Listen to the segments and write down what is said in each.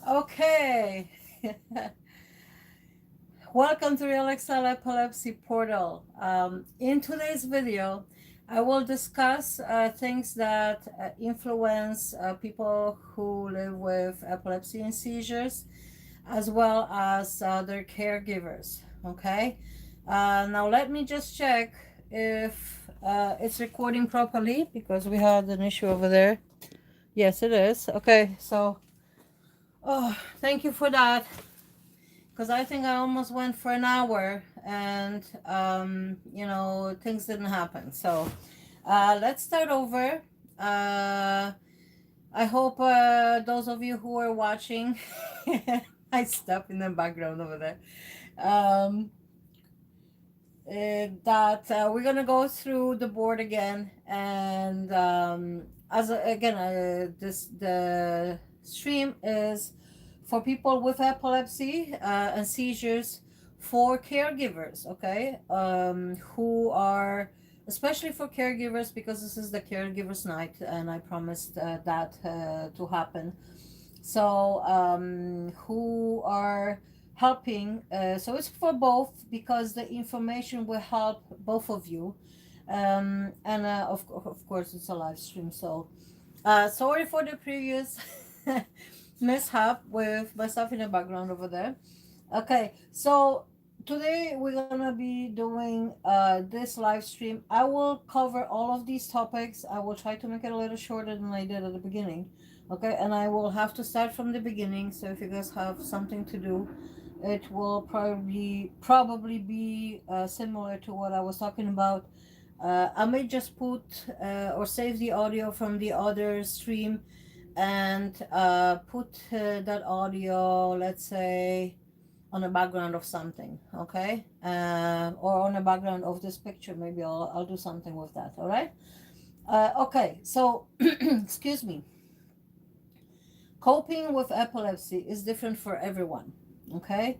Okay. Welcome to Realexcel Epilepsy Portal. In today's video, I will discuss things that influence people who live with epilepsy and seizures, as well as their caregivers. Okay. Now let me just check if it's recording properly because we had an issue over there. Yes, it is. Okay, so thank you for that. Because I think I almost went for an hour and things didn't happen. So let's start over. I hope those of you who are watching, I stuff in the background over there, um, that we're gonna go through the board again, and again, this the stream is for people with epilepsy and seizures, for caregivers, okay, who are, especially for caregivers, because this is the caregivers night and I promised that to happen. So who are helping, so it's for both because the information will help both of you, and of course it's a live stream. So sorry for the previous mishap with myself in the background over there. Okay, so today we're gonna be doing this live stream. I will cover all of these topics. I will try to make it a little shorter than I did at the beginning. Okay, and I will have to start from the beginning. So if you guys have something to do, it will probably be similar to what I was talking about. I may just put or save the audio from the other stream and put that audio, let's say, on the background of something, okay, or on the background of this picture. Maybe I'll do something with that. All right. Okay, so excuse me. Coping with epilepsy is different for everyone, okay,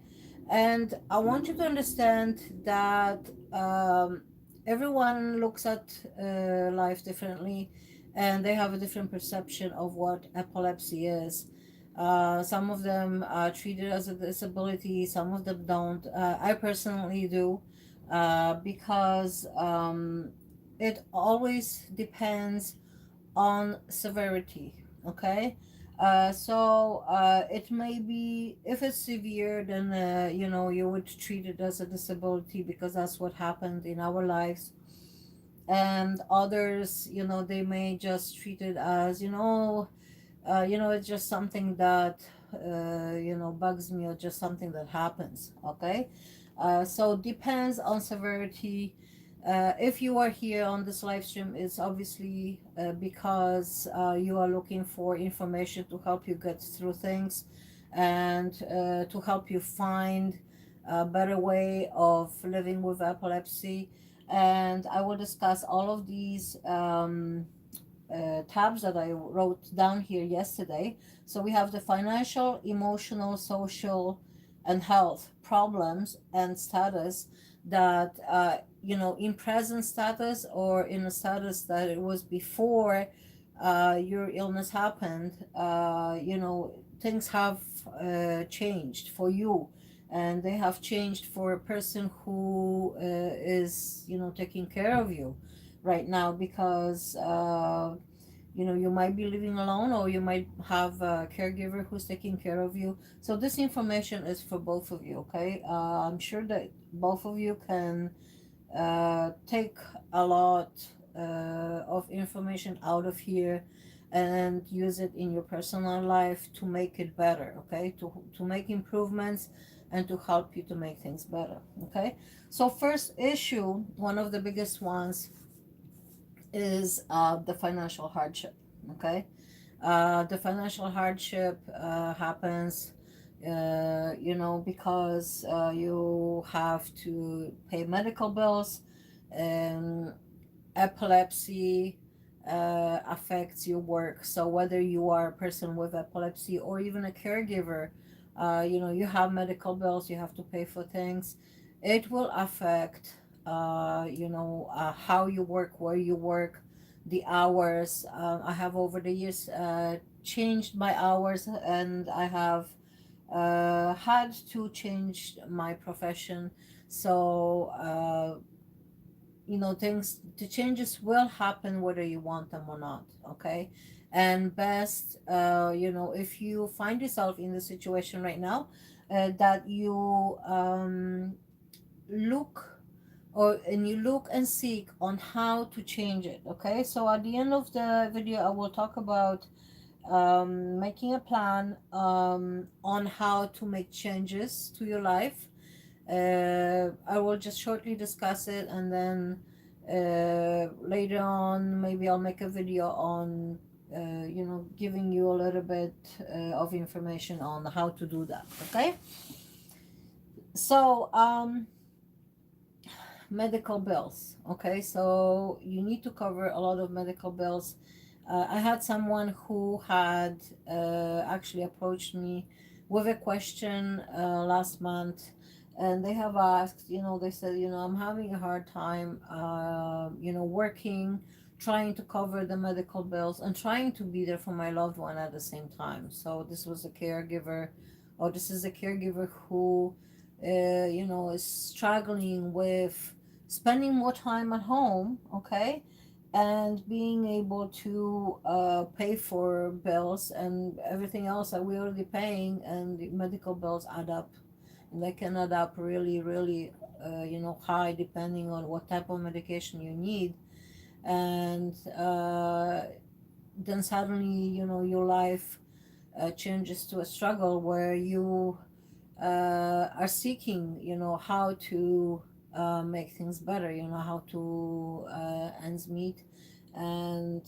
and I want you to understand that everyone looks at life differently, and they have a different perception of what epilepsy is. Some of them treat it as a disability, some of them don't. I personally do, because it always depends on severity, okay? It may be, if it's severe, then you would treat it as a disability because that's what happened in our lives. And others, they may just treat it as, it's just something that bugs me, or just something that happens. Okay, so depends on severity. If you are here on this live stream, it's obviously because you are looking for information to help you get through things, and to help you find a better way of living with epilepsy. And I will discuss all of these tabs that I wrote down here yesterday. So we have the financial, emotional, social, and health problems and status that, in present status or in a status that it was before your illness happened, things have changed for you. And they have changed for a person who is, taking care of you right now, because you might be living alone, or you might have a caregiver who's taking care of you. So this information is for both of you, okay? I'm sure that both of you can take a lot of information out of here and use it in your personal life to make it better, okay? To make improvements and to help you to make things better, okay? So first issue, one of the biggest ones, is the financial hardship, okay? The financial hardship happens, because you have to pay medical bills, and epilepsy affects your work. So whether you are a person with epilepsy or even a caregiver, you have medical bills, you have to pay for things. It will affect, how you work, where you work, the hours. I have over the years changed my hours, and I have had to change my profession. So things, the changes will happen whether you want them or not. Okay. And best, if you find yourself in the situation right now, that you look, and you look and seek on how to change it. Okay, so at the end of the video I will talk about making a plan on how to make changes to your life. I will just shortly discuss it, and then later on maybe I'll make a video on giving you a little bit of information on how to do that. Okay, so medical bills. Okay, so you need to cover a lot of medical bills. I had someone who had actually approached me with a question last month, and they have asked, they said, I'm having a hard time, working, trying to cover the medical bills and trying to be there for my loved one at the same time. So this was a caregiver, or this is a caregiver who, is struggling with spending more time at home. Okay, and being able to pay for bills and everything else that we're already paying, and the medical bills add up, and they can add up really, really high, depending on what type of medication you need. And then suddenly your life changes to a struggle where you are seeking how to make things better, how to ends meet, and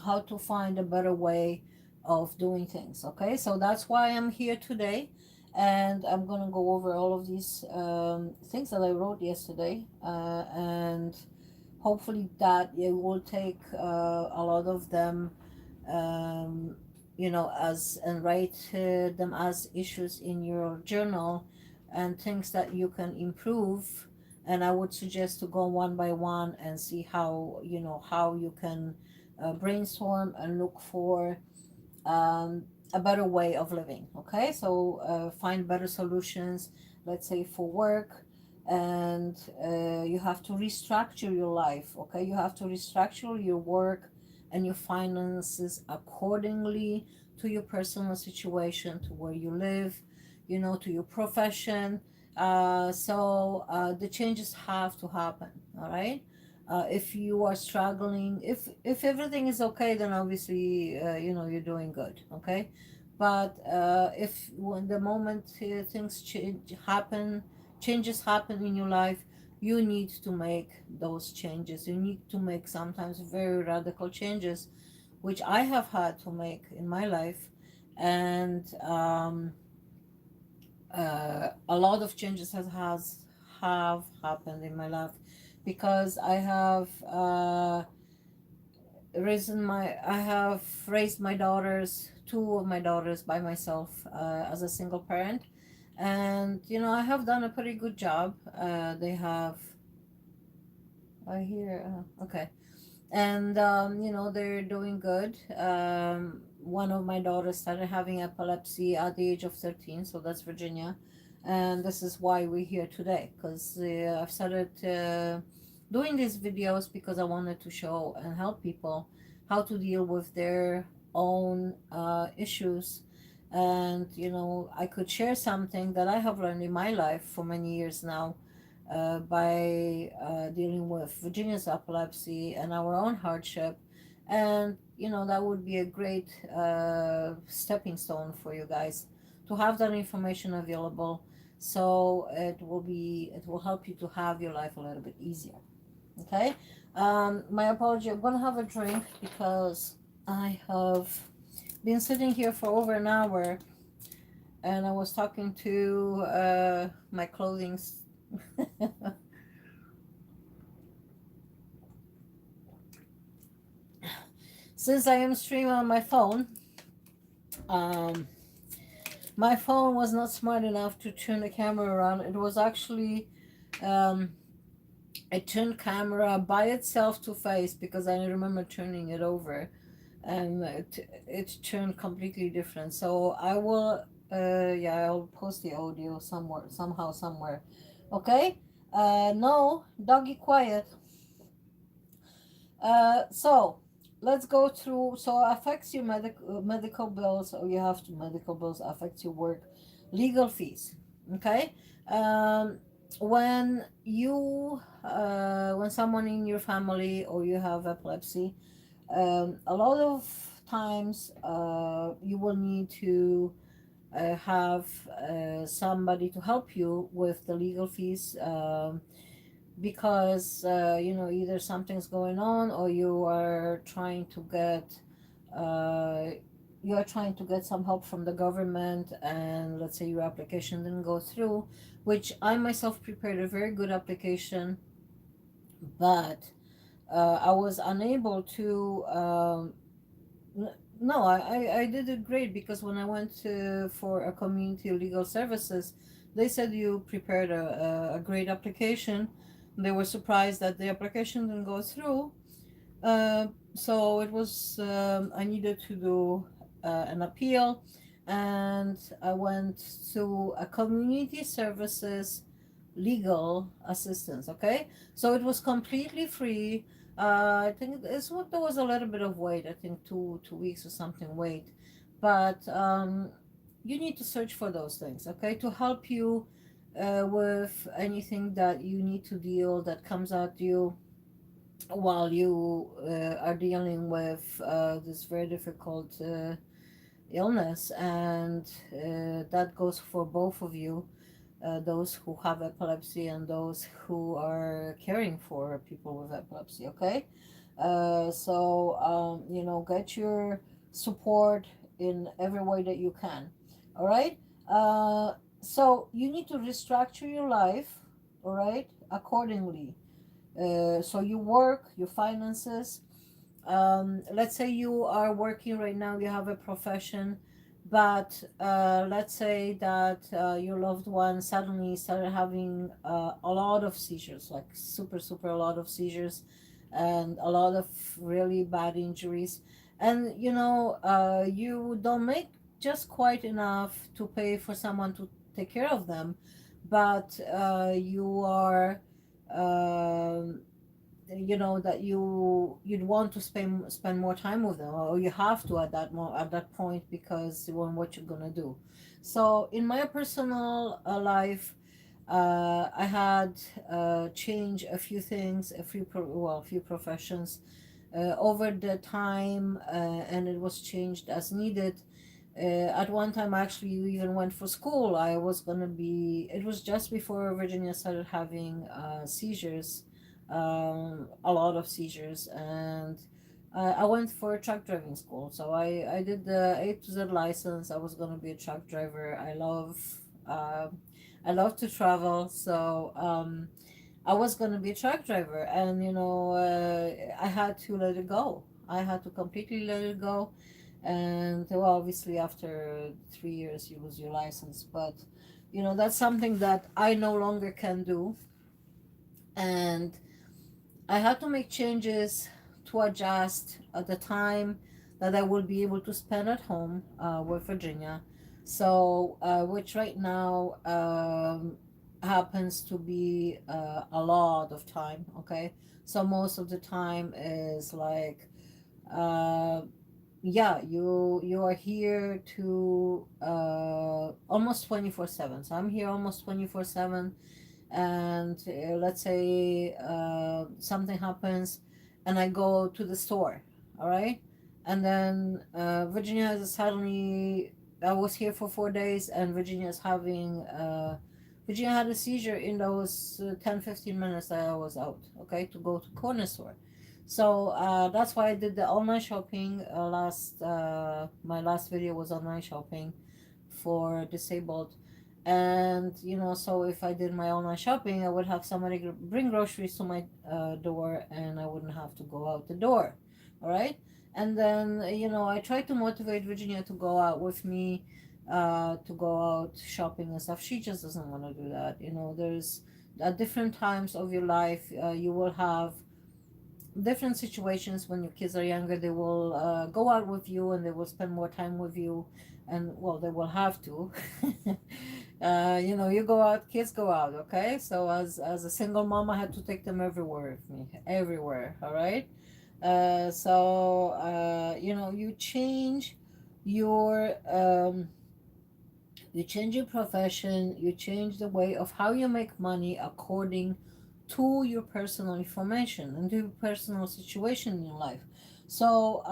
how to find a better way of doing things. Okay, so that's why I'm here today, and I'm gonna go over all of these things that I wrote yesterday, and hopefully that it will take a lot of them, um, as, and write them as issues in your journal, and things that you can improve. And I would suggest to go one by one and see how you can brainstorm and look for a better way of living. Okay, so find better solutions, let's say for work, and you have to restructure your life. Okay, you have to restructure your work and your finances accordingly to your personal situation, to where you live, to your profession. So the changes have to happen. All right. If you are struggling, if everything is okay, then obviously you're doing good. Okay, but if when the moment things changes happen in your life, you need to make those changes. You need to make sometimes very radical changes, which I have had to make in my life. And a lot of changes have happened in my life, because I have raised my daughters, two of my daughters, by myself as a single parent, and I have done a pretty good job. They have, I hear, okay, and they're doing good. One of my daughters started having epilepsy at the age of 13, so that's Virginia, and this is why we're here today, because I've started doing these videos because I wanted to show and help people how to deal with their own issues. And I could share something that I have learned in my life for many years now, by dealing with Virginia's epilepsy and our own hardship. And that would be a great stepping stone for you guys to have that information available, so it will help you to have your life a little bit easier. Okay, my apology, I'm gonna have a drink because I have been sitting here for over an hour, and I was talking to my clothing since I am streaming on my phone. My phone was not smart enough to turn the camera around. It was actually I turned camera by itself to face because I remember turning it over, and it turned completely different. So I will, yeah, I'll post the audio somewhere, somehow, somewhere. Okay. No, doggy, quiet. So let's go through. So affects your medical bills, or you have to medical bills, affects your work, legal fees. Okay. Um, when someone in your family or you have epilepsy, a lot of times you will need to have somebody to help you with the legal fees. Because either something's going on, or uh, you are trying to get some help from the government, and let's say your application didn't go through, which I myself prepared a very good application, but I was unable to no, I did it great, because when I went for a community legal services, they said you prepared a great application. They were surprised that the application didn't go through. So it was, I needed to do an appeal, and I went to a community services legal assistance. Okay, so it was completely free. I think it's what there was a little bit of wait. I think two weeks or something wait, but you need to search for those things. Okay, to help you with anything that you need to deal that comes at you while you are dealing with this very difficult illness, and that goes for both of you, those who have epilepsy and those who are caring for people with epilepsy. Okay, get your support in every way that you can. All right. So you need to restructure your life, all right, accordingly. So you work, your finances. Let's say you are working right now, you have a profession, but let's say that your loved one suddenly started having a lot of seizures, like super, super a lot of seizures, and a lot of really bad injuries. And you don't make just quite enough to pay for someone to take care of them, but you are. Um, that you'd want to spend more time with them, or you have to at that point, because what you're gonna do. So in my personal life, I had changed a few things, a few professions over the time, and it was changed as needed. At one time, actually, you even went for school. It was just before Virginia started having seizures, a lot of seizures, and I went for truck driving school. So I did the A to Z license. I was going to be a truck driver. Uh, I love to travel. So I was going to be a truck driver, and I had to let it go. I had to completely let it go. And well, obviously after 3 years you lose your license, but that's something that I no longer can do. And I had to make changes to adjust at the time that I will be able to spend at home with Virginia. So, which right now happens to be a lot of time. Okay, so most of the time is like, uh, yeah, you are here to almost 24/7. So I'm here almost 24/7, and let's say something happens and I go to the store, all right, and then Virginia is suddenly, I was here for 4 days, and Virginia had a seizure in those 10-15 minutes that I was out, okay, to go to corner store. So that's why I did the online shopping. My last video was online shopping for disabled. And so if I did my online shopping, I would have somebody bring groceries to my door, and I wouldn't have to go out the door. All right. And then I try to motivate Virginia to go out with me, to go out shopping and stuff. She just doesn't want to do that. There's at different times of your life, you will have different situations. When your kids are younger, they will go out with you and they will spend more time with you, and well, they will have to. You know, you go out, kids go out, okay? So as a single mom, I had to take them everywhere with me, everywhere, all right? You know, your you change your profession, you change the way of how you make money according to your personal information and to your personal situation in your life. So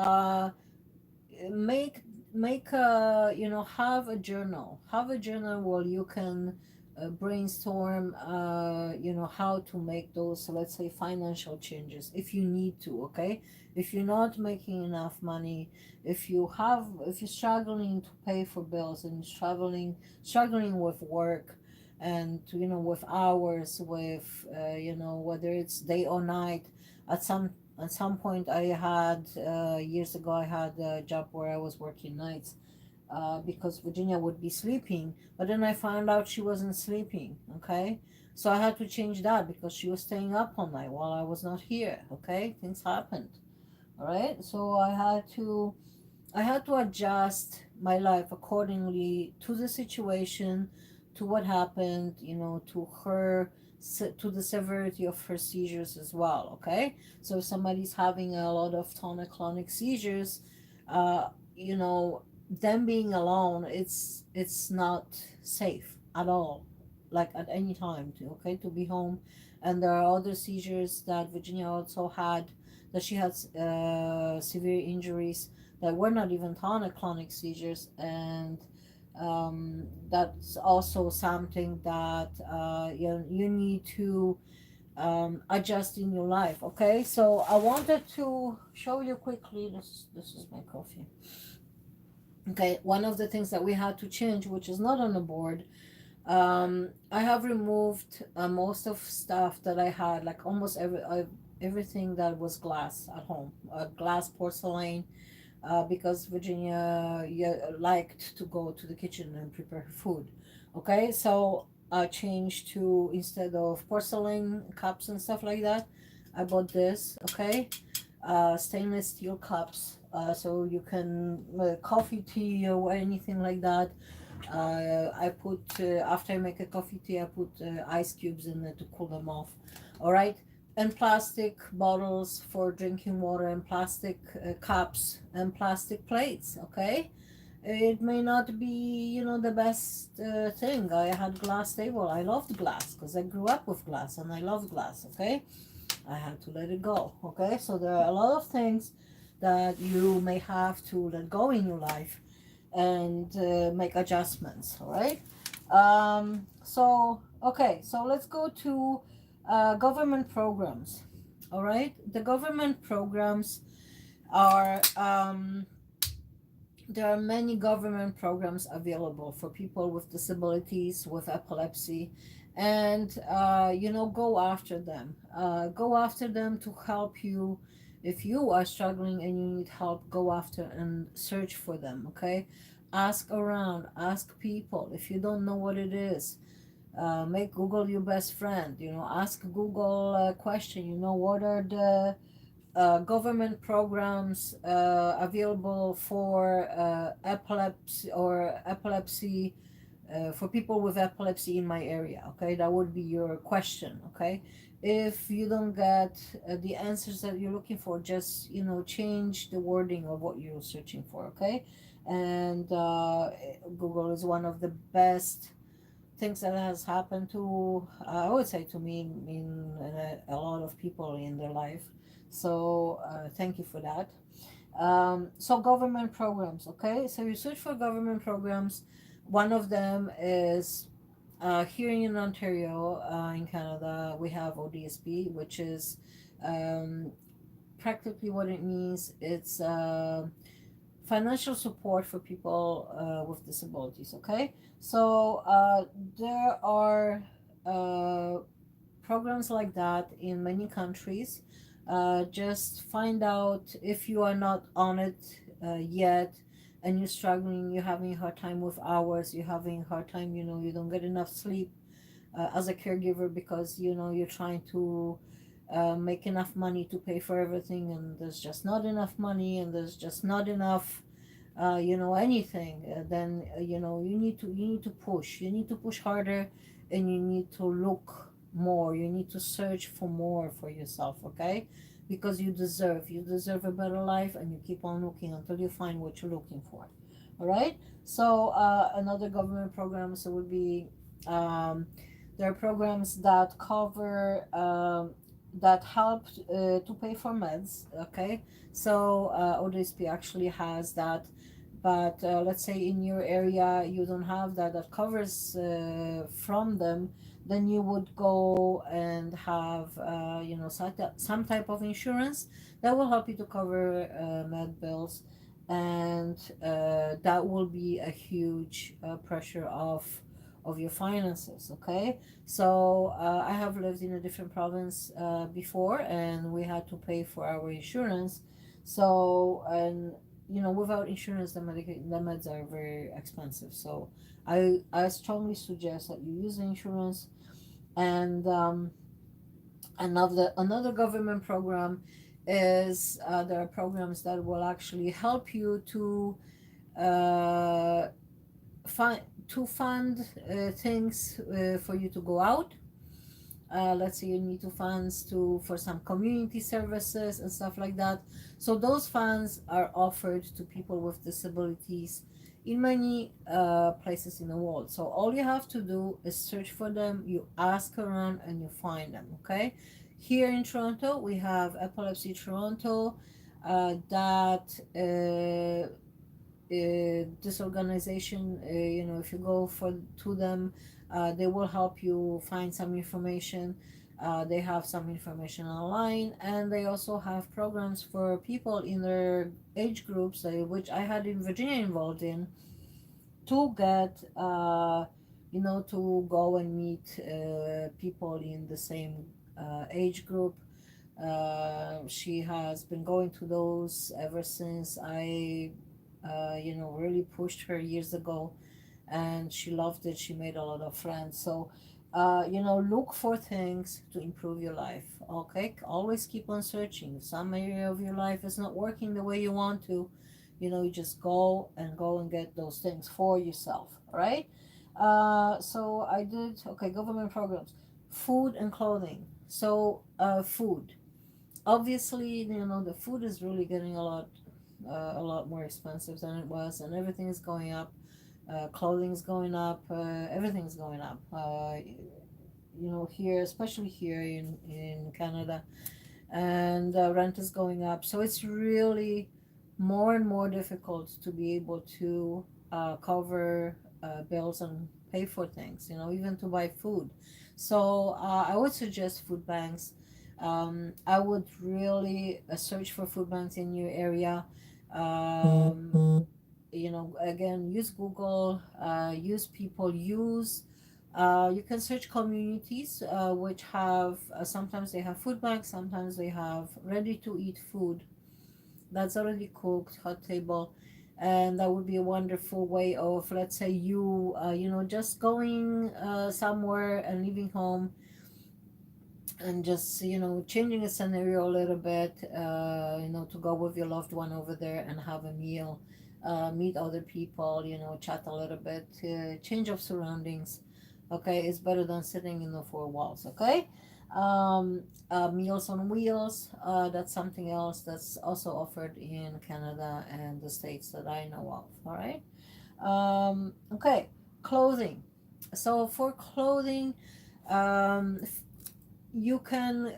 make you know, have a journal where you can brainstorm you know, how to make those, let's say, financial changes if you need to, okay? If you're not making enough money, if you're struggling to pay for bills, and you're struggling with work, and you know, with hours, with you know, whether it's day or night. At some point, I had years ago, I had a job where I was working nights because Virginia would be sleeping, but then I found out she wasn't sleeping. Okay, so I had to change that because she was staying up all night while I was not here. Okay, things happened. All right, so I had to adjust my life accordingly to the situation, to what happened, you know, to to the severity of her seizures as well. Okay, so if somebody's having a lot of tonic-clonic seizures, you know, them being alone, it's not safe at all, like at any time. To be home, and there are other seizures that Virginia also had, that she had severe injuries that were not even tonic-clonic seizures, and that's also something that you need to adjust in your life. Okay, so I wanted to show you quickly. This is my coffee. Okay, one of the things that we had to change, which is not on the board, I have removed most of stuff that I had, like almost everything that was glass at home, glass, porcelain, because Virginia, yeah, liked to go to the kitchen and prepare her food. Okay, so I changed to, instead of porcelain cups and stuff like that, I bought this. Okay, stainless steel cups. So you can coffee, tea, or anything like that. I put after I make a coffee tea, I put ice cubes in it to cool them off. All right, and plastic bottles for drinking water, and plastic cups, and plastic plates. Okay, it may not be, you know, the best thing. I had glass table. I loved glass because I grew up with glass and I love glass. Okay, I had to let it go. Okay, so there are a lot of things that you may have to let go in your life and make adjustments. All right. Okay, so let's go to government programs. All right, the government programs are there are many government programs available for people with disabilities, with epilepsy, and you know, go after them. Go after them to help you. If you are struggling and you need help, go after and search for them. Okay, ask around, ask people. If you don't know what it is, make Google your best friend. You know, ask Google a question. You know, what are the government programs available for epilepsy, or epilepsy, for people with epilepsy in my area. Okay, that would be your question. Okay, if you don't get the answers that you're looking for, just, you know, change the wording of what you're searching for. Okay, and Google is one of the best things that has happened to, I would say, to me, in a lot of people in their life. So thank you for that. So government programs. Okay, so you search for government programs. One of them is here in Ontario, in Canada, we have ODSP, which is um, practically what it means. It's financial support for people with disabilities. Okay, so there are uh, programs like that in many countries. Just find out if you are not on it yet, and you're struggling, you're having a hard time with hours, you're having a hard time, you know, you don't get enough sleep. as a caregiver, because you're trying to make enough money to pay for everything, and there's just not enough money, and there's just not enough anything. Then you need to push harder, and you need to look more, you need to search for more for yourself, okay? Because you deserve a better life, and you keep on looking until you find what you're looking for. All right. So another government programs would be, there are programs that cover, that help to pay for meds. Okay. So ODSP actually has that, but let's say in your area you don't have that covers from them, then you would go and have some type of insurance that will help you to cover med bills, and that will be a huge pressure of your finances. Okay. So I have lived in a different province before, and we had to pay for our insurance. So, and without insurance, the meds are very expensive. So I strongly suggest that you use the insurance. And another government program is, there are programs that will actually help you to uh, fund things for you to go out. Let's say you need to funds for some community services and stuff like that. So those funds are offered to people with disabilities in many places in the world. So all you have to do is search for them, you ask around, and you find them. Okay. Here in Toronto, we have Epilepsy Toronto. That this organization, if you go to them, they will help you find some information. They have some information online, and they also have programs for people in their age groups, which I had in Virginia involved in, to get to go and meet people in the same age group. She has been going to those ever since I really pushed her years ago, and she loved it. She made a lot of friends. So, look for things to improve your life. Okay, always keep on searching. If some area of your life is not working the way you want to, you just go and get those things for yourself. All right. So I did, okay, government programs, food and clothing. So, food. Obviously, the food is really getting a lot more expensive than it was, and everything is going up. Clothing's going up. Everything's going up. Here, especially here in Canada, and rent is going up. So it's really more and more difficult to be able to cover bills and pay for things. Even to buy food. So I would suggest food banks. I would really search for food banks in your area. Again, use Google, use people, you can search communities which have, sometimes they have food banks, sometimes they have ready to eat food that's already cooked, hot table. And that would be a wonderful way of, let's say, just going somewhere and leaving home, and just changing a scenario a little bit, to go with your loved one over there and have a meal, meet other people, chat a little bit, change of surroundings. Okay, it's better than sitting in the four walls. Okay. Meals on wheels, that's something else that's also offered in Canada and the states that I know of. All right. Okay, clothing. So for clothing, um, you can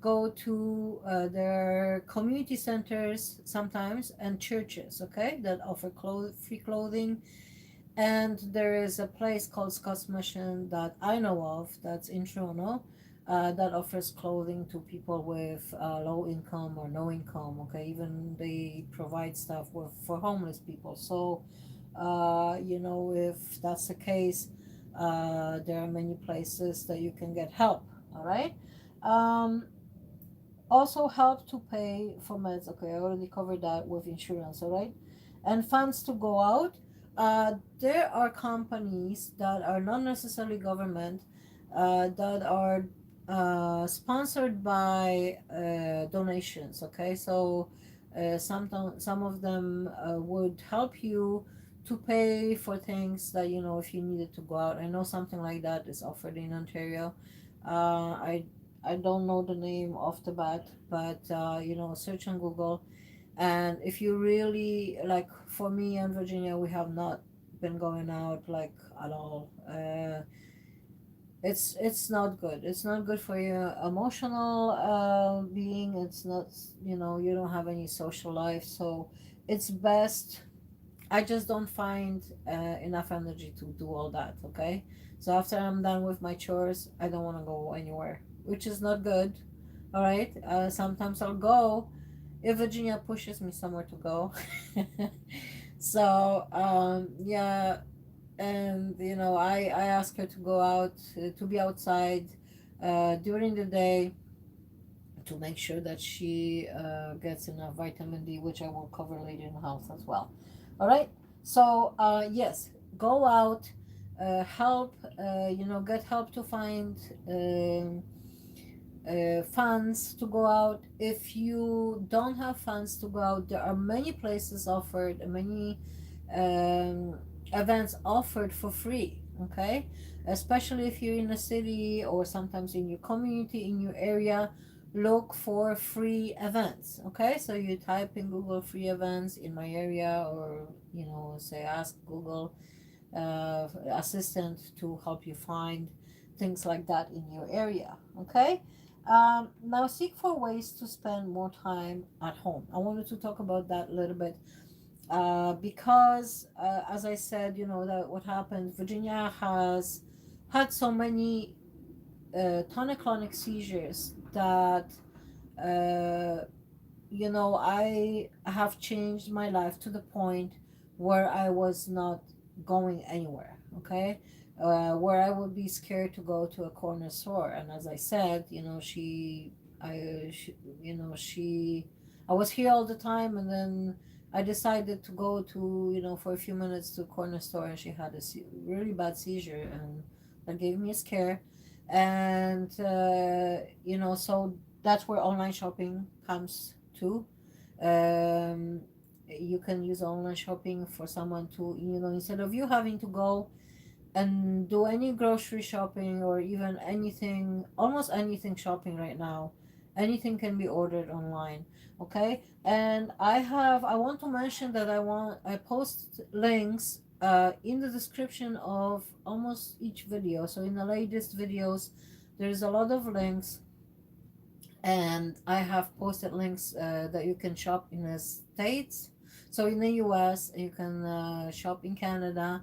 go to their community centers sometimes, and churches, okay, that offer free clothing. And there is a place called Scots Mission that I know of, that's in Toronto, that offers clothing to people with low income or no income. Okay, even they provide stuff for homeless people. So if that's the case, there are many places that you can get help. All right. Um, Also help to pay for meds. Okay, I already covered that with insurance. All right. And funds to go out. There are companies that are not necessarily government, that are sponsored by donations. Okay, so some of them would help you to pay for things that, if you needed to go out. I know something like that is offered in Ontario. I don't know the name off the bat, but search on Google. And if you really like, for me and Virginia, we have not been going out like at all. It's not good. It's not good for your emotional being. It's not, you don't have any social life, so it's best. I just don't find enough energy to do all that. Okay, so after I'm done with my chores, I don't want to go anywhere, which is not good. All right, sometimes I'll go if Virginia pushes me somewhere to go. So yeah, and I ask her to go out, to be outside during the day, to make sure that she gets enough vitamin D, which I will cover later in the house as well. All right, so yes, go out, help, get help to find funds to go out. If you don't have funds to go out, there are many places offered, many um, events offered for free. Okay, especially if you're in a city or sometimes in your community, in your area, look for free events. Okay, so you type in Google free events in my area, or say ask Google assistant to help you find things like that in your area. Okay, now seek for ways to spend more time at home. I wanted to talk about that a little bit because as I said, that what happened, Virginia has had so many tonic-clonic seizures that uh, I have changed my life to the point where I was not going anywhere. Okay, where I would be scared to go to a corner store. And as I said, she, I was here all the time, and then I decided to go to, for a few minutes to a corner store, and she had a really bad seizure, and that gave me a scare. And so that's where online shopping comes to. You can use online shopping for someone to, instead of you having to go and do any grocery shopping or even anything, almost anything shopping right now, anything can be ordered online. Okay, and I want to mention that I post links in the description of almost each video. So in the latest videos, there's a lot of links, and I have posted links that you can shop in the States. So in the US, you can shop in Canada.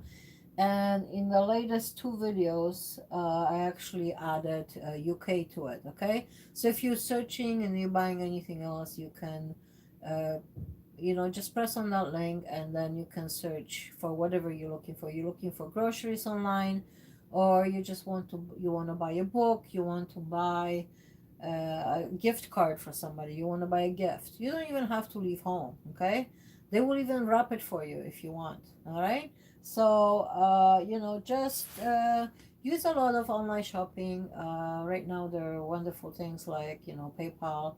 And in the latest two videos, I actually added UK to it. Okay, so if you're searching and you're buying anything else, you can, just press on that link, and then you can search for whatever you're looking for. You're looking for groceries online, or you want to buy a book, you want to buy a gift card for somebody, you want to buy a gift. You don't even have to leave home. Okay, they will even wrap it for you if you want. All right, so just use a lot of online shopping. Right now there are wonderful things like PayPal,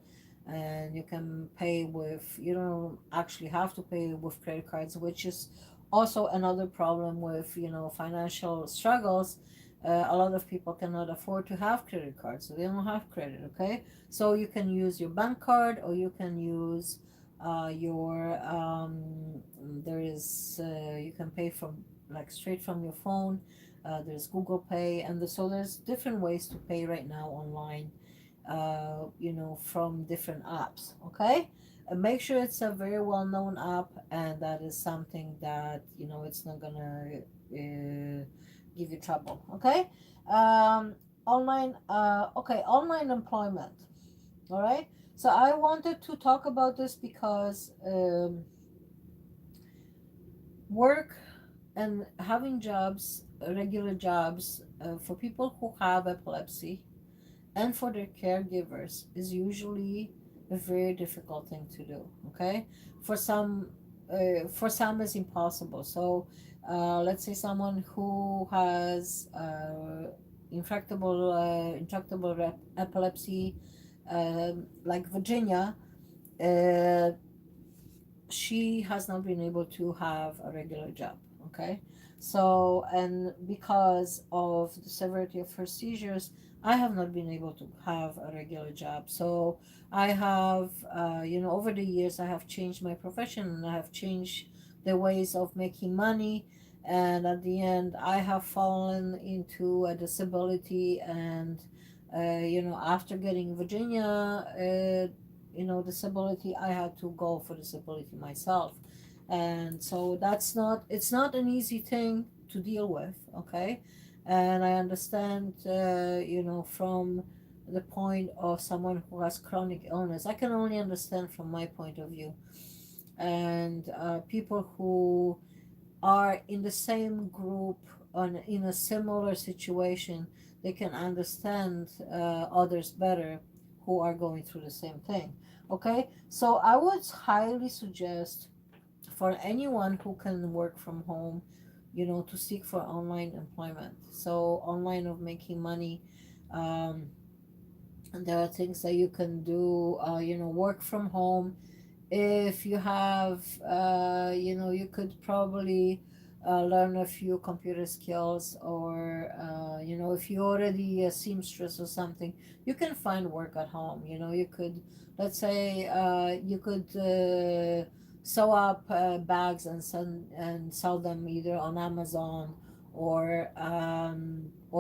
and you can pay with, you don't actually have to pay with credit cards, which is also another problem with financial struggles. A lot of people cannot afford to have credit cards, so they don't have credit. Okay, so you can use your bank card, or you can use your you can pay from, like, straight from your phone. There's Google Pay, and so there's different ways to pay right now online, from different apps. Okay, make sure it's a very well known app, and that is something that it's not gonna give you trouble. Okay, online. Okay, online employment. All right. So I wanted to talk about this because work and having jobs, regular jobs, for people who have epilepsy and for their caregivers is usually a very difficult thing to do. Okay, for some it's impossible. So let's say someone who has intractable epilepsy, like Virginia, uh, she has not been able to have a regular job. Okay, so, and because of the severity of her seizures, I have not been able to have a regular job. So I have, over the years, I have changed my profession, and I have changed the ways of making money. And at the end, I have fallen into a disability. And after getting Virginia, disability, I had to go for disability myself. And so it's not an easy thing to deal with. Okay, and I understand, from the point of someone who has chronic illness. I can only understand from my point of view. And people who are in the same group, on in a similar situation, they can understand others better who are going through the same thing. Okay, so I would highly suggest for anyone who can work from home, to seek for online employment. So online of making money. um, and there are things that you can do, work from home. If you have, you could probably learn a few computer skills, or if you already a seamstress or something, you can find work at home. You could, let's say, you could sew up bags and sell them either on Amazon, or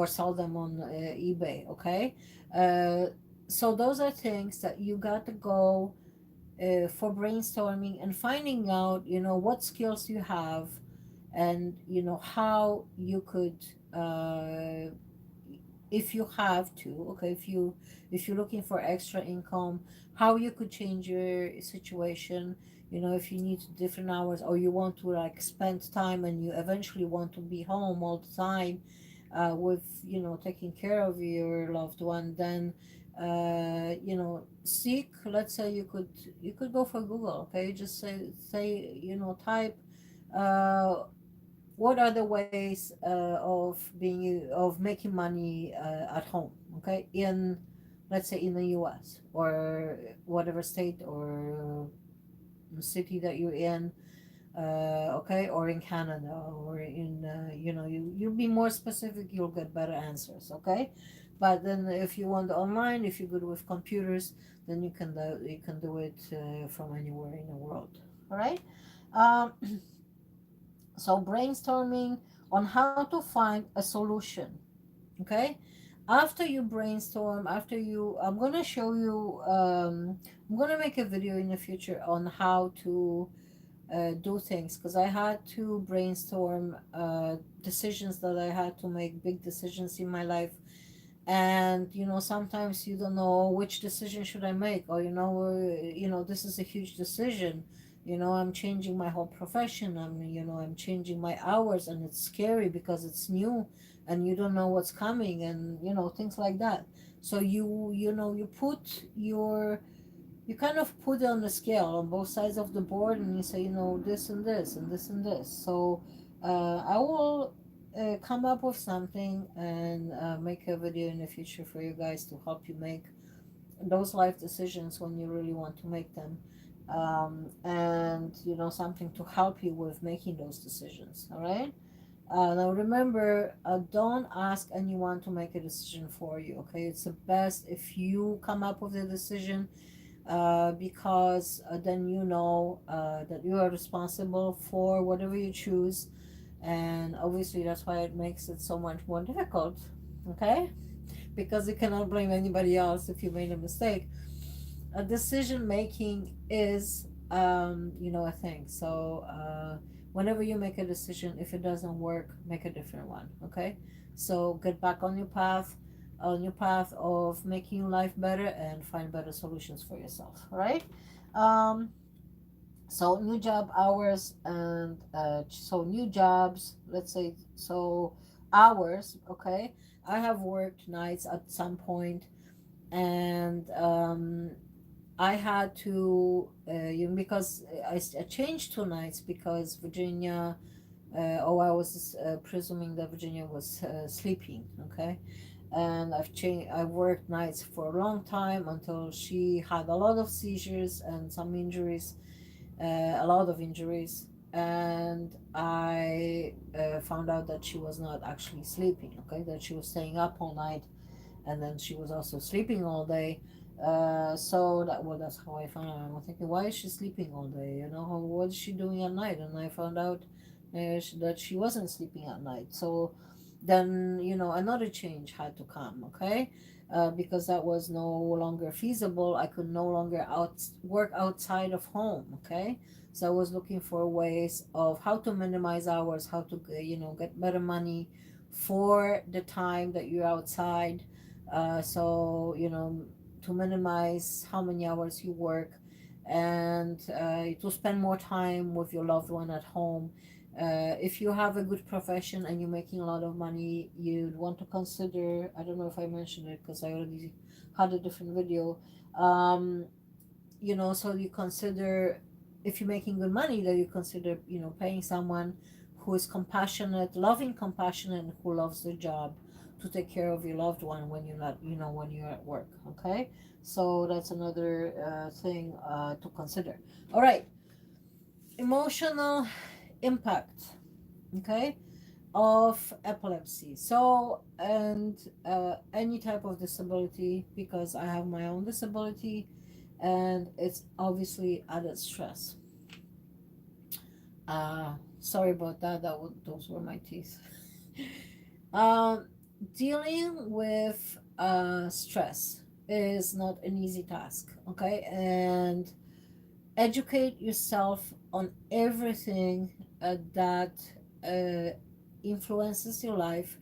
sell them on eBay. Okay, uh, so those are things that you got to go for brainstorming and finding out, what skills you have, and how you could, uh, if you have to, okay, if you're looking for extra income, how you could change your situation. If you need different hours, or you want to like spend time, and you eventually want to be home all the time, with taking care of your loved one, then seek, let's say, you could go for Google. Okay, just say, type, uh, what are the ways of making money at home. Okay, in, let's say, in the US, or whatever state or city that you're in. Okay, or in Canada, or in, you be more specific, you'll get better answers. Okay, but then if you want online, if you're good with computers, then you can do it from anywhere in the world. All right. um, so brainstorming on how to find a solution. Okay, after you brainstorm, after you I'm going to show you, I'm going to make a video in the future on how to do things, because I had to brainstorm decisions that I had to make, big decisions in my life. And sometimes you don't know which decision should I make, or this is a huge decision. I'm changing my whole profession. I'm changing my hours, and it's scary because it's new, and you don't know what's coming, and things like that. So you kind of put it on the scale on both sides of the board, and you say, this and this and this and this. So I will come up with something, and make a video in the future for you guys to help you make those life decisions when you really want to make them. And something to help you with making those decisions. All right. Now remember, don't ask anyone to make a decision for you. Okay, it's the best if you come up with a decision, because then that you are responsible for whatever you choose. And obviously that's why it makes it so much more difficult. Okay, because you cannot blame anybody else if you made a mistake. A decision making is, a thing. So whenever you make a decision, if it doesn't work, make a different one. Okay, so get back on your path of making life better, and find better solutions for yourself. All right. um so new job hours, and so new jobs, let's say, so hours. Okay, I have worked nights at some point, and I had to, because I changed to nights because Virginia, I was presuming that Virginia was sleeping. Okay, and I've worked nights for a long time until she had a lot of seizures and some injuries, a lot of injuries, and I found out that she was not actually sleeping. Okay, that she was staying up all night, and then she was also sleeping all day. So that's how I found out. I'm thinking, why is she sleeping all day? What is she doing at night? And I found out that she wasn't sleeping at night. So then another change had to come. Okay, because that was no longer feasible. I could no longer work outside of home. Okay, so I was looking for ways of how to minimize hours, how to get better money for the time that you're outside, so to minimize how many hours you work, and to spend more time with your loved one at home. If you have a good profession and you're making a lot of money, you'd want to consider, I don't know if I mentioned it because I already had a different video. um, so you consider, if you're making good money, that you consider paying someone who is compassionate, loving, compassionate, and who loves their job, to take care of your loved one when you're not, when you're at work. Okay, so that's another thing to consider. All right, emotional impact, okay, of epilepsy. So, and any type of disability, because I have my own disability, and it's obviously added stress. Sorry about that. Those were my teeth. um, Dealing with stress is not an easy task. Okay, and educate yourself on everything that uh, influences your life,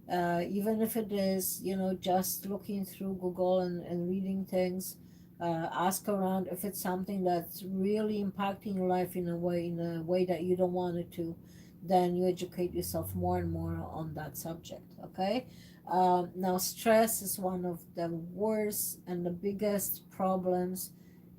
even if it is just looking through Google and reading things. Ask around if it's something that's really impacting your life in a way that you don't want it to. Then you educate yourself more and more on that subject. Okay. Now, stress is one of the worst and the biggest problems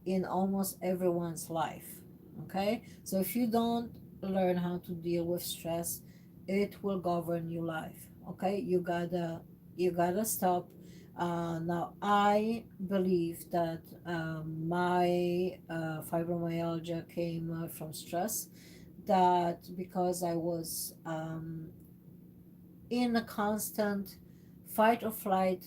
in almost everyone's life. Okay, so if you don't learn how to deal with stress, it will govern your life. Okay, you gotta stop. Now, I believe that my fibromyalgia came from stress, that because I was in a constant fight or flight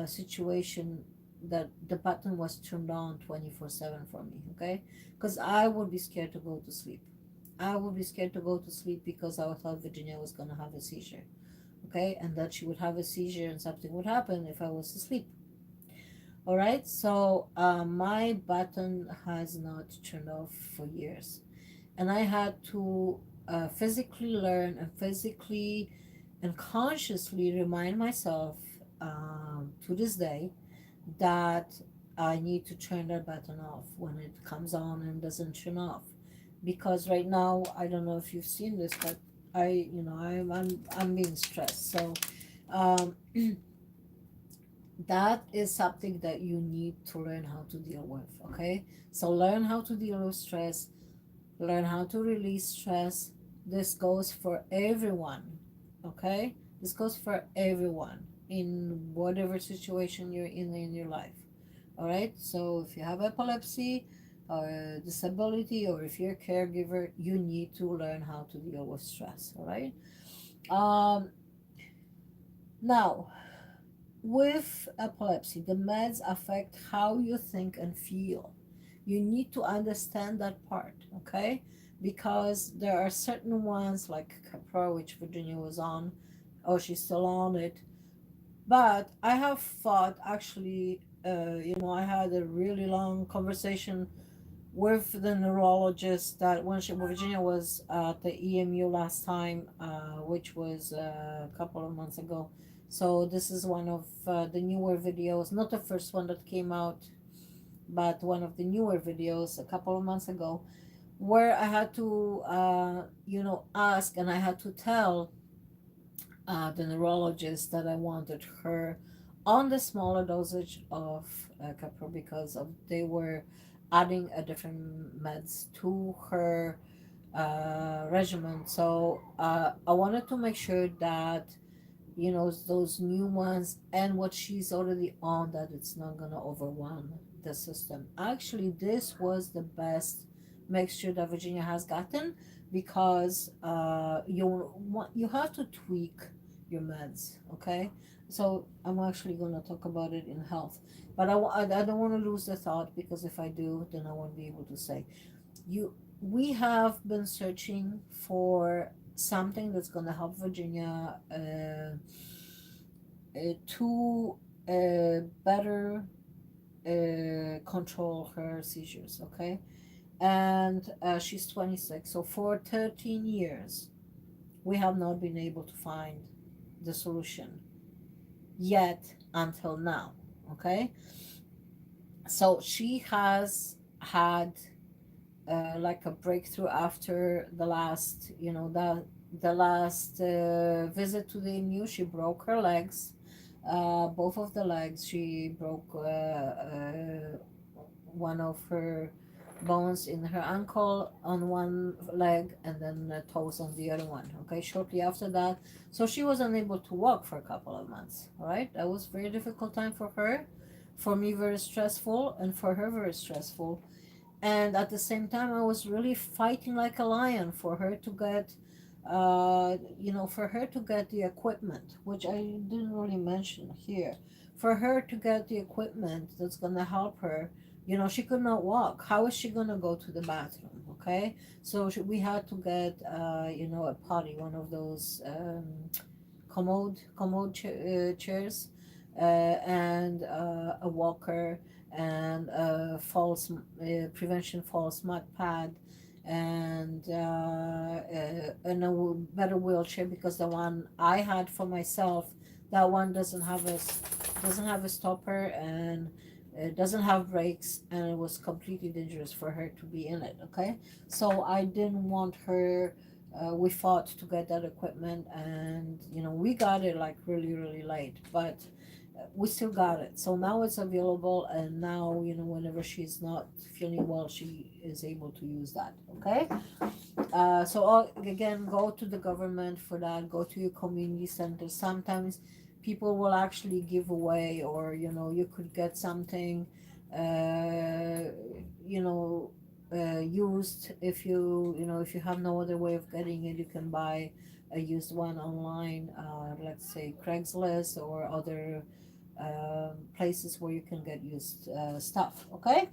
situation, that the button was turned on 24/7 for me. Okay, because I would be scared to go to sleep. I would be scared to go to sleep because I thought Virginia was going to have a seizure. Okay, and that she would have a seizure and something would happen if I was asleep. All right, so my button has not turned off for years, and I had to physically learn and physically and consciously remind myself, to this day, that I need to turn that button off when it comes on and doesn't turn off. Because right now, I don't know if you've seen this, but I'm being stressed. So um, that is something that you need to learn how to deal with. Okay, so learn how to deal with stress, learn how to release stress. This goes for everyone. Okay, this goes for everyone in whatever situation you're in your life. All right, so if you have epilepsy or disability, or if you're a caregiver, you need to learn how to deal with stress. All right. um Now, with epilepsy, the meds affect how you think and feel. You need to understand that part, okay? Because there are certain ones like Capra, which Virginia was on, or she's still on it. But I have thought, actually, I had a really long conversation with the neurologist, that when Virginia was at the EMU last time, which was a couple of months ago. So this is one of the newer videos, not the first one that came out, but one of the newer videos a couple of months ago, where I had to, ask, and I had to tell the neurologist that I wanted her on the smaller dosage of Capro, because they were adding a different meds to her regimen. So I wanted to make sure that those new ones, and what she's already on, that it's not gonna overwhelm the system. Actually, this was the best mixture that Virginia has gotten, because you have to tweak your meds, okay? So I'm actually gonna talk about it in health, but I don't want to lose the thought, because if I do, then I won't be able to say you. We have been searching for something that's going to help Virginia to better control her seizures, okay? And she's 26, so for 13 years, we have not been able to find the solution yet until now, okay? So she has had like a breakthrough after the last, the last visit to the EMU. She broke her legs, both of the legs. She broke one of her bones in her ankle on one leg, and then toes on the other one. Okay, shortly after that, so she was unable to walk for a couple of months. All right, that was a very difficult time for her, for me very stressful, and for her very stressful. And at the same time, I was really fighting like a lion for her to get for her to get the equipment, which I didn't really mention here, for her to get the equipment that's going to help her. She could not walk. How is she going to go to the bathroom? Okay, so we had to get a potty, one of those chairs, and a walker, and a false prevention false mud pad, and a better wheelchair, because the one I had for myself, that one doesn't have a stopper, and it doesn't have brakes, and it was completely dangerous for her to be in it. Okay, so I didn't want her. We fought to get that equipment, and we got it like really really late, but we still got it. So now it's available, and now whenever she's not feeling well, she is able to use that. Okay, so again, go to the government for that. Go to your community center. Sometimes people will actually give away, or you could get something uh, you know used. If you have no other way of getting it, you can buy a used one online, let's say Craigslist or other places where you can get used stuff. Okay,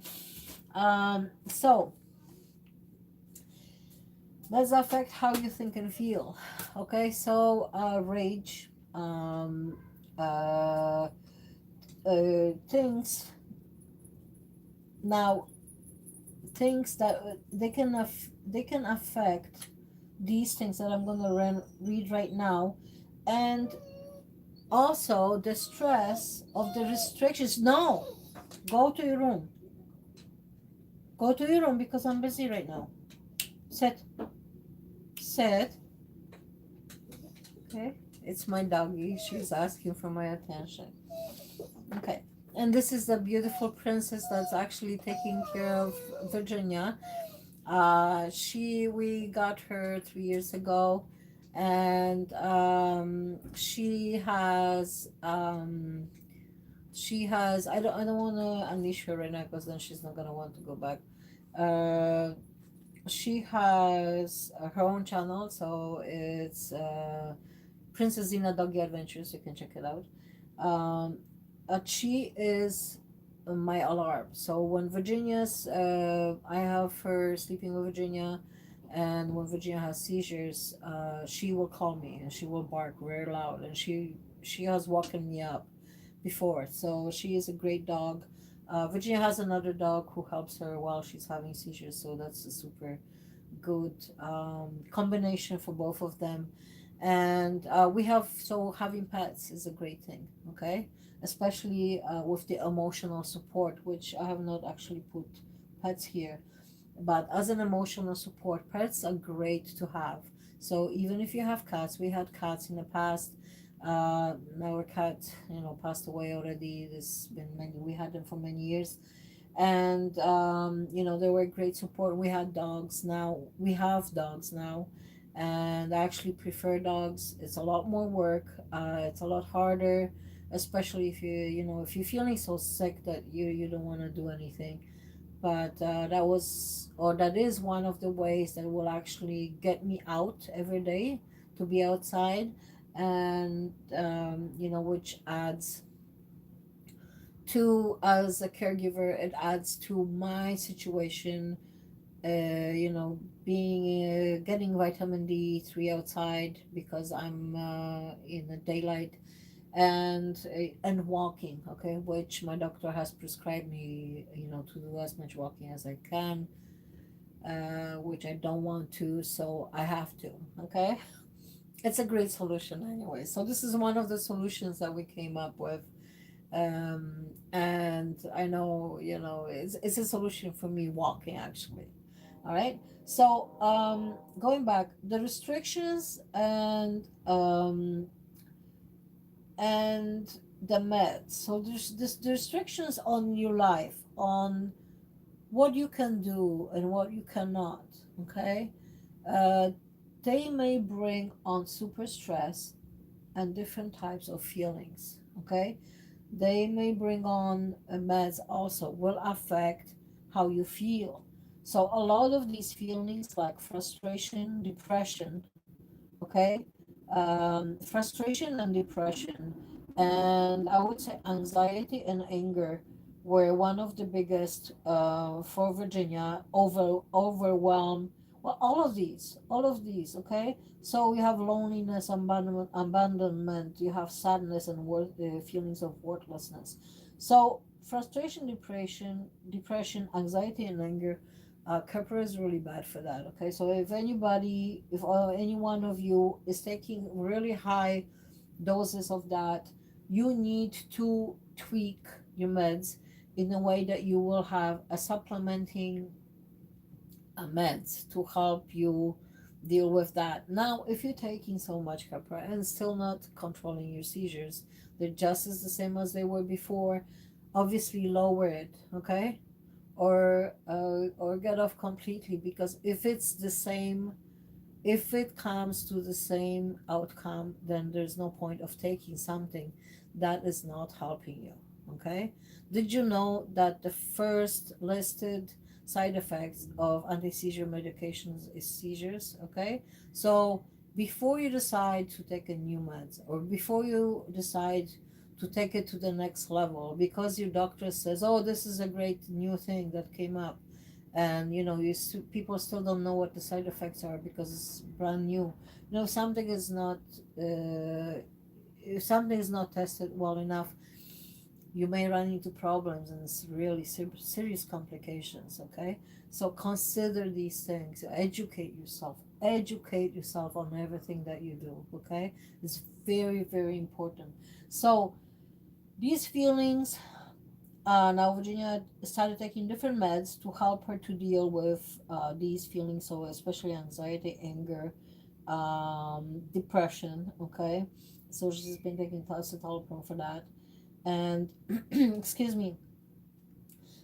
so does affect how you think and feel. Okay, so rage, uh, things now, things that they can affect these things that I'm gonna read right now, and also the stress of the restrictions. No, go to your room. Go to your room, because I'm busy right now. Sit. Sit. Okay. It's my doggy. She's asking for my attention. Okay. And this is the beautiful princess that's actually taking care of Virginia. We got her 3 years ago, and I don't want to unleash her right now, because then she's not gonna want to go back. Uh, she has her own channel, so it's Princess Zina Doggy Adventures. You can check it out. Um, she is my alarm. So when I have her sleeping with Virginia, and when Virginia has seizures, she will call me, and she will bark very loud, and she has woken me up before. So she is a great dog. Virginia has another dog who helps her while she's having seizures, so that's a super good combination for both of them. And having pets is a great thing. Okay, especially with the emotional support, which I have not actually put pets here, but as an emotional support, pets are great to have. So even if you have cats, we had cats in the past. Our cat, passed away already. We had them for many years, and they were great support. We had dogs. Now we have dogs now, and I actually prefer dogs. It's a lot more work. It's a lot harder, especially if if you're feeling so sick that you don't want to do anything. But that is one of the ways that will actually get me out every day, to be outside, and which adds to, as a caregiver, it adds to my situation, being getting vitamin D3 outside because I'm in the daylight, and walking, okay, which my doctor has prescribed me, to do as much walking as I can, which I don't want to, so I have to, okay. It's a great solution anyway. So this is one of the solutions that we came up with, and I know, it's a solution for me, walking, actually. All right. So going back, the restrictions and the meds. So there's this the restrictions on your life, on what you can do and what you cannot. Okay. Uh, they may bring on super stress and different types of feelings. Okay. They may bring on meds also will affect how you feel. So a lot of these feelings like frustration, depression, okay, frustration and depression, and I would say anxiety and anger were one of the biggest for Virginia. Overwhelm. Well, all of these, okay. So we have loneliness, abandonment. You have sadness and feelings of worthlessness. So frustration, depression, anxiety, and anger, Kepler is really bad for that. Okay, so if any one of you is taking really high doses of that, you need to tweak your meds in a way that you will have a supplementing meds to help you deal with that. Now, if you're taking so much Kepler and still not controlling your seizures, they're just as the same as they were before. Obviously, lower it. Okay, or get off completely, because if it comes to the same outcome, then there's no point of taking something that is not helping you. Okay, did you know that the first listed side effects of anti-seizure medications is seizures? Okay, so before you decide to take a new meds, or before you decide to take it to the next level because your doctor says, oh, this is a great new thing that came up, and people still don't know what the side effects are because it's brand new. Something is not if something is not tested well enough, you may run into problems and it's really serious complications. Okay, so consider these things. Educate yourself on everything that you do. Okay, it's very, very important. So these feelings, now Virginia started taking different meds to help her to deal with these feelings, so especially anxiety, anger, depression. Okay, so she's been taking citalopram for that, and excuse me.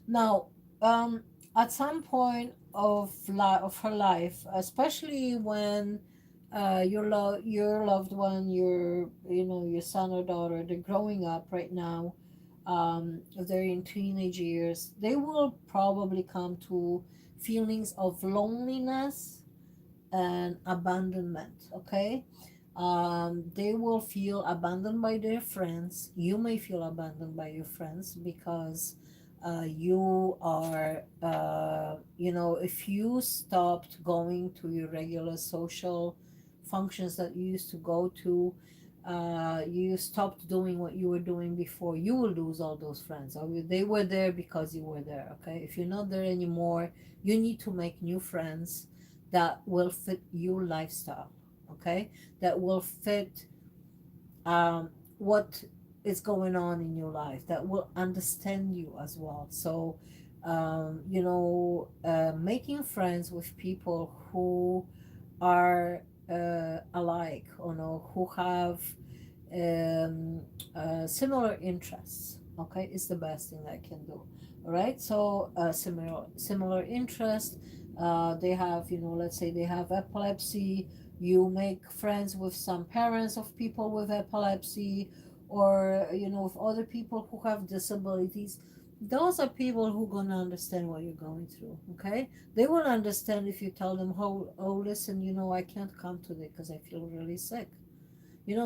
Now, at some point of her life, especially when your loved one, your son or daughter, they're growing up right now, if they're in teenage years, they will probably come to feelings of loneliness and abandonment. Okay, they will feel abandoned by their friends. You may feel abandoned by your friends because you are, if you stopped going to your regular social functions that you used to go to, you stopped doing what you were doing before, you will lose all those friends. They were there because you were there. Okay, if you're not there anymore, you need to make new friends that will fit your lifestyle. Okay, that will fit what is going on in your life, that will understand you as well. So making friends with people who are alike, who have similar interests, okay, is the best thing I can do. All right, so similar interest, They have, let's say they have epilepsy. You make friends with some parents of people with epilepsy, or with other people who have disabilities. Those are people who gonna understand what you're going through. Okay, they will understand if you tell them, oh, listen, I can't come today because I feel really sick.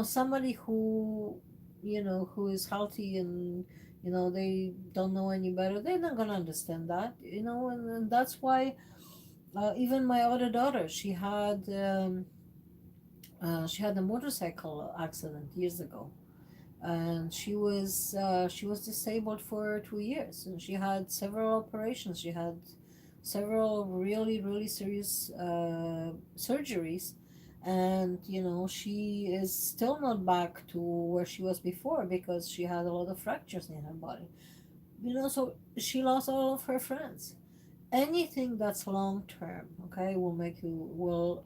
Somebody who is healthy, and they don't know any better, they're not gonna understand that. And that's why, even my other daughter, she had a motorcycle accident years ago, and she was disabled for 2 years, and she had several operations. She had several really, really serious surgeries, and she is still not back to where she was before because she had a lot of fractures in her body. So she lost all of her friends. Anything that's long term, okay, will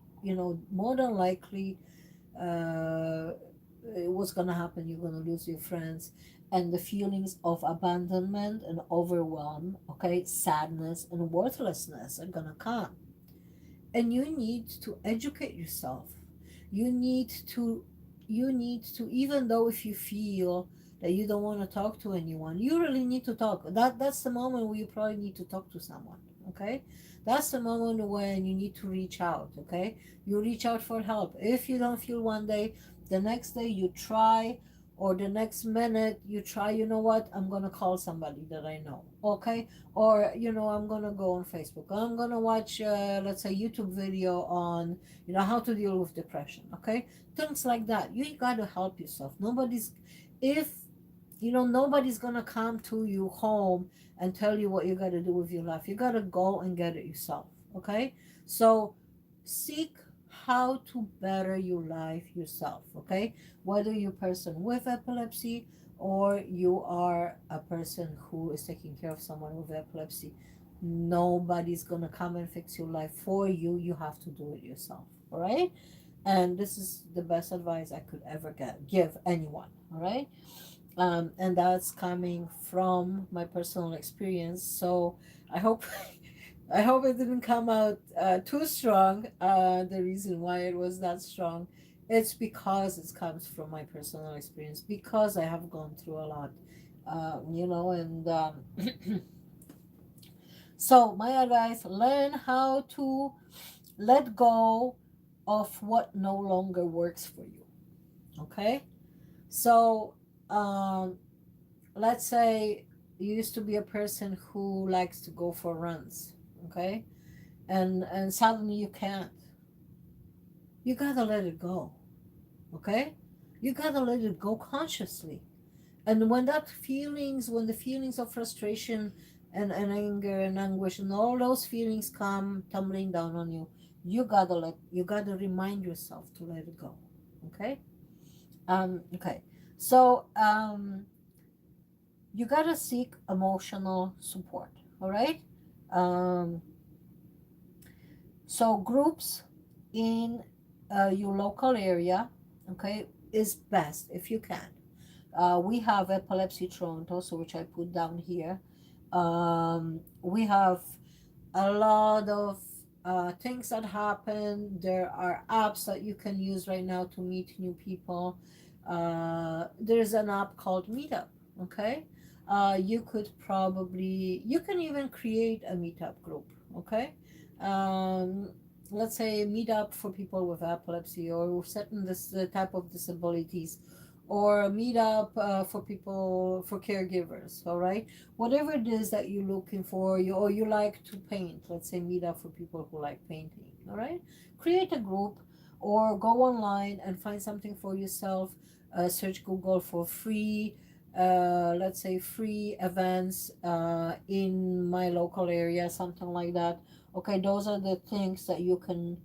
more than likely, uh, what's gonna happen, you're gonna lose your friends, and the feelings of abandonment and overwhelm, okay, sadness and worthlessness are gonna come. And you need to educate yourself. You need to you need to even though if you feel that you don't want to talk to anyone, you really need to talk. That's the moment where you probably need to talk to someone. Okay, that's the moment when you need to reach out. Okay, you reach out for help. If you don't feel one day, the next day you try, or the next minute you try, what, I'm gonna call somebody that I know. Okay, or I'm gonna go on Facebook, I'm gonna watch, let's say, YouTube video on how to deal with depression. Okay, things like that. You gotta help yourself. If nobody's gonna come to you home and tell you what you gotta do with your life. You gotta go and get it yourself. Okay, so seek how to better your life yourself. Okay, whether you're a person with epilepsy or you are a person who is taking care of someone with epilepsy, nobody's gonna come and fix your life for you. You have to do it yourself. All right, and this is the best advice I could ever give anyone. All right, and that's coming from my personal experience. So I hope I hope it didn't come out too strong. The reason why it was that strong, it's because it comes from my personal experience, because I have gone through a lot, and so my advice: learn how to let go of what no longer works for you. Okay, so um, let's say you used to be a person who likes to go for runs. Okay, and suddenly you can't. You gotta let it go. Okay, you gotta let it go consciously. And when the feelings of frustration and anger and anguish and all those feelings come tumbling down on you, you gotta remind yourself to let it go. Okay, okay, so you gotta seek emotional support. All right, um so groups in your local area, okay, is best if you can. We have Epilepsy Toronto, so which I put down here. We have a lot of things that happen. There are apps that you can use right now to meet new people. There's an app called Meetup. Okay, you can even create a meetup group. Okay, um, let's say Meetup for people with epilepsy or certain this type of disabilities, or a meetup for caregivers. All right, whatever it is that you're looking for, or you like to paint, let's say meetup for people who like painting. All right, create a group or go online and find something for yourself. Search Google for free, let's say free events in my local area, something like that. Okay, those are the things that you can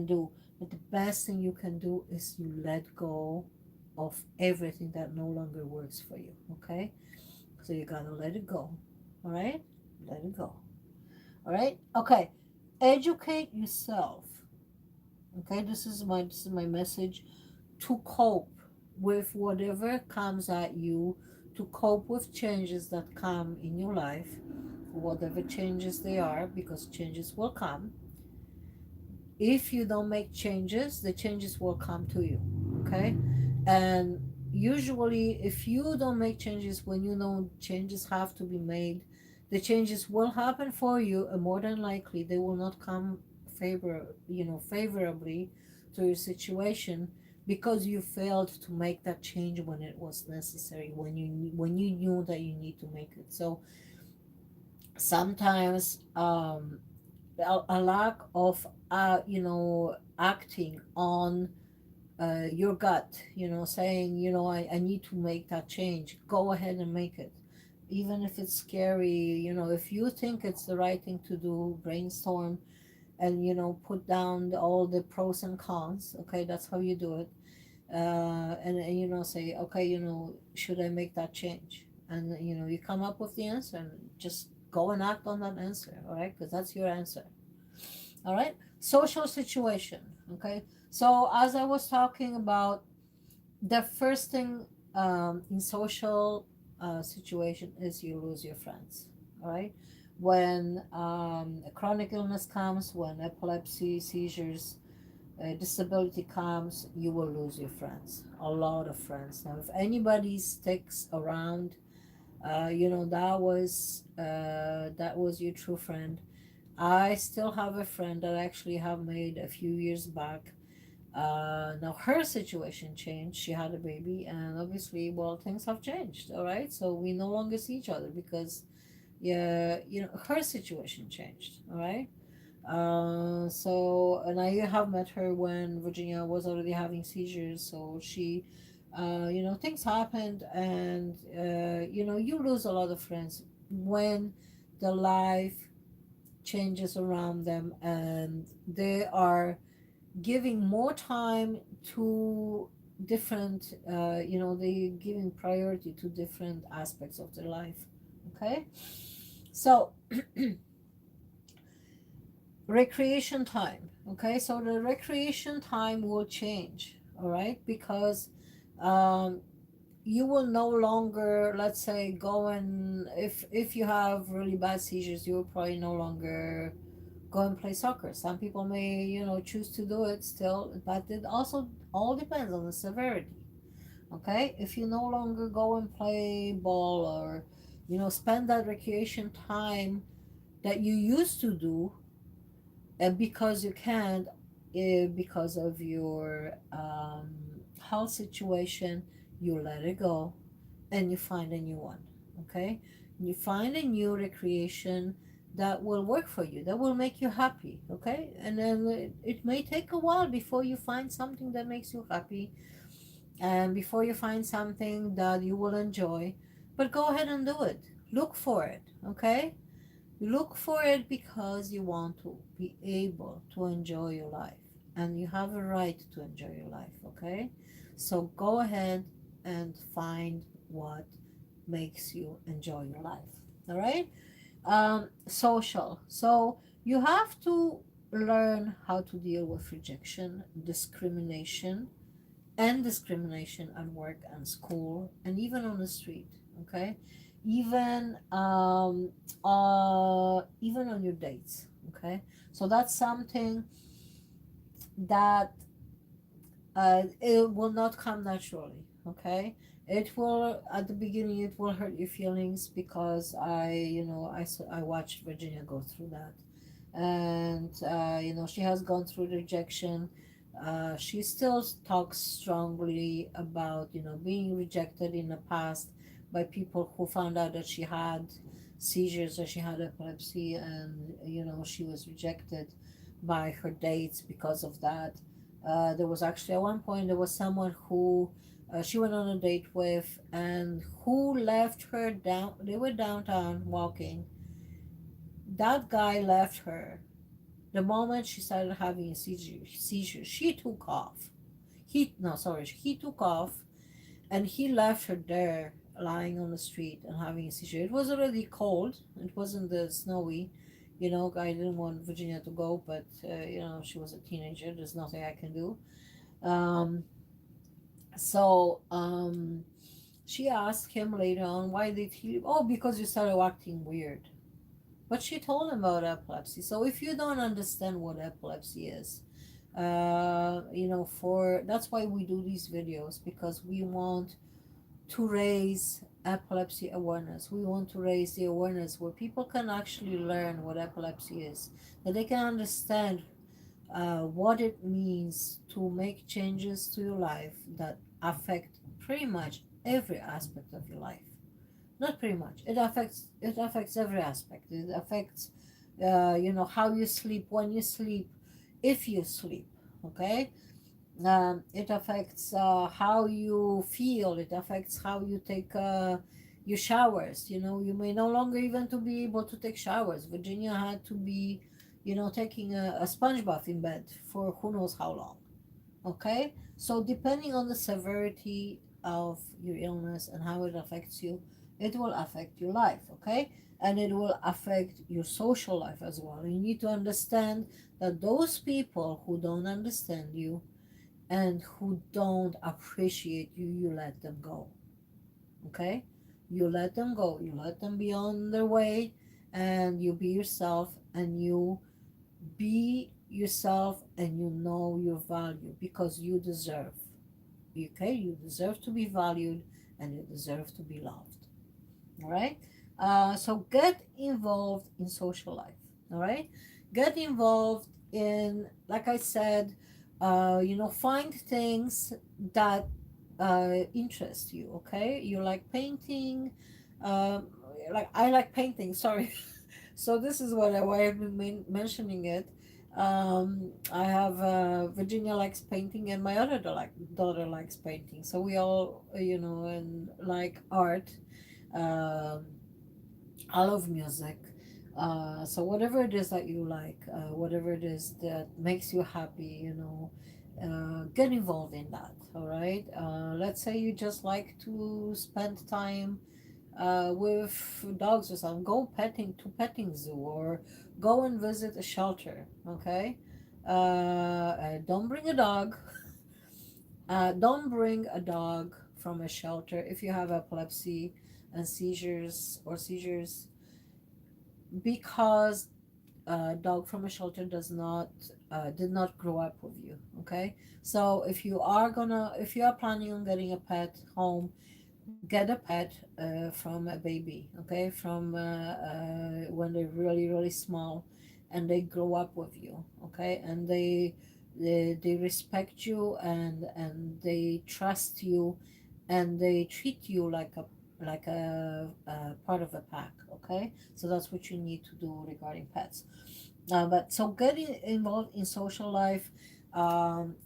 do. But the best thing you can do is you let go of everything that no longer works for you. Okay, so you gotta let it go. All right, let it go. All right, okay, educate yourself. Okay, this is my message: to cope with whatever comes at you, to cope with changes that come in your life. whatever changes they are, because changes will come. If you don't make changes, the changes will come to you. Okay? And usually, if you don't make changes when you know changes have to be made, the changes will happen for you, and more than likely they will not come favorably to your situation, because you failed to make that change when it was necessary, when you knew that you need to make it. So sometimes a lack of acting on your gut, saying, I need to make that change. Go ahead and make it. Even if it's scary, if you think it's the right thing to do, brainstorm and, put down all the pros and cons. Okay, that's how you do it. And say, okay, should I make that change? And, you come up with the answer and just go and act on that answer, all right? Because that's your answer. All right, social situation. Okay, so as I was talking about, the first thing in social situation is you lose your friends. All right, when a chronic illness comes, when epilepsy, seizures, disability comes, you will lose your friends, a lot of friends. Now if anybody sticks around, that was your true friend. I still have a friend that I actually have made a few years back. Now her situation changed. She had a baby, and obviously, well, things have changed. All right, so we no longer see each other because, yeah, her situation changed. All right. And I have met her when Virginia was already having seizures. So she, things happened, and you lose a lot of friends when the life changes around them, and they are giving more time to different they giving priority to different aspects of their life. Okay, so recreation time. Okay, so the recreation time will change, all right, because um, you will no longer, let's say, go and if you have really bad seizures, you will probably no longer go and play soccer. Some people may, choose to do it still, but it also all depends on the severity. Okay, if you no longer go and play ball, or spend that recreation time that you used to do, and because you can't, because of your health situation, you let it go and you find a new one. Okay, you find a new recreation that will work for you, that will make you happy. Okay, and then it may take a while before you find something that makes you happy, and before you find something that you will enjoy, but go ahead and do it. Look for it. Okay, look for it, because you want to be able to enjoy your life, and you have a right to enjoy your life. Okay, so go ahead and find what makes you enjoy your life. All right. Social. So you have to learn how to deal with rejection, discrimination at work and school, and even on the street. Okay, even on your dates. Okay, so that's something that it will not come naturally. Okay, it will, at the beginning, it will hurt your feelings, because I watched Virginia go through that, and she has gone through rejection. She still talks strongly about being rejected in the past by people who found out that she had seizures, or she had epilepsy, and she was rejected by her dates because of that. There was actually, at one point, there was someone who she went on a date with, and who left her down. They were downtown walking. That guy left her the moment she started having a seizure. She took off. He took off, and he left her there, lying on the street and having a seizure. It was already cold. It wasn't the snowy. I didn't want Virginia to go, but she was a teenager. There's nothing I can do. Um, so she asked him later on, why did he? Oh, because you started acting weird. but she told him about epilepsy. So if you don't understand what epilepsy is, for that's why we do these videos, because we want to raise epilepsy awareness. We want to raise the awareness where people can actually learn what epilepsy is, that they can understand what it means to make changes to your life that affect pretty much every aspect of your life. Not pretty much. It affects every aspect. It affects how you sleep, when you sleep, if you sleep. Okay. It affects how you feel. It affects how you take your showers. You may no longer even to be able to take showers. Virginia had to be, taking a sponge bath in bed for who knows how long. Okay, so depending on the severity of your illness and how it affects you, it will affect your life. Okay, and it will affect your social life as well. You need to understand that those people who don't understand you and who don't appreciate you, you let them go. Okay, you let them go, you let them be on their way, and you be yourself, and you be yourself, and you know your value, because you deserve. Okay, you deserve to be valued, and you deserve to be loved. All right. So get involved in social life. All right, get involved in, like I said, find things that interest you. Okay, you like painting, um, like I like painting, sorry. So this is why I've been mentioning it. I have Virginia likes painting, and my other daughter likes painting. So we all, and like art. Um, I love music. So whatever it is that you like, whatever it is that makes you happy, get involved in that. All right. Let's say you just like to spend time with dogs or something. Go petting zoo, or go and visit a shelter. Okay. Don't bring a dog. Don't bring a dog from a shelter if you have epilepsy and seizures, because a dog from a shelter did not grow up with you. Okay, so if you are planning on getting a pet home, get a pet from a baby. Okay, from when they're really really small, and they grow up with you. Okay, and they respect you, and they trust you, and they treat you like a part of a pack. Okay, so that's what you need to do regarding pets. But so getting involved in social life,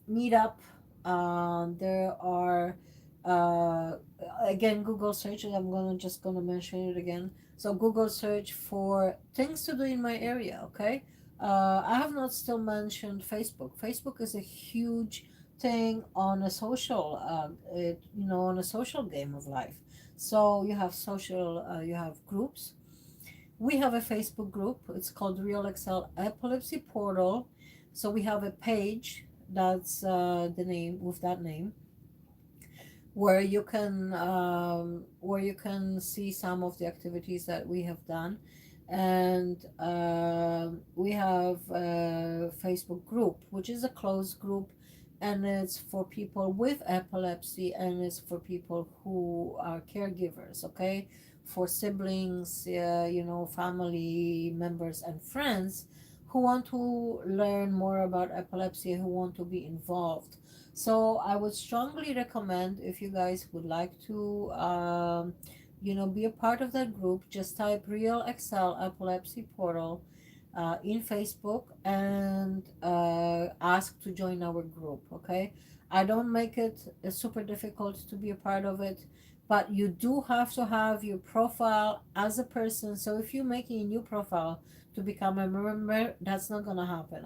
meet up. There are uh, again, Google search. I'm just gonna mention it again. So Google search for things to do in my area. Okay, I have not still mentioned Facebook. Facebook is a huge thing on a social, on a social game of life. So you have groups. We have a Facebook group. It's called Realexcel Epilepsy Portal. So we have a page that's the name with that name, where you can see some of the activities that we have done, and we have a Facebook group which is a closed group, and it's for people with epilepsy, and it's for people who are caregivers. Okay, for siblings, family members and friends who want to learn more about epilepsy, who want to be involved. So I would strongly recommend, if you guys would like to, be a part of that group, just type Real Excel Epilepsy Portal in Facebook, and ask to join our group. Okay, I don't make it super difficult to be a part of it, but you do have to have your profile as a person. So if you're making a new profile to become a member, that's not gonna happen.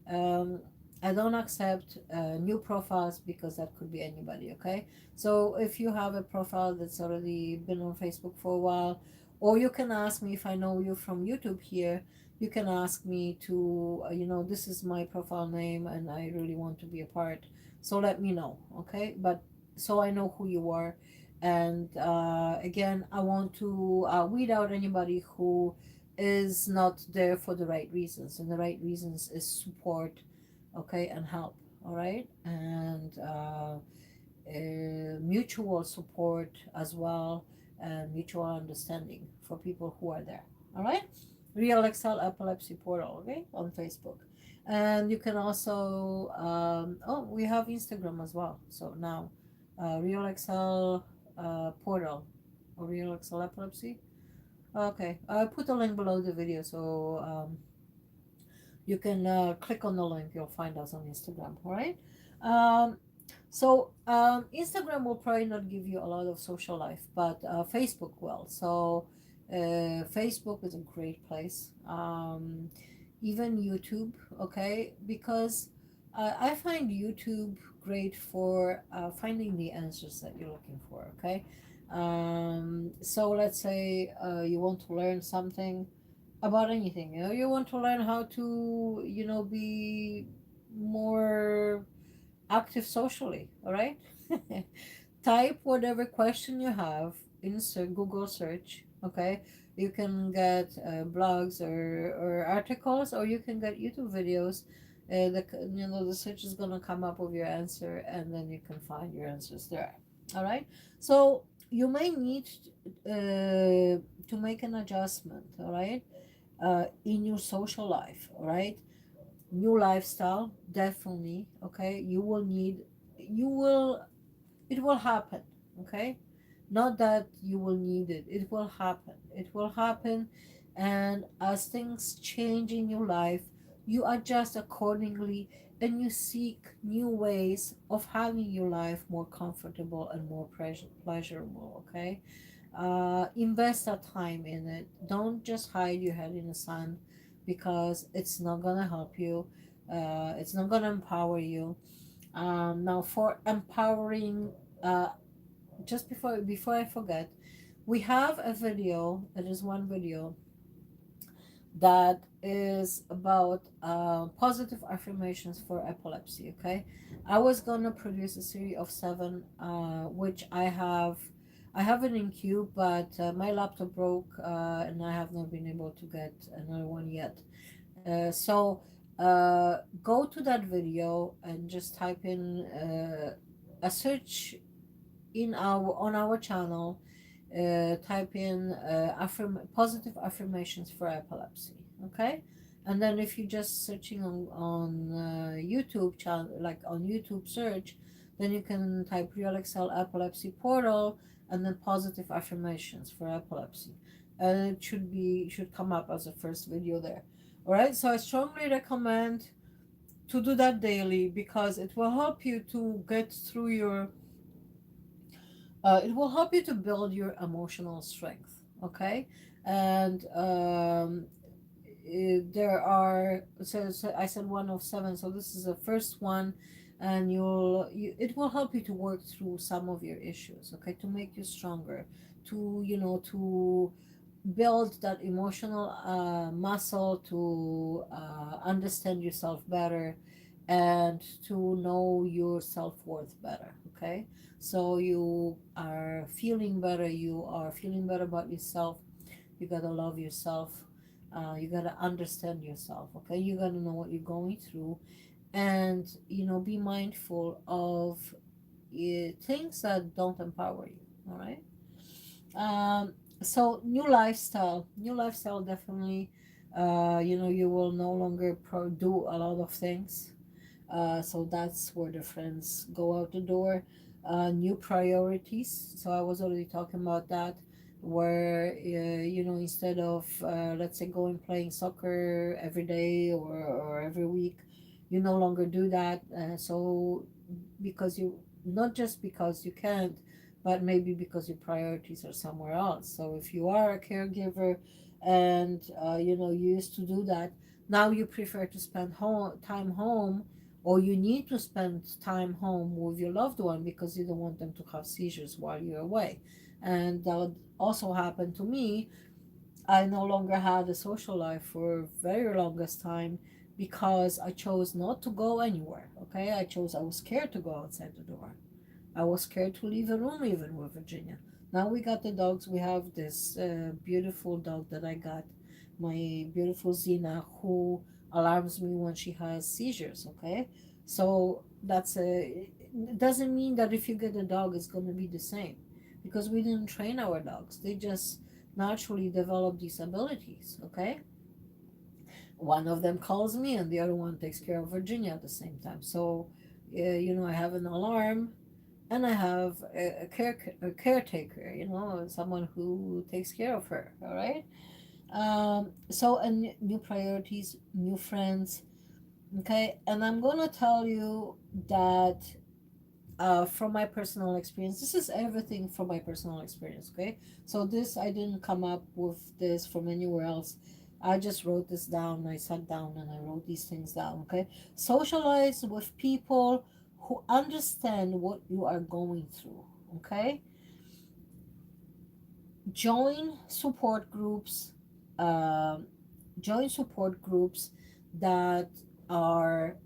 Um, I don't accept new profiles, because that could be anybody. Okay, so if you have a profile that's already been on Facebook for a while, or you can ask me, if I know you from YouTube here, you can ask me to, this is my profile name, and I really want to be a part. So let me know. Okay, but so I know who you are. And again, I want to weed out anybody who is not there for the right reasons, and the right reasons is support, okay, and help, all right, and mutual support as well, and mutual understanding for people who are there, all right. Realexcel Epilepsy Portal, okay, on Facebook. And you can also oh, we have Instagram as well, so now Realexcel Portal, or Realexcel Epilepsy. Okay, I'll put a link below the video, so you can click on the link. You'll find us on Instagram. All right. Um, Instagram will probably not give you a lot of social life, but Facebook will. So Facebook is a great place. Even YouTube, okay, because I find YouTube great for finding the answers that you're looking for. Okay. So let's say you want to learn something about anything. You want to learn how to, be more active socially, all right. Type whatever question you have in Google search, okay. You can get blogs or articles, or you can get YouTube videos. The search is going to come up with your answer, and then you can find your answers there, all right. So you may need to make an adjustment, all right, in your social life, all right. New lifestyle, definitely, okay. You will, it will happen, okay. Not that you will need it, it will happen, and as things change in your life, you adjust accordingly, and you seek new ways of having your life more comfortable and more pleasurable, okay. Invest that time in it. Don't just hide your head in the sand, because it's not gonna help you. It's not gonna empower you. Now, for empowering, uh, just before I forget, we have a video. It is one video that is about positive affirmations for epilepsy. Okay, I was gonna produce a series of 7, which I have it in queue, but my laptop broke, and I have not been able to get another one yet. Go to that video and just type in a search in our on our channel. Type in positive affirmations for epilepsy, okay. And then if you're just searching on YouTube channel, like on YouTube search, then you can type Realexcel Epilepsy Portal, and then positive affirmations for epilepsy, and it should come up as a first video there. All right, so I strongly recommend to do that daily, because it will help you to get through your it will help you to build your emotional strength, okay. And there are, so I said 1 of 7, so this is the first one, and it will help you to work through some of your issues, okay, to make you stronger, to build that emotional muscle, to understand yourself better, and to know your self-worth better, okay. So you are feeling better, about yourself. You gotta love yourself. You gotta understand yourself, okay. You gotta know what you're going through, and be mindful of things that don't empower you, all right. So new lifestyle, definitely. You will no longer do a lot of things, so that's where the friends go out the door. New priorities, so I was already talking about that, where instead of let's say going playing soccer every day, or every week, you no longer do that. So because you not just because you can't, but maybe because your priorities are somewhere else. So if you are a caregiver, and you used to do that, now you prefer to spend time home, or you need to spend time home with your loved one, because you don't want them to have seizures while you're away. And that also happened to me. I no longer had a social life for very longest time, because I chose not to go anywhere, okay. I was scared to go outside the door. I was scared to leave the room, even with Virginia. Now we got the dogs. We have this beautiful dog that I got, my beautiful Zena, who alarms me when she has seizures. Okay, so that's a. It doesn't mean that if you get a dog, it's going to be the same, because we didn't train our dogs. They just naturally develop these abilities. Okay, one of them calls me, and the other one takes care of Virginia at the same time. So, I have an alarm, and I have a caretaker, someone who takes care of her. All right. So, and new priorities, new friends. Okay, and I'm gonna tell you that from my personal experience, this is everything from my personal experience. Okay, so this, I didn't come up with this from anywhere else. I just wrote this down. I sat down and I wrote these things down. Okay, socialize with people who understand what you are going through. Okay, join support groups. Um, join support groups that are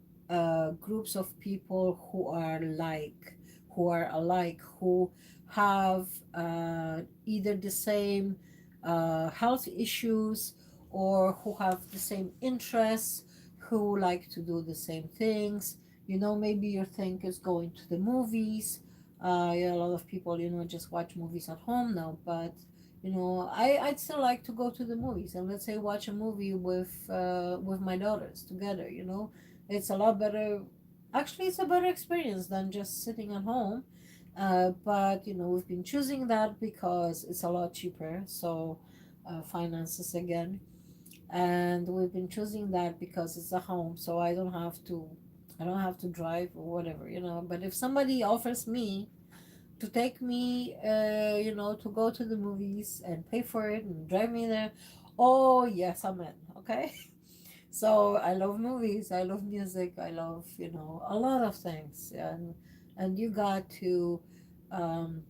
groups of people who are alike, who have either the same health issues, or who have the same interests, who like to do the same things. Maybe your thing is going to the movies. Yeah, a lot of people, just watch movies at home now, but I'd still like to go to the movies, and let's say watch a movie with my daughters together. It's a lot better. Actually, it's a better experience than just sitting at home. But we've been choosing that because it's a lot cheaper. So, finances again, and we've been choosing that because it's a home. So I don't have to drive or whatever. But if somebody offers me to take me, to go to the movies and pay for it and drive me there. Oh, yes, I'm in. Okay. So I love movies. I love music. I love, a lot of things. And you got to um,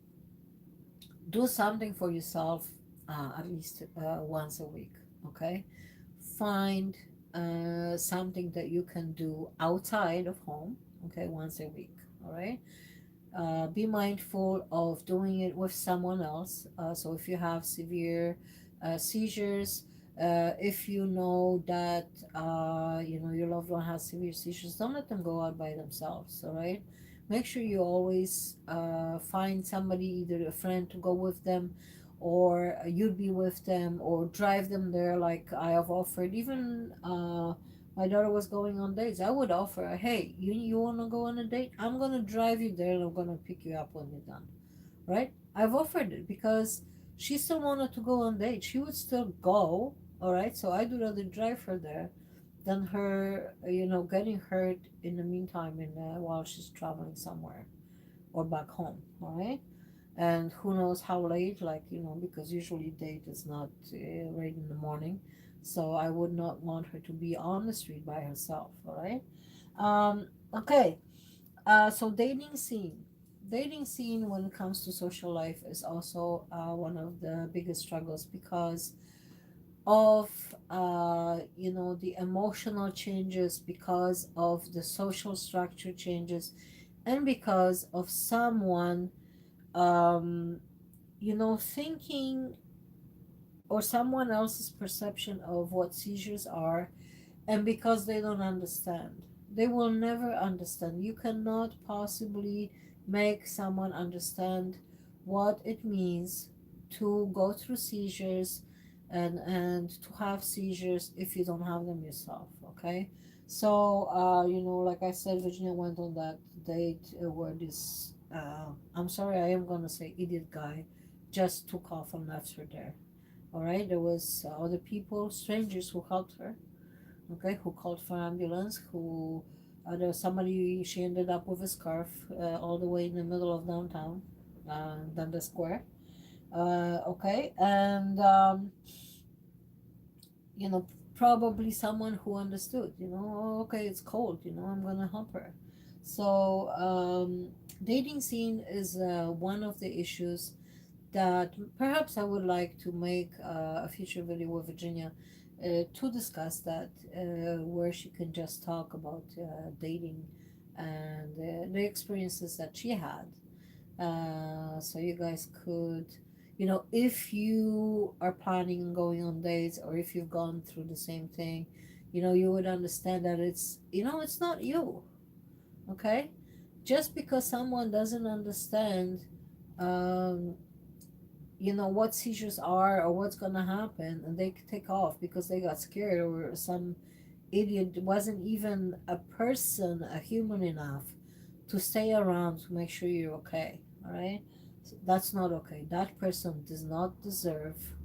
do something for yourself at least once a week. Okay. Find something that you can do outside of home. Okay. Once a week. All right. Be mindful of doing it with someone else. So if you have severe seizures, if you know that your loved one has severe seizures, don't let them go out by themselves. All right. Make sure you always find somebody, either a friend to go with them, or you'd be with them, or drive them there. Like I have offered, even my daughter was going on dates. I would offer her, hey, you want to go on a date? I'm going to drive you there and I'm going to pick you up when you're done. Right? I've offered it because she still wanted to go on dates. She would still go. All right. So I'd rather drive her there than her, getting hurt in the meantime while she's traveling somewhere or back home. All right. And who knows how late, like, because usually date is not right in the morning. So I would not want her to be on the street by herself. All right. Okay. So dating scene when it comes to social life is also one of the biggest struggles, because of the emotional changes, because of the social structure changes, and because of someone um thinking, or someone else's perception of what seizures are, and because they don't understand. They will never understand. You cannot possibly make someone understand what it means to go through seizures and to have seizures if you don't have them yourself. Okay. So like I said, Virginia went on that date where this I'm sorry, I am gonna say idiot guy just took off and left her there. All right. There was other people, strangers, who helped her. Okay, who called for ambulance, who there was somebody, she ended up with a scarf all the way in the middle of downtown, Dundas Square. Okay, and you know probably someone who understood, "Oh, okay, it's cold, I'm gonna help her." So dating scene is one of the issues that perhaps I would like to make a future video with Virginia to discuss that, where she can just talk about dating and the experiences that she had. So you guys could, if you are planning on going on dates, or if you've gone through the same thing, you would understand that it's not you. Okay, just because someone doesn't understand um what seizures are or what's going to happen, and they take off because they got scared, or some idiot wasn't even a person, a human enough to stay around to make sure you're okay. All right, so that's not okay. That person does not deserve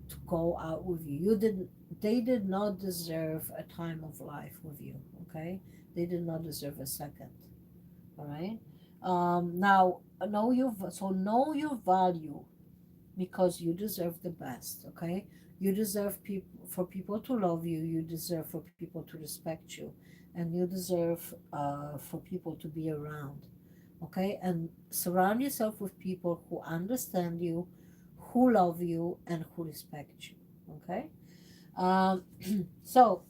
to go out with you. They did not deserve a time of life with you. Okay, they did not deserve a second. All right. Now know your value, because you deserve the best. Okay, you deserve people for people to love you. You deserve for people to respect you, and you deserve for people to be around. Okay, and surround yourself with people who understand you, who love you, and who respect you. Okay. um so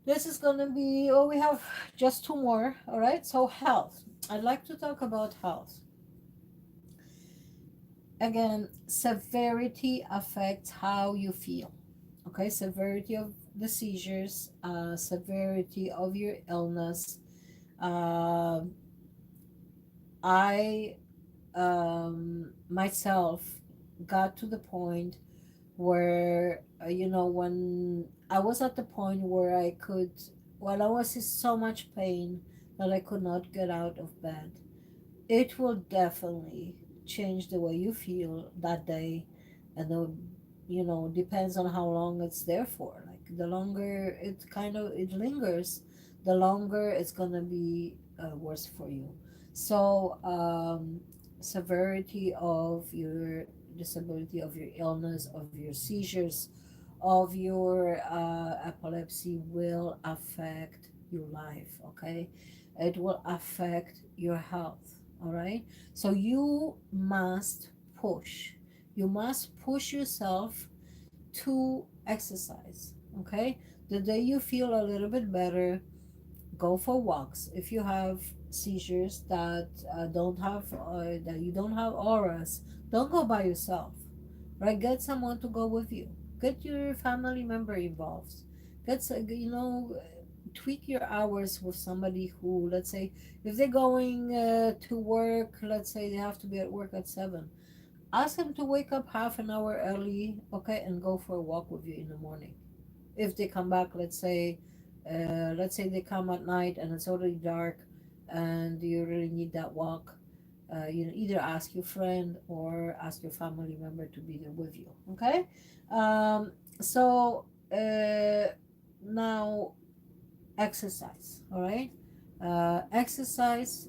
this is gonna be, oh, we have just two more. All right, so health. I'd like to talk about health. Again, severity affects how you feel. Okay, severity of the seizures, severity of your illness. uh, I myself got to the point where when I was at the point where I could, when I was in so much pain that I could not get out of bed. It will definitely change the way you feel that day, and depends on how long it's there for. Like, the longer it lingers, the longer it's gonna be worse for you. So, severity of your disability, of your illness, of your seizures, of your epilepsy will affect your life. Okay, it will affect your health. All right, so you must push yourself to exercise. Okay, the day you feel a little bit better, go for walks. If you have seizures that you don't have auras, don't go by yourself. Right, get someone to go with you. Get your family member involved. Tweak your hours with somebody who, let's say, if they're going to work, let's say they have to be at work at 7, ask them to wake up half an hour early. Okay, and go for a walk with you in the morning. If they come back, let's say they come at night and it's already dark, and you really need that walk, either ask your friend or ask your family member to be there with you. Okay. So now, exercise. All right, exercise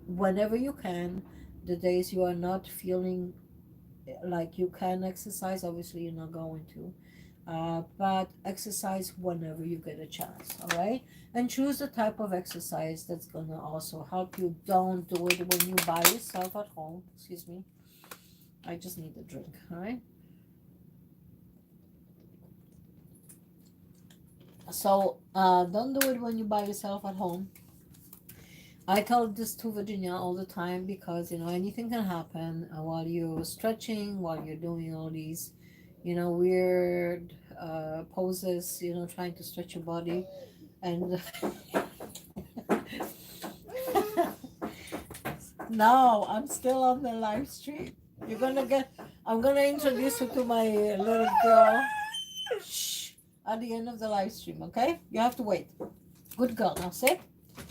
whenever you can. The days you are not feeling like you can exercise, obviously you're not going to, but exercise whenever you get a chance. All right, and choose the type of exercise that's gonna also help you. Don't do it when you by yourself at home. Excuse me, I just need a drink. All right, so don't do it when you by yourself at home. I tell this to Virginia all the time, because anything can happen while you're stretching, while you're doing all these weird poses, trying to stretch your body. And no, I'm still on the live stream. I'm gonna introduce you to my little girl. Shh, at the end of the live stream. Okay, you have to wait. Good girl. Now sit.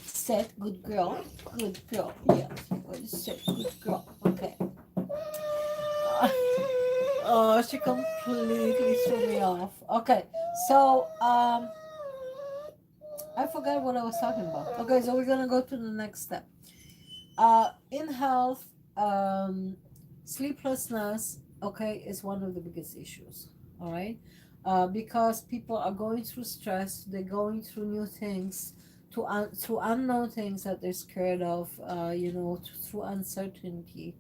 Sit. Good girl. Good girl. Yeah. Sit. Good girl. Okay. Oh, she completely threw me off. Okay, so I forgot what I was talking about. Okay, so we're gonna go to the next step. In health, sleeplessness, okay, is one of the biggest issues. All right, because people are going through stress, they're going through new things, through unknown things that they're scared of. Through uncertainty.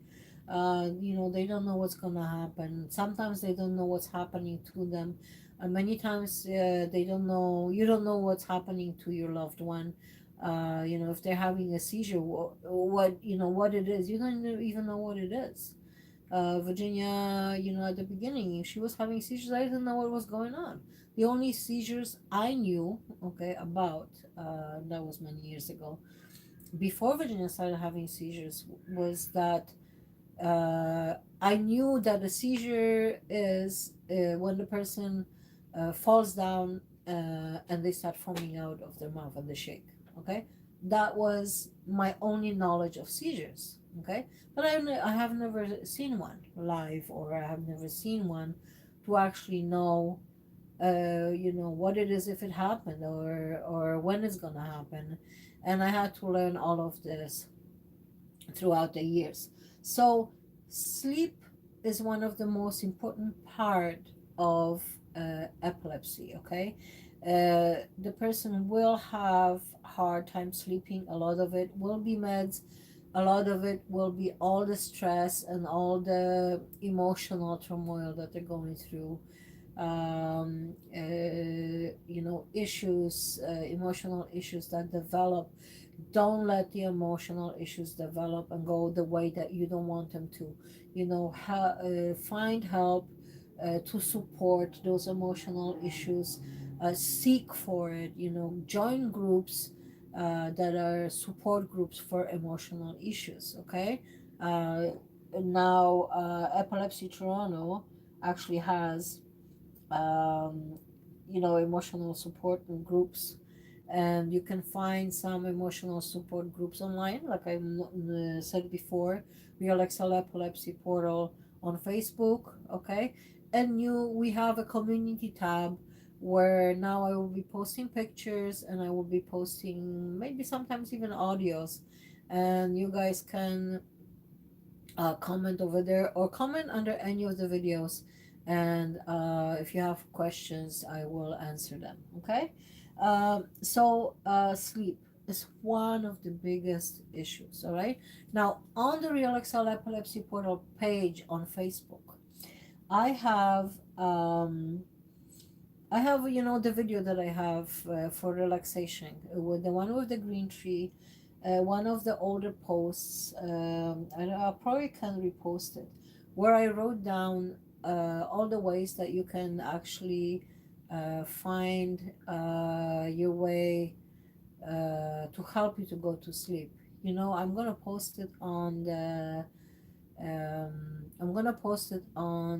They don't know what's gonna happen. Sometimes they don't know what's happening to them. Many times they don't know. You don't know what's happening to your loved one. If they're having a seizure, what it is, you don't even know what it is. Virginia, at the beginning, she was having seizures. I didn't know what was going on. The only seizures I knew, okay, about, that was many years ago, before Virginia started having seizures, was that I knew that a seizure is when the person falls down and they start foaming out of their mouth and they shake. Okay, that was my only knowledge of seizures. Okay, but I have never seen one live, or I have never seen one to actually know, what it is, if it happened, or when it's gonna happen, and I had to learn all of this throughout the years. So sleep is one of the most important part of epilepsy. Okay, the person will have hard time sleeping. A lot of it will be meds. A lot of it will be all the stress and all the emotional turmoil that they're going through. Issues, emotional issues that develop. Don't let the emotional issues develop and go the way that you don't want them to. Find help to support those emotional issues. Seek for it. Join groups that are support groups for emotional issues. Okay. uh, Now, Epilepsy Toronto actually has, um, emotional support groups, and you can find some emotional support groups online, like I said before. Realexcel Epilepsy Portal on Facebook. Okay, and we have a community tab where now I will be posting pictures, and I will be posting maybe sometimes even audios, and you guys can comment over there or comment under any of the videos, and if you have questions, I will answer them. Okay. Sleep is one of the biggest issues. All right, now on the Realexcel Epilepsy Portal page on Facebook, I have the video that I have for relaxation, with the one with the green tree, one of the older posts. I probably can repost it, where I wrote down all the ways that you can actually find your way to help you to go to sleep. I'm gonna post it on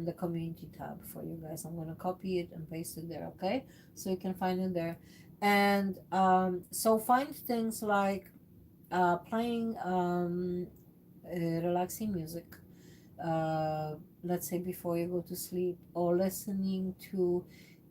the community tab for you guys. I'm gonna copy it and paste it there, okay? So you can find it there. And so find things like playing relaxing music, let's say before you go to sleep, or listening to,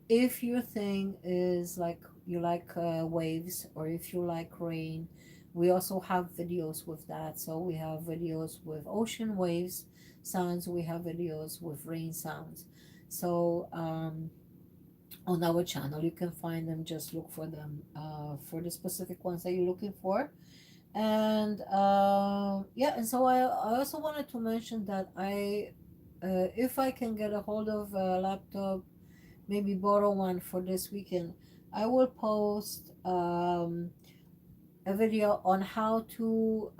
if your thing is like you like waves, or if you like rain. We also have videos with that. So we have videos with ocean waves sounds, we have videos with rain sounds. So on our channel you can find them, just look for them for the specific ones that you're looking for. And yeah, and so I also wanted to mention that if I can get a hold of a laptop, maybe borrow one for this weekend, I will post a video on how to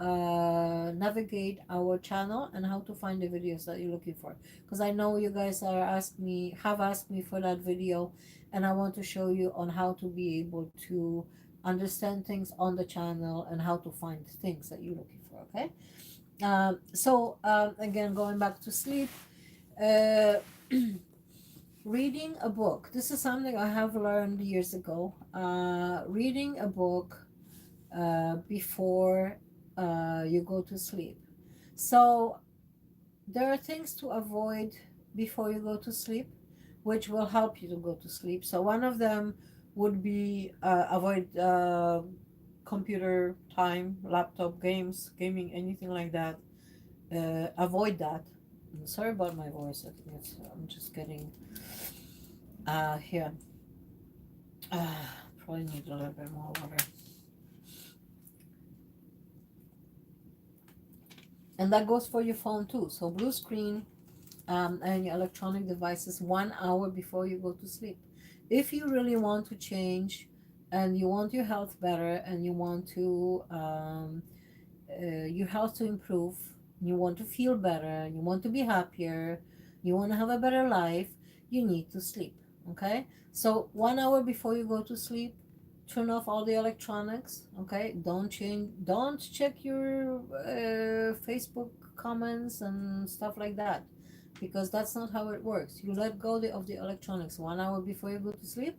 navigate our channel and how to find the videos that you're looking for, because I know you guys have asked me for that video, and I want to show you on how to be able to understand things on the channel and how to find things that you're looking for. Okay. Again, going back to sleep, uh, reading a book. This is something I have learned years ago. Reading a book before you go to sleep. So there are things to avoid before you go to sleep, which will help you to go to sleep. So one of them would be avoid computer time, laptop games, gaming, anything like that. Avoid that. I'm sorry about my voice. I think I'm just getting here. Probably need a little bit more water. And that goes for your phone too. So blue screen and your electronic devices 1 hour before you go to sleep. If you really want to change and you want your health better, and you want to your health to improve, you want to feel better, you want to be happier, you want to have a better life, you need to sleep. Okay, so 1 hour before you go to sleep, turn off all the electronics. Okay, don't check your Facebook comments and stuff like that, because that's not how it works. You let go of the electronics 1 hour before you go to sleep.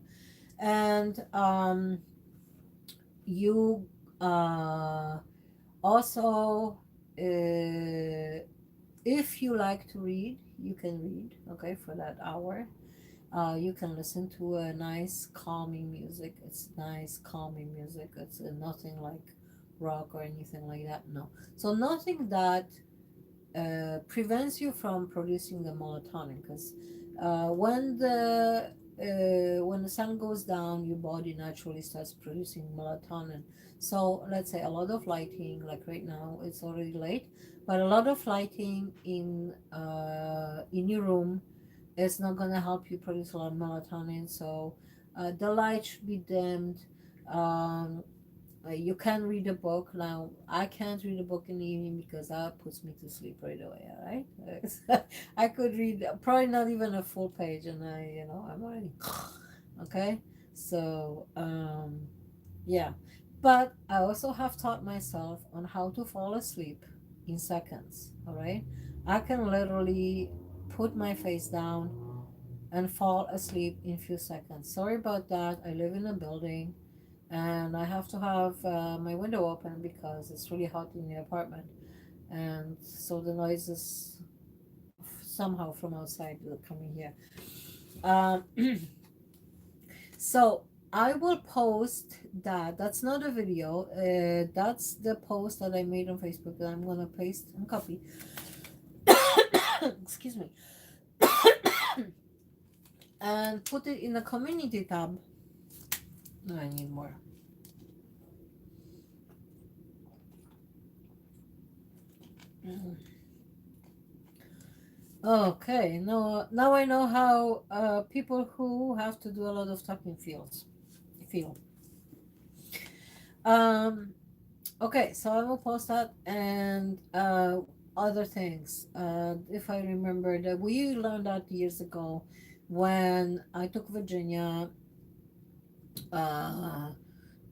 And you also, if you like to read, you can read, okay, for that hour. You can listen to a nice calming music. It's nice calming music. It's nothing like rock or anything like that. No. So nothing that prevents you from producing the melatonin, because when the sun goes down, your body naturally starts producing melatonin. So let's say a lot of lighting, like right now, it's already late, but a lot of lighting in your room is not going to help you produce a lot of melatonin. So the light should be dimmed. Um, you can read a book. Now, I can't read a book in the evening because that puts me to sleep right away, all right? I could read probably not even a full page, and I'm already, okay? So, yeah. But I also have taught myself on how to fall asleep in seconds, all right? I can literally put my face down and fall asleep in few seconds. Sorry about that. I live in a building and I have to have my window open because it's really hot in the apartment, and so the noises somehow from outside are coming here. Um, so I will post that. That's not a video. That's the post that I made on Facebook that I'm gonna paste and copy. Excuse me. And put it in the community tab. No, I need more. Okay, now I know how people who have to do a lot of talking feel. Um, okay, so I will post that and other things. If I remember that we learned that years ago when I took Virginia uh,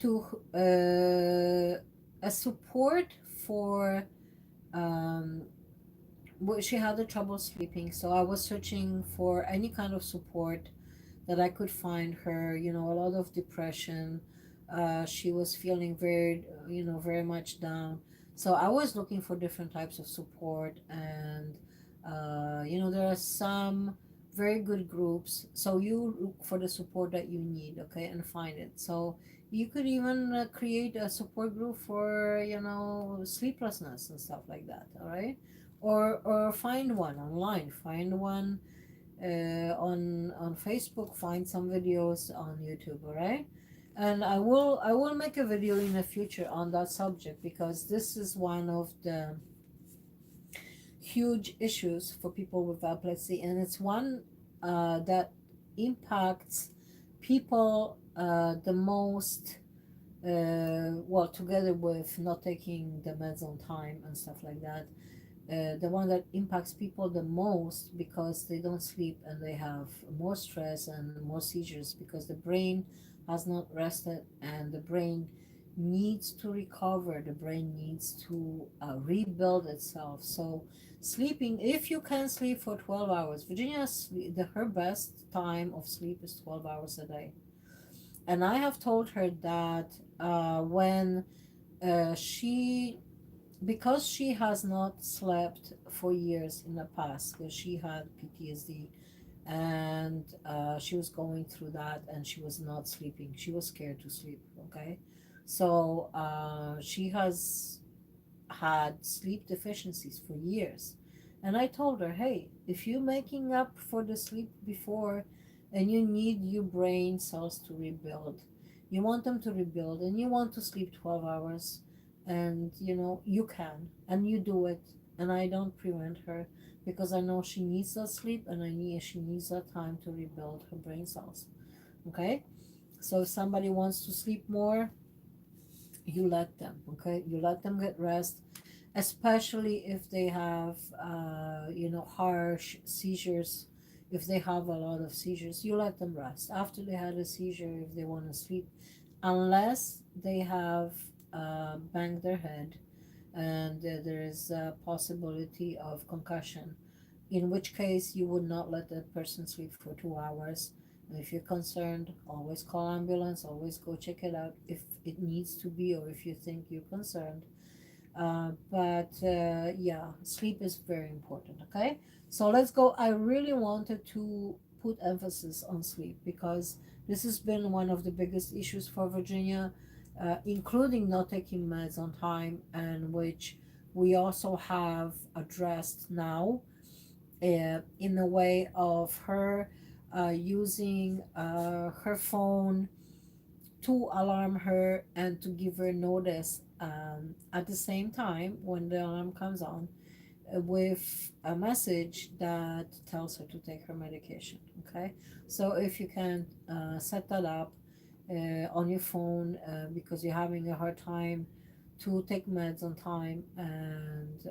to a support for um, she had a trouble sleeping, so I was searching for any kind of support that I could find her. A lot of depression. She was feeling very, very much down. So I was looking for different types of support, and there are some very good groups. So you look for the support that you need, okay, and find it. So you could even create a support group for sleeplessness and stuff like that. All right, or find one online. Find one on Facebook. Find some videos on YouTube. All right, and I will make a video in the future on that subject because this is one of the huge issues for people with epilepsy, and it's one that impacts people the most. Well, together with not taking the meds on time and stuff like that, the one that impacts people the most because they don't sleep and they have more stress and more seizures because the brain has not rested and the brain needs to recover, the brain needs to rebuild itself. So sleeping, if you can sleep for 12 hours, her best time of sleep is 12 hours a day. And I have told her that when she because she has not slept for years in the past, because she had PTSD, and she was going through that and she was not sleeping. She was scared to sleep, okay? So she has had sleep deficiencies for years. And I told her, hey, if you're making up for the sleep before and you need your brain cells to rebuild, you want them to rebuild and you want to sleep 12 hours, and you can and you do it. And I don't prevent her because I know she needs that sleep and she needs that time to rebuild her brain cells. Okay? So if somebody wants to sleep more, you let them, okay? You let them get rest. especially if they have, harsh seizures. If they have a lot of seizures, you let them rest after they had a seizure if they want to sleep, unless they have banged their head and there is a possibility of concussion, in which case you would not let that person sleep for 2 hours. If you're concerned, always call ambulance, always go check it out if it needs to be, or if you think you're concerned. But yeah, sleep is very important. Okay, so let's go. I really wanted to put emphasis on sleep because this has been one of the biggest issues for Virginia, including not taking meds on time, and which we also have addressed now in the way of her using her phone to alarm her and to give her notice at the same time when the alarm comes on, with a message that tells her to take her medication. Okay, so if you can set that up on your phone because you're having a hard time to take meds on time, and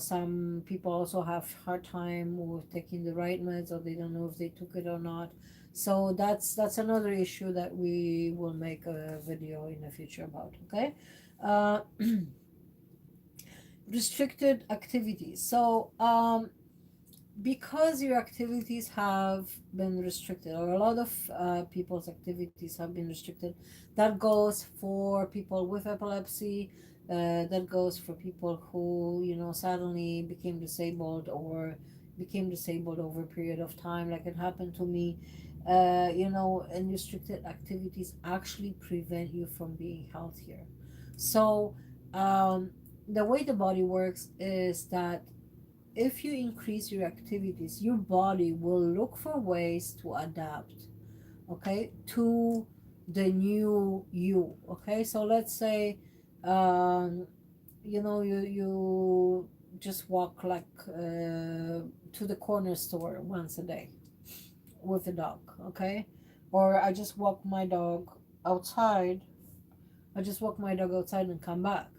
some people also have hard time with taking the right meds, or they don't know if they took it or not. So that's another issue that we will make a video in the future about. Okay, uh, restricted activities. So because your activities have been restricted, or a lot of people's activities have been restricted, that goes for people with epilepsy, that goes for people who suddenly became disabled, or became disabled over a period of time, like it happened to me. And restricted activities actually prevent you from being healthier. So um, the way the body works is that if you increase your activities, your body will look for ways to adapt, okay, to the new you. Okay, so let's say, you just walk like to the corner store once a day with a dog, okay, or I just walk my dog outside. I just walk my dog outside and come back.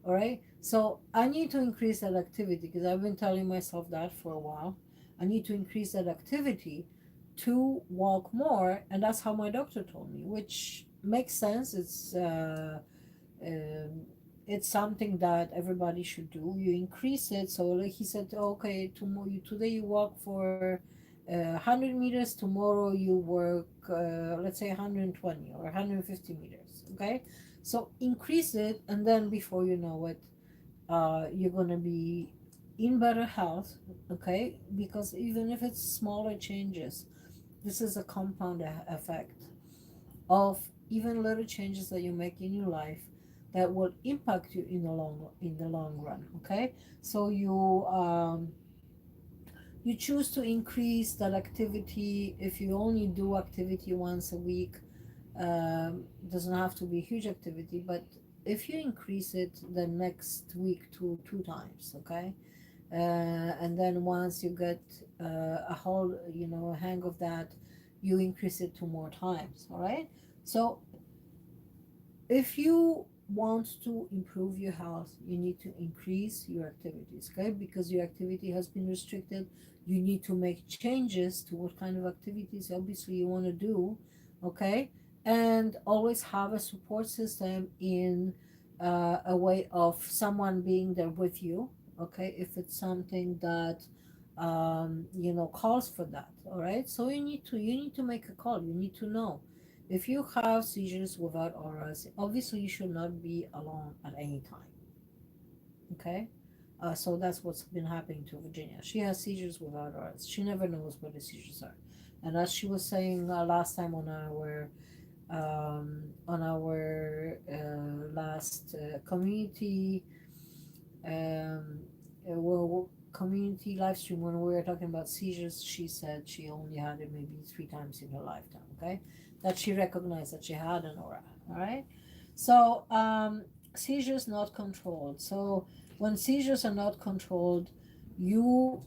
All right. So I need to increase that activity because I've been telling myself that for a while. I need to increase that activity to walk more, and that's how my doctor told me, which makes sense. Um, it's something that everybody should do. You increase it. So like he said, okay, tomorrow today you walk for 100 meters. Tomorrow you work, let's say 120 or 150 meters. Okay, so increase it, and then before you know it, you're gonna be in better health. Okay, because even if it's smaller changes, this is a compound effect of even little changes that you make in your life that will impact you in the long run. Okay, so you choose to increase that activity. If you only do activity once a week, doesn't have to be huge activity, but if you increase it the next week to 2 times, okay, and then once you get a whole a hang of that, you increase it to more times. All right, so if you want to improve your health, you need to increase your activities, okay? Because your activity has been restricted, you need to make changes to what kind of activities obviously you want to do, okay? And always have a support system in a way of someone being there with you, okay? If it's something that calls for that, all right? So you need to make a call. You need to know if you have seizures without auras, obviously you should not be alone at any time. Okay? So that's what's been happening to Virginia. She has seizures without auras. She never knows what the seizures are. And as she was saying last time on our last um, community live stream, when we were talking about seizures, she said she only had it maybe 3 times in her lifetime. Okay, that she recognized that she had an aura. All right, so seizures not controlled. So when seizures are not controlled, you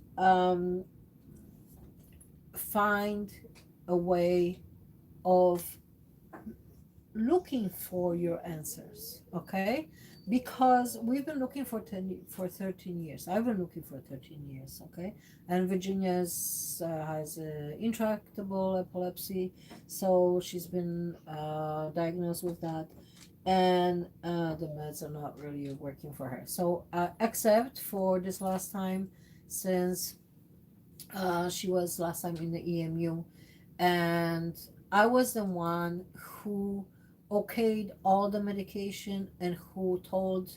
find a way of looking for your answers. Okay, because we've been looking for 13 years. I've been looking for 13 years, okay? And Virginia's has intractable epilepsy, so she's been diagnosed with that, and the meds are not really working for her. So except for this last time, since she was last time in the EMU, and I was the one who okayed all the medication and who told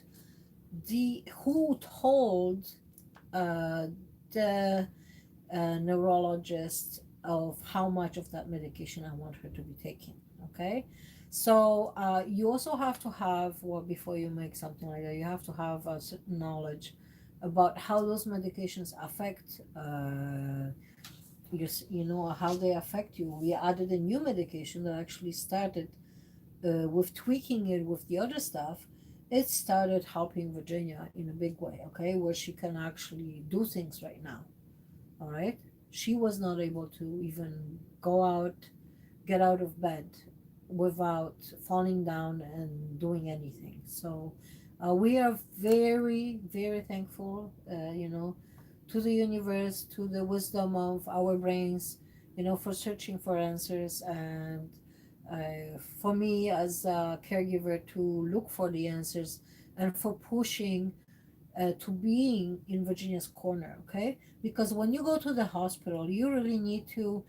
uh, the neurologist of how much of that medication I want her to be taking. Okay, so you also have to have, well, before you make something like that, you have to have a certain knowledge about how those medications affect you know how they affect you. We added a new medication that actually started with tweaking it with the other stuff. It started helping Virginia in a big way, okay, where she can actually do things right now. All right, she was not able to even go out, get out of bed without falling down and doing anything. So we are very, very thankful, to the universe, to the wisdom of our brains, for searching for answers, and for me as a caregiver to look for the answers, and for pushing to being in Virginia's corner, okay? Because when you go to the hospital, you really need to,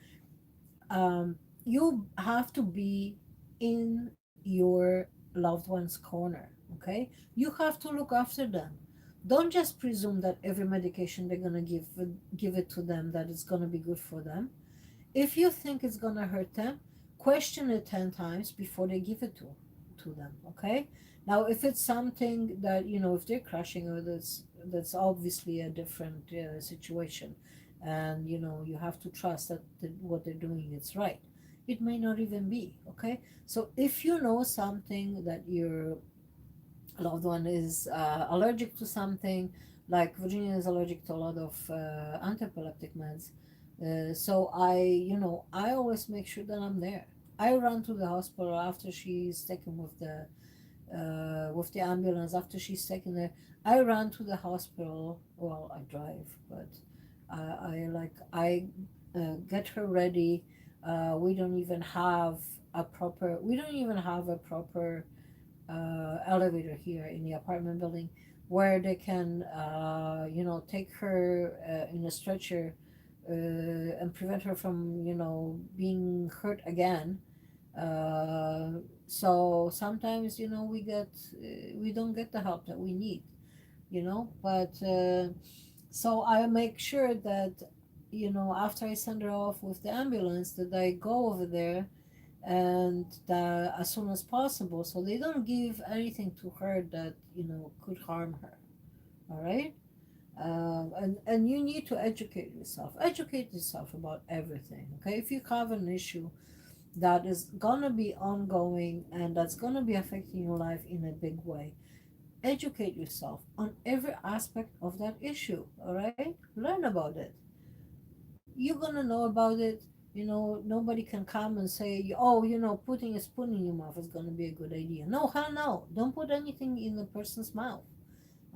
you have to be in your loved one's corner, okay? You have to look after them. Don't just presume that every medication they're gonna give it to them, that it's gonna be good for them. If you think it's gonna hurt them, question it 10 times before they give it to them, okay? Now, if it's something that, if they're crushing, or that's obviously a different situation, and you have to trust that what they're doing is right. It may not even be, okay? So if you know something, that your loved one is allergic to something, like Virginia is allergic to a lot of anti-epileptic meds. So I always make sure that I'm there. I run to the hospital after she's taken with the ambulance. After she's taken there, I run to the hospital. Well, I drive, but I get her ready. We don't even have a proper elevator here in the apartment building, where they can, take her in a stretcher and prevent her from, being hurt again. Uh, so sometimes, we don't get the help that we need, but so I make sure that, after I send her off with the ambulance, that I go over there, and as soon as possible, so they don't give anything to her that could harm her. All right. And you need to educate yourself about everything, okay? If you have an issue that is gonna be ongoing, and that's gonna be affecting your life in a big way, educate yourself on every aspect of that issue. All right, learn about it. You're gonna know about it. Nobody can come and say, oh, putting a spoon in your mouth is gonna be a good idea. No, hell no, don't put anything in a person's mouth.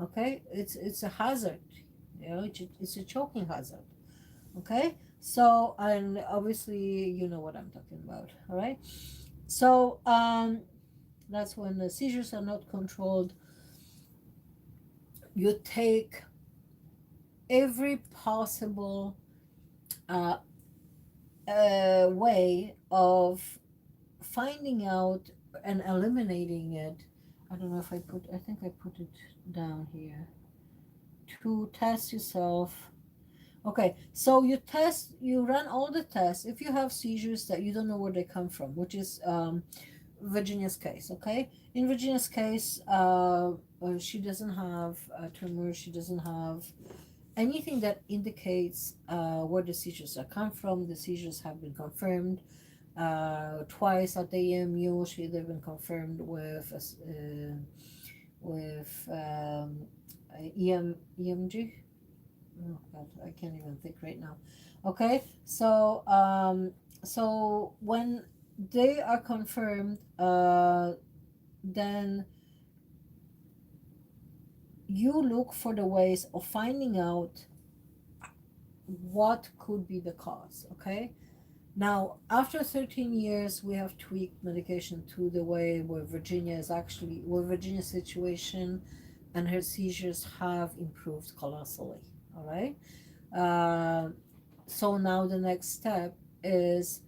Okay, it's a hazard. It's a choking hazard. Okay, so, and obviously you know what I'm talking about. All right, so that's when the seizures are not controlled. You take every possible uh, way of finding out and eliminating it. I don't know if I think I put it down here, to test yourself. Okay, so you run all the tests. If you have seizures that you don't know where they come from, which is Virginia's case, okay? In Virginia's case, she doesn't have a tumor. She doesn't have anything that indicates where the seizures are come from. The seizures have been confirmed twice at the EMU. They've been confirmed with EMG. Oh God, I can't even think right now. Okay, so when they are confirmed, then you look for the ways of finding out what could be the cause. Okay, now after 13 years we have tweaked medication to the way where Virginia's situation and her seizures have improved colossally. All right. uh, so now the next step is,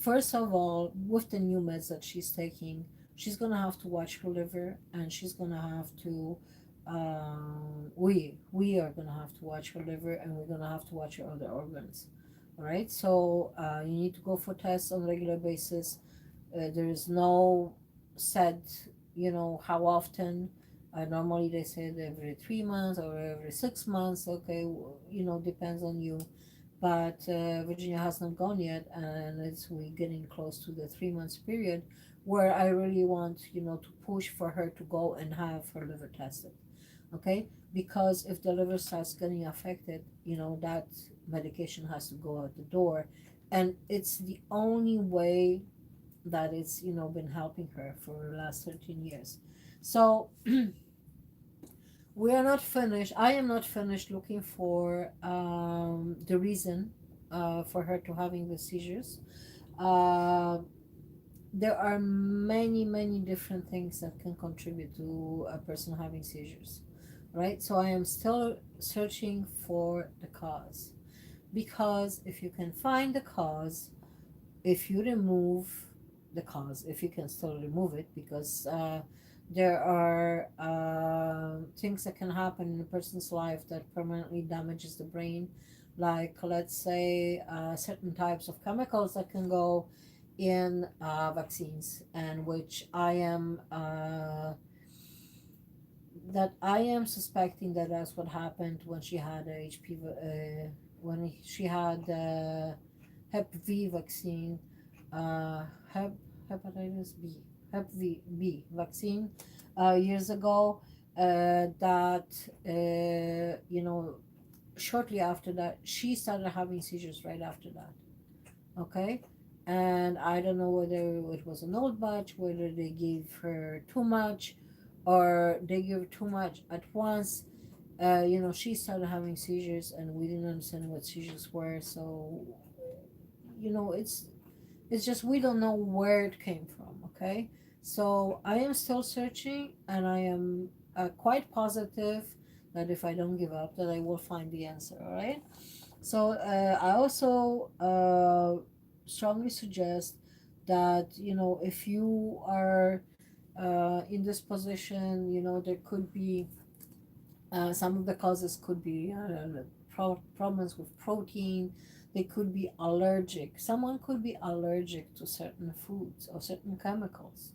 first of all, with the new meds that she's taking, she's gonna have to watch her liver, and she's gonna have to we are gonna have to watch her liver, and we're gonna have to watch her other organs. All right, so you need to go for tests on a regular basis. There is no set, how often. Normally they say every 3 months or every 6 months. Okay, depends on you. But Virginia has not gone yet, and we're getting close to the 3 months period where I really want, to push for her to go and have her liver tested. Okay, because if the liver starts getting affected, that medication has to go out the door, and it's the only way that it's been helping her for the last 13 years. So we are not finished. I am not finished looking for the reason for her to having the seizures. Uh, there are many, many different things that can contribute to a person having seizures, right? So I am still searching for the cause, because if you can find the cause, if you remove the cause, if you can still remove it, because there are things that can happen in a person's life that permanently damages the brain, like, let's say, certain types of chemicals that can go in vaccines, and which I am suspecting that that's what happened when she had a HPV, when she had Hep V vaccine, uh, Hep, hepatitis B, Hep V B vaccine years ago. That shortly after that, she started having seizures right after that. Okay, and I don't know whether it was an old batch, whether they gave her too much, or they gave too much at once. She started having seizures, and we didn't understand what seizures were. So, it's just we don't know where it came from. Okay, so I am still searching, and I am quite positive that if I don't give up, that I will find the answer. All right. So I also strongly suggest that, if you are in this position, there could be some of the causes could be problems with protein. They could be allergic. Someone could be allergic to certain foods or certain chemicals,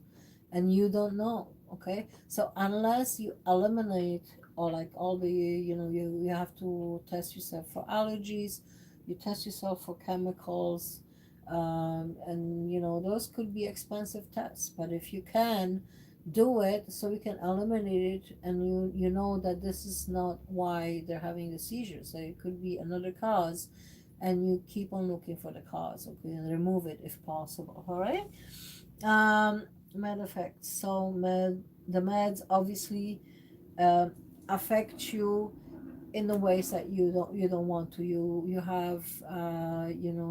and you don't know. Okay, so unless you eliminate, or like all the, you have to test yourself for allergies, you test yourself for chemicals, and those could be expensive tests. But if you can do it, so you can eliminate it, and you know that this is not why they're having the seizures, so it could be another cause, and you keep on looking for the cause. Okay, and remove it if possible. All right. Med effects. So the meds obviously uh, affect you in the ways that you don't want to. You have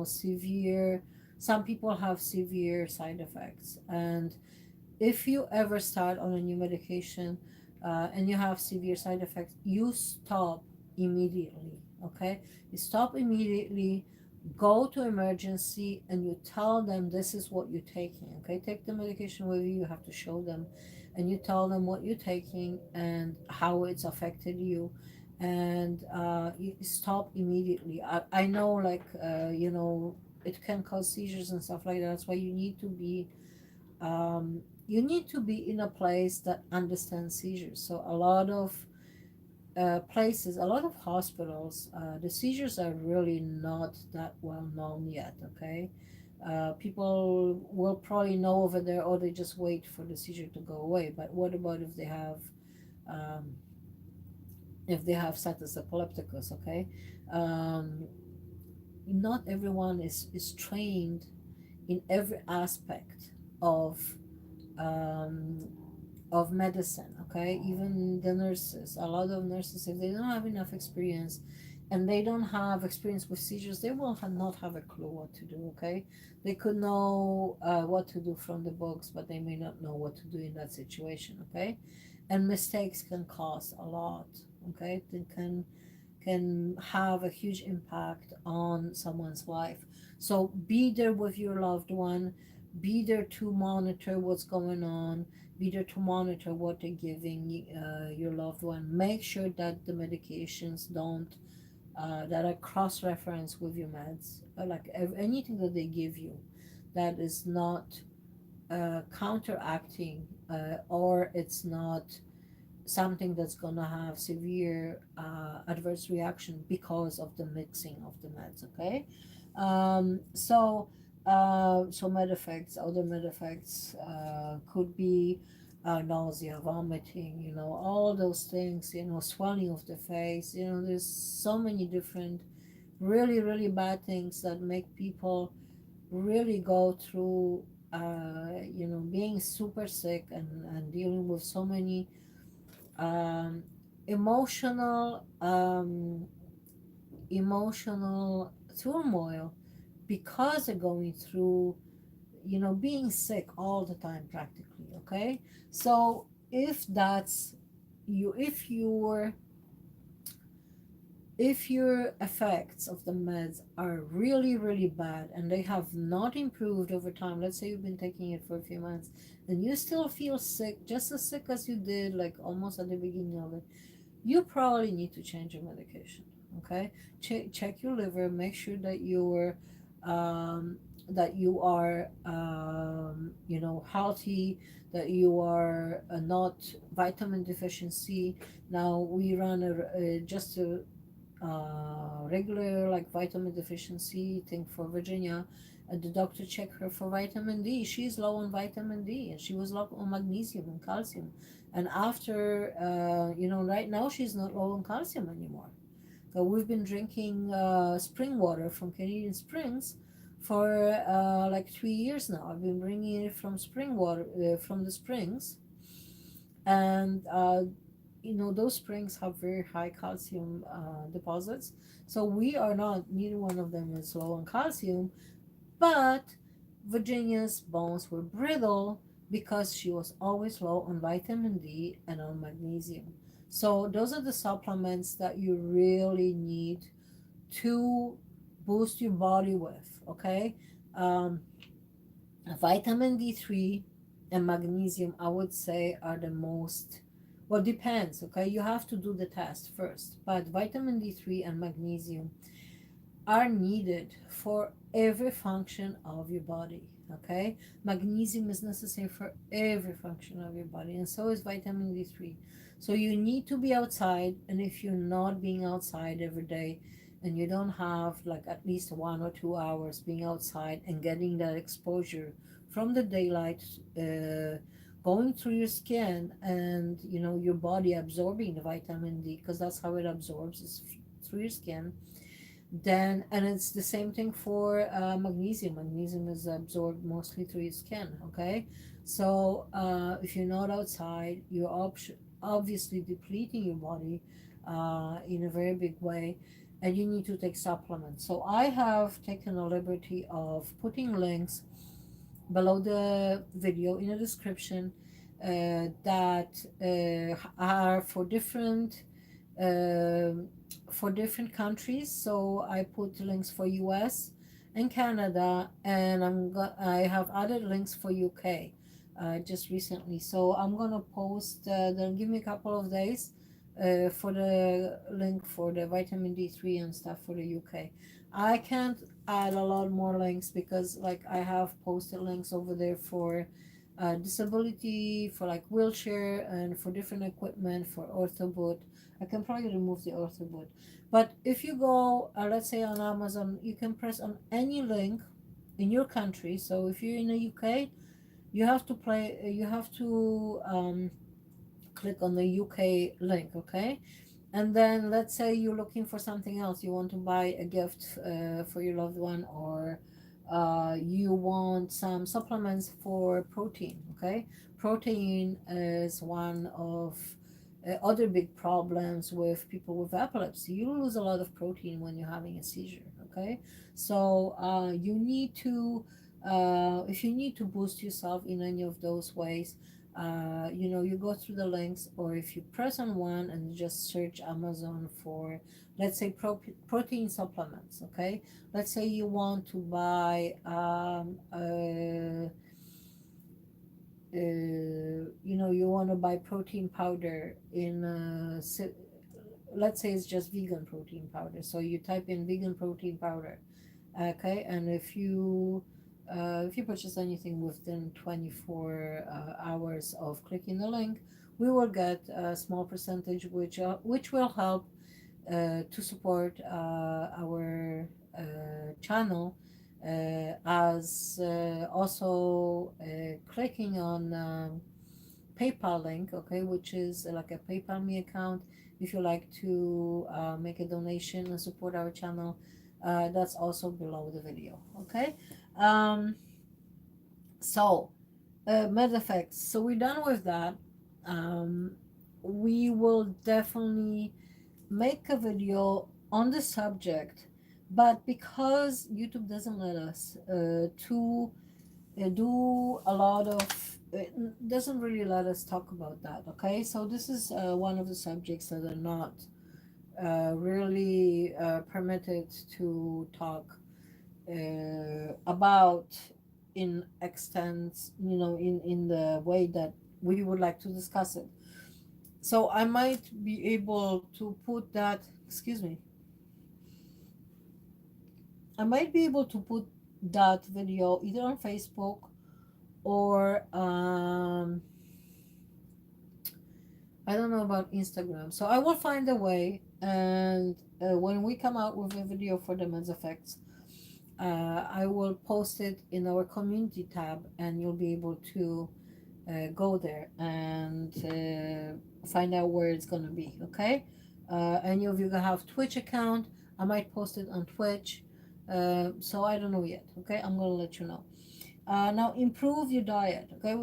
severe. Some people have severe side effects, and if you ever start on a new medication and you have severe side effects, you stop immediately. Okay, you stop immediately, go to emergency, and you tell them this is what you're taking. Okay, take the medication with you. You have to show them, and you tell them what you're taking and how it's affected you, and you stop immediately. I know, like, it can cause seizures and stuff like that. That's why you need to be in a place that understands seizures. So a lot of places, a lot of hospitals, the seizures are really not that well known yet. Okay, people will probably know over there, or they just wait for the seizure to go away. But what about um, if they have status epilepticus? Okay, um, not everyone is trained in every aspect of um, of medicine. Okay, even the nurses, a lot of nurses, if they don't have enough experience and they don't have experience with seizures, they will not have a clue what to do. Okay, they could know what to do from the books, but they may not know what to do in that situation. Okay, and mistakes can cost a lot. Okay, they can have a huge impact on someone's life. So be there with your loved one, be there to monitor what's going on, be there to monitor what they're giving your loved one. Make sure that the medications don't that are cross-referenced with your meds, like anything that they give you that is not counteracting or it's not something that's going to have severe adverse reaction because of the mixing of the meds. Okay, so med effects, other med effects could be nausea, vomiting, all those things, swelling of the face. There's so many different really really bad things that make people really go through being super sick and dealing with so many um, emotional emotional turmoil because they're going through being sick all the time practically. Okay, so if that's you, if your effects of the meds are really really bad and they have not improved over time, let's say you've been taking it for a few months and you still feel sick, just as sick as you did like almost at the beginning of it, you probably need to change your medication. Okay, check your liver, make sure that you are healthy, that you are not vitamin deficiency. Now we run just a regular like vitamin deficiency thing for Virginia, and the doctor checked her for vitamin D. She's low on vitamin D, and she was low on magnesium and calcium. And after, right now she's not low on calcium anymore. So we've been drinking spring water from Canadian Springs for like 3 years now. I've been bringing it from spring water from the springs, and those springs have very high calcium deposits. So we are not, neither one of them is low on calcium, but Virginia's bones were brittle because she was always low on vitamin D and on magnesium. So those are the supplements that you really need to boost your body with. Okay, um, vitamin D3 and magnesium, I would say, are the most, well, depends. Okay, you have to do the test first, but vitamin D3 and magnesium are needed for every function of your body. Okay, magnesium is necessary for every function of your body, and so is vitamin D3. So you need to be outside, and if you're not being outside every day and you don't have like at least 1 or 2 hours being outside and getting that exposure from the daylight going through your skin, and your body absorbing the vitamin D, because that's how it absorbs, is through your skin. Then, and it's the same thing for magnesium is absorbed mostly through your skin. Okay, so if you're not outside, you're obviously depleting your body in a very big way, and you need to take supplements. So I have taken a liberty of putting links below the video in the description that are for different countries. So I put links for US and Canada, and I have added links for UK just recently. So I'm gonna post. Then give me a couple of days for the link for the vitamin D3 and stuff for the UK. I can't add a lot more links because like I have posted links over there for disability, for like wheelchair, and for different equipment, for orthoboot. I can probably remove the orthoboot, but if you go let's say on Amazon, you can press on any link in your country. So if you're in the UK, you have to click on the UK link. Okay, and then let's say you're looking for something else, you want to buy a gift for your loved one, or you want some supplements for protein. Okay, protein is one of other big problems with people with epilepsy. You lose a lot of protein when you're having a seizure. Okay, so you need to, if you need to boost yourself in any of those ways, you go through the links, or if you press on one and just search Amazon for, let's say, protein supplements. Okay, let's say you want to buy you want to buy protein powder in let's say it's just vegan protein powder, so you type in vegan protein powder. Okay, and if you purchase anything within 24 hours of clicking the link, we will get a small percentage, which will help to support our channel, as also clicking on PayPal link, okay, which is like a PayPal me account. If you like to make a donation and support our channel, that's also below the video. Okay, um, so med effects. So we're done with that. Um, we will definitely make a video on the subject, but because YouTube doesn't let us to do a lot of, it doesn't really let us talk about that. Okay, so this is one of the subjects that are not really permitted to talk about in extent, in the way that we would like to discuss it. So I might be able to put that, excuse me, I might be able to put that video either on Facebook or I don't know about Instagram. So I will find a way, and when we come out with a video for the men's effects, I will post it in our community tab, and you'll be able to go there and find out where it's gonna be. Okay, any of you that have Twitch account, I might post it on Twitch. So I don't know yet. Okay, I'm gonna let you know. Now, improve your diet. Okay,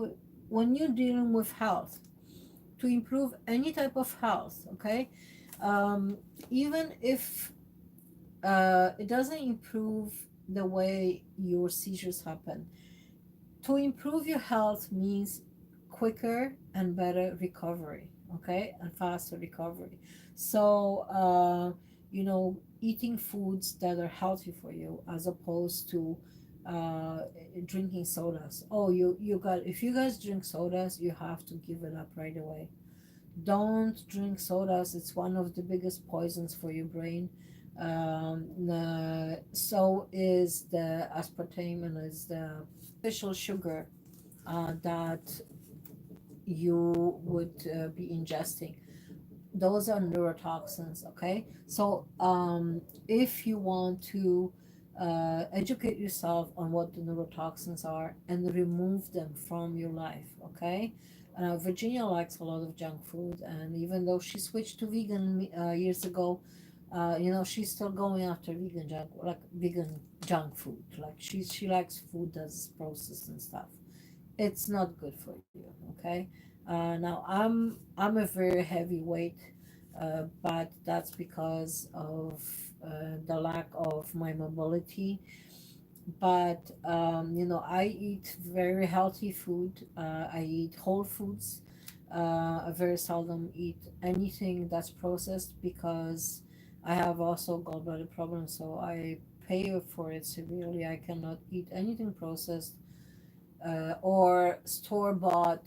when you're dealing with health, to improve any type of health, okay, even if it doesn't improve the way your seizures happen, to improve your health means quicker and better recovery, okay, and faster recovery. So eating foods that are healthy for you, as opposed to uh, drinking sodas. Oh, you got, if you guys drink sodas, you have to give it up right away. Don't drink sodas. It's one of the biggest poisons for your brain. So is the aspartame, and is the artificial sugar that you would be ingesting. Those are neurotoxins. Okay, so if you want to educate yourself on what the neurotoxins are and remove them from your life. Okay, Virginia likes a lot of junk food, and even though she switched to vegan years ago, she's still going after vegan junk food. Like she likes food that's processed and stuff. It's not good for you. Okay, now I'm a very heavyweight, but that's because of the lack of my mobility. But I eat very healthy food. I eat whole foods. I very seldom eat anything that's processed, because I have also gallbladder problems, so I pay for it severely. I cannot eat anything processed or store bought,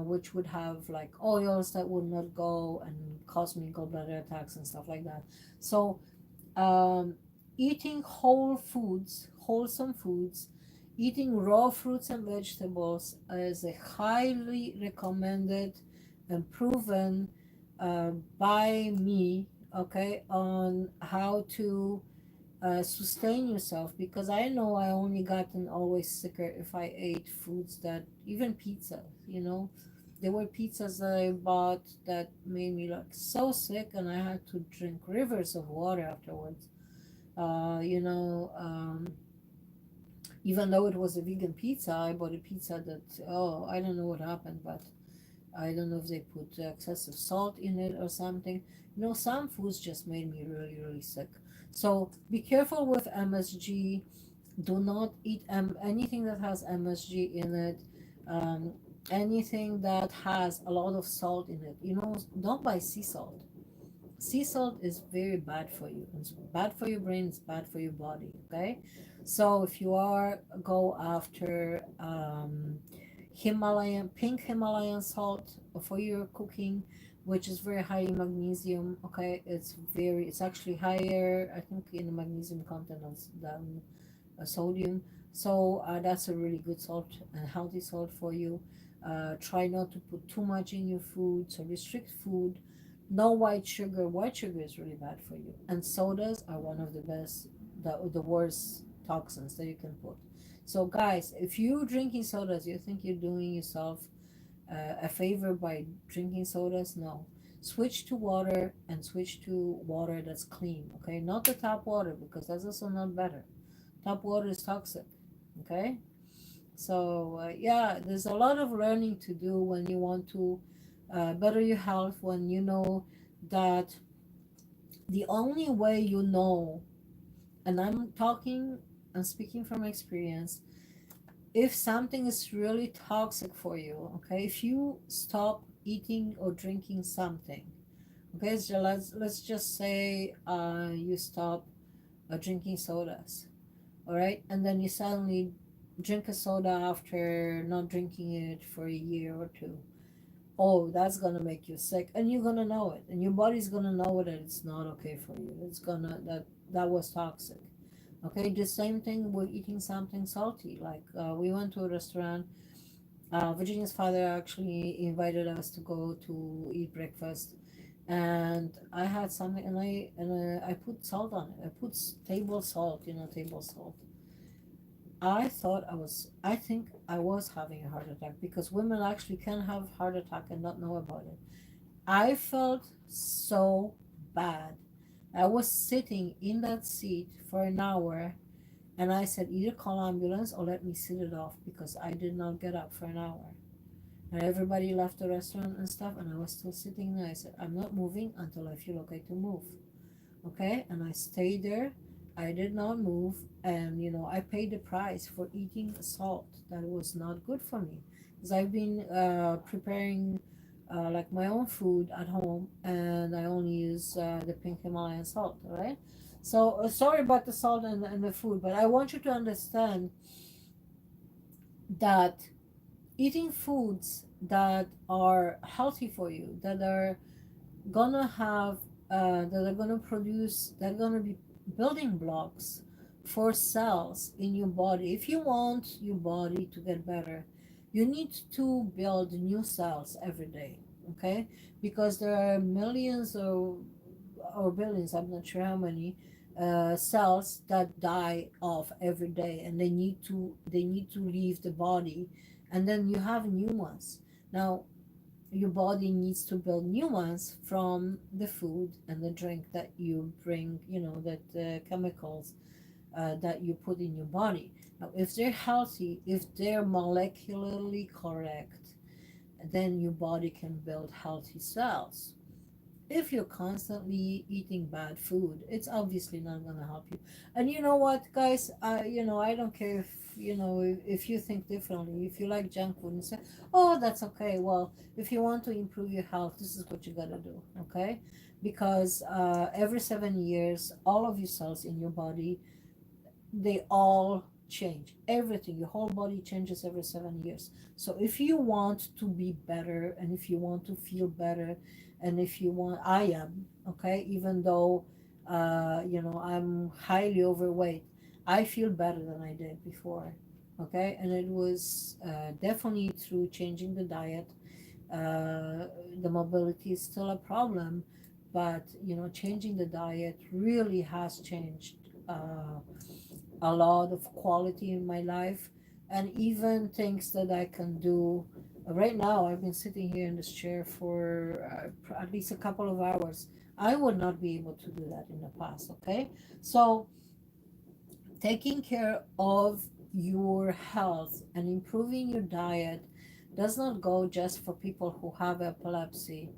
which would have like oils that would not go and cause me gallbladder attacks and stuff like that. So, um, eating whole foods, wholesome foods, eating raw fruits and vegetables is a highly recommended and proven by me, okay, on how to sustain yourself, because I know I only gotten always sicker if I ate foods that, even pizza, there were pizzas that I bought that made me like so sick, and I had to drink rivers of water afterwards. Uh, you know, um, Even though it was a vegan pizza, I bought a pizza that, oh, I don't know what happened, but I don't know if they put excessive salt in it or something. Some foods just made me really, really sick. So be careful with MSG. Do not eat anything that has MSG in it. Um, Anything that has a lot of salt in it. Don't buy sea salt. Sea salt is very bad for you. It's bad for your brain. It's bad for your body. Okay, so if you are go after pink Himalayan salt for your cooking, which is very high in magnesium. Okay, it's actually higher, I think, in the magnesium content than sodium. So that's a really good salt and healthy salt for you. Try not to put too much in your food. So restrict food. No white sugar. White sugar is really bad for you. And sodas are one of the best, the worst toxins that you can put. So guys, if you're drinking sodas, you think you're doing yourself a favor by drinking sodas? No. Switch to water, and switch to water that's clean. Okay, not the tap water, because that's also not better. Tap water is toxic. Okay, so yeah, there's a lot of learning to do when you want to better your health, when you know that the only way and I'm speaking from experience, if something is really toxic for you, okay, if you stop eating or drinking something, okay, so let's just say you stop drinking sodas, all right, and then you suddenly drink a soda after not drinking it for a year or two. Oh, that's gonna make you sick, and you're gonna know it, and your body's gonna know that it's not okay for you. It's gonna that was toxic. Okay, the same thing with eating something salty. Like we went to a restaurant. Virginia's father actually invited us to go to eat breakfast, and I had something, and I put salt on it. I put table salt, table salt. I think I was having a heart attack, because women actually can have heart attack and not know about it. I felt so bad. I was sitting in that seat for an hour, and I said, either call ambulance or let me sit it off, because I did not get up for an hour. And everybody left the restaurant and stuff, and I was still sitting there. I said, I'm not moving until I feel okay to move. Okay, and I stayed there. I did not move, and I paid the price for eating salt that was not good for me, because I've been preparing like my own food at home, and I only use the pink Himalayan salt. All right, so sorry about the salt and the food, but I want you to understand that eating foods that are healthy for you, that are gonna have that are gonna produce, that are gonna be building blocks for cells in your body. If you want your body to get better, you need to build new cells every day. Okay, because there are millions or billions, I'm not sure how many, cells that die off every day, and they need to leave the body, and then you have new ones. Now your body needs to build new ones from the food and the drink that you bring, that chemicals that you put in your body. Now, if they're healthy, if they're molecularly correct, then your body can build healthy cells. If you're constantly eating bad food, it's obviously not going to help you. And you know what, guys? I don't care if you think differently. If you like junk food and say, "Oh, that's okay." Well, if you want to improve your health, this is what you got to do. Okay, because every 7 years, all of your cells in your body, they all change. Everything, your whole body changes every 7 years. So if you want to be better, and if you want to feel better, and if you want, I am okay, even though I'm highly overweight, I feel better than I did before. Okay, and it was definitely through changing the diet. The mobility is still a problem, but changing the diet really has changed a lot of quality in my life, and even things that I can do right now. I've been sitting here in this chair for at least a couple of hours. I would not be able to do that in the past. Okay, so taking care of your health and improving your diet does not go just for people who have epilepsy,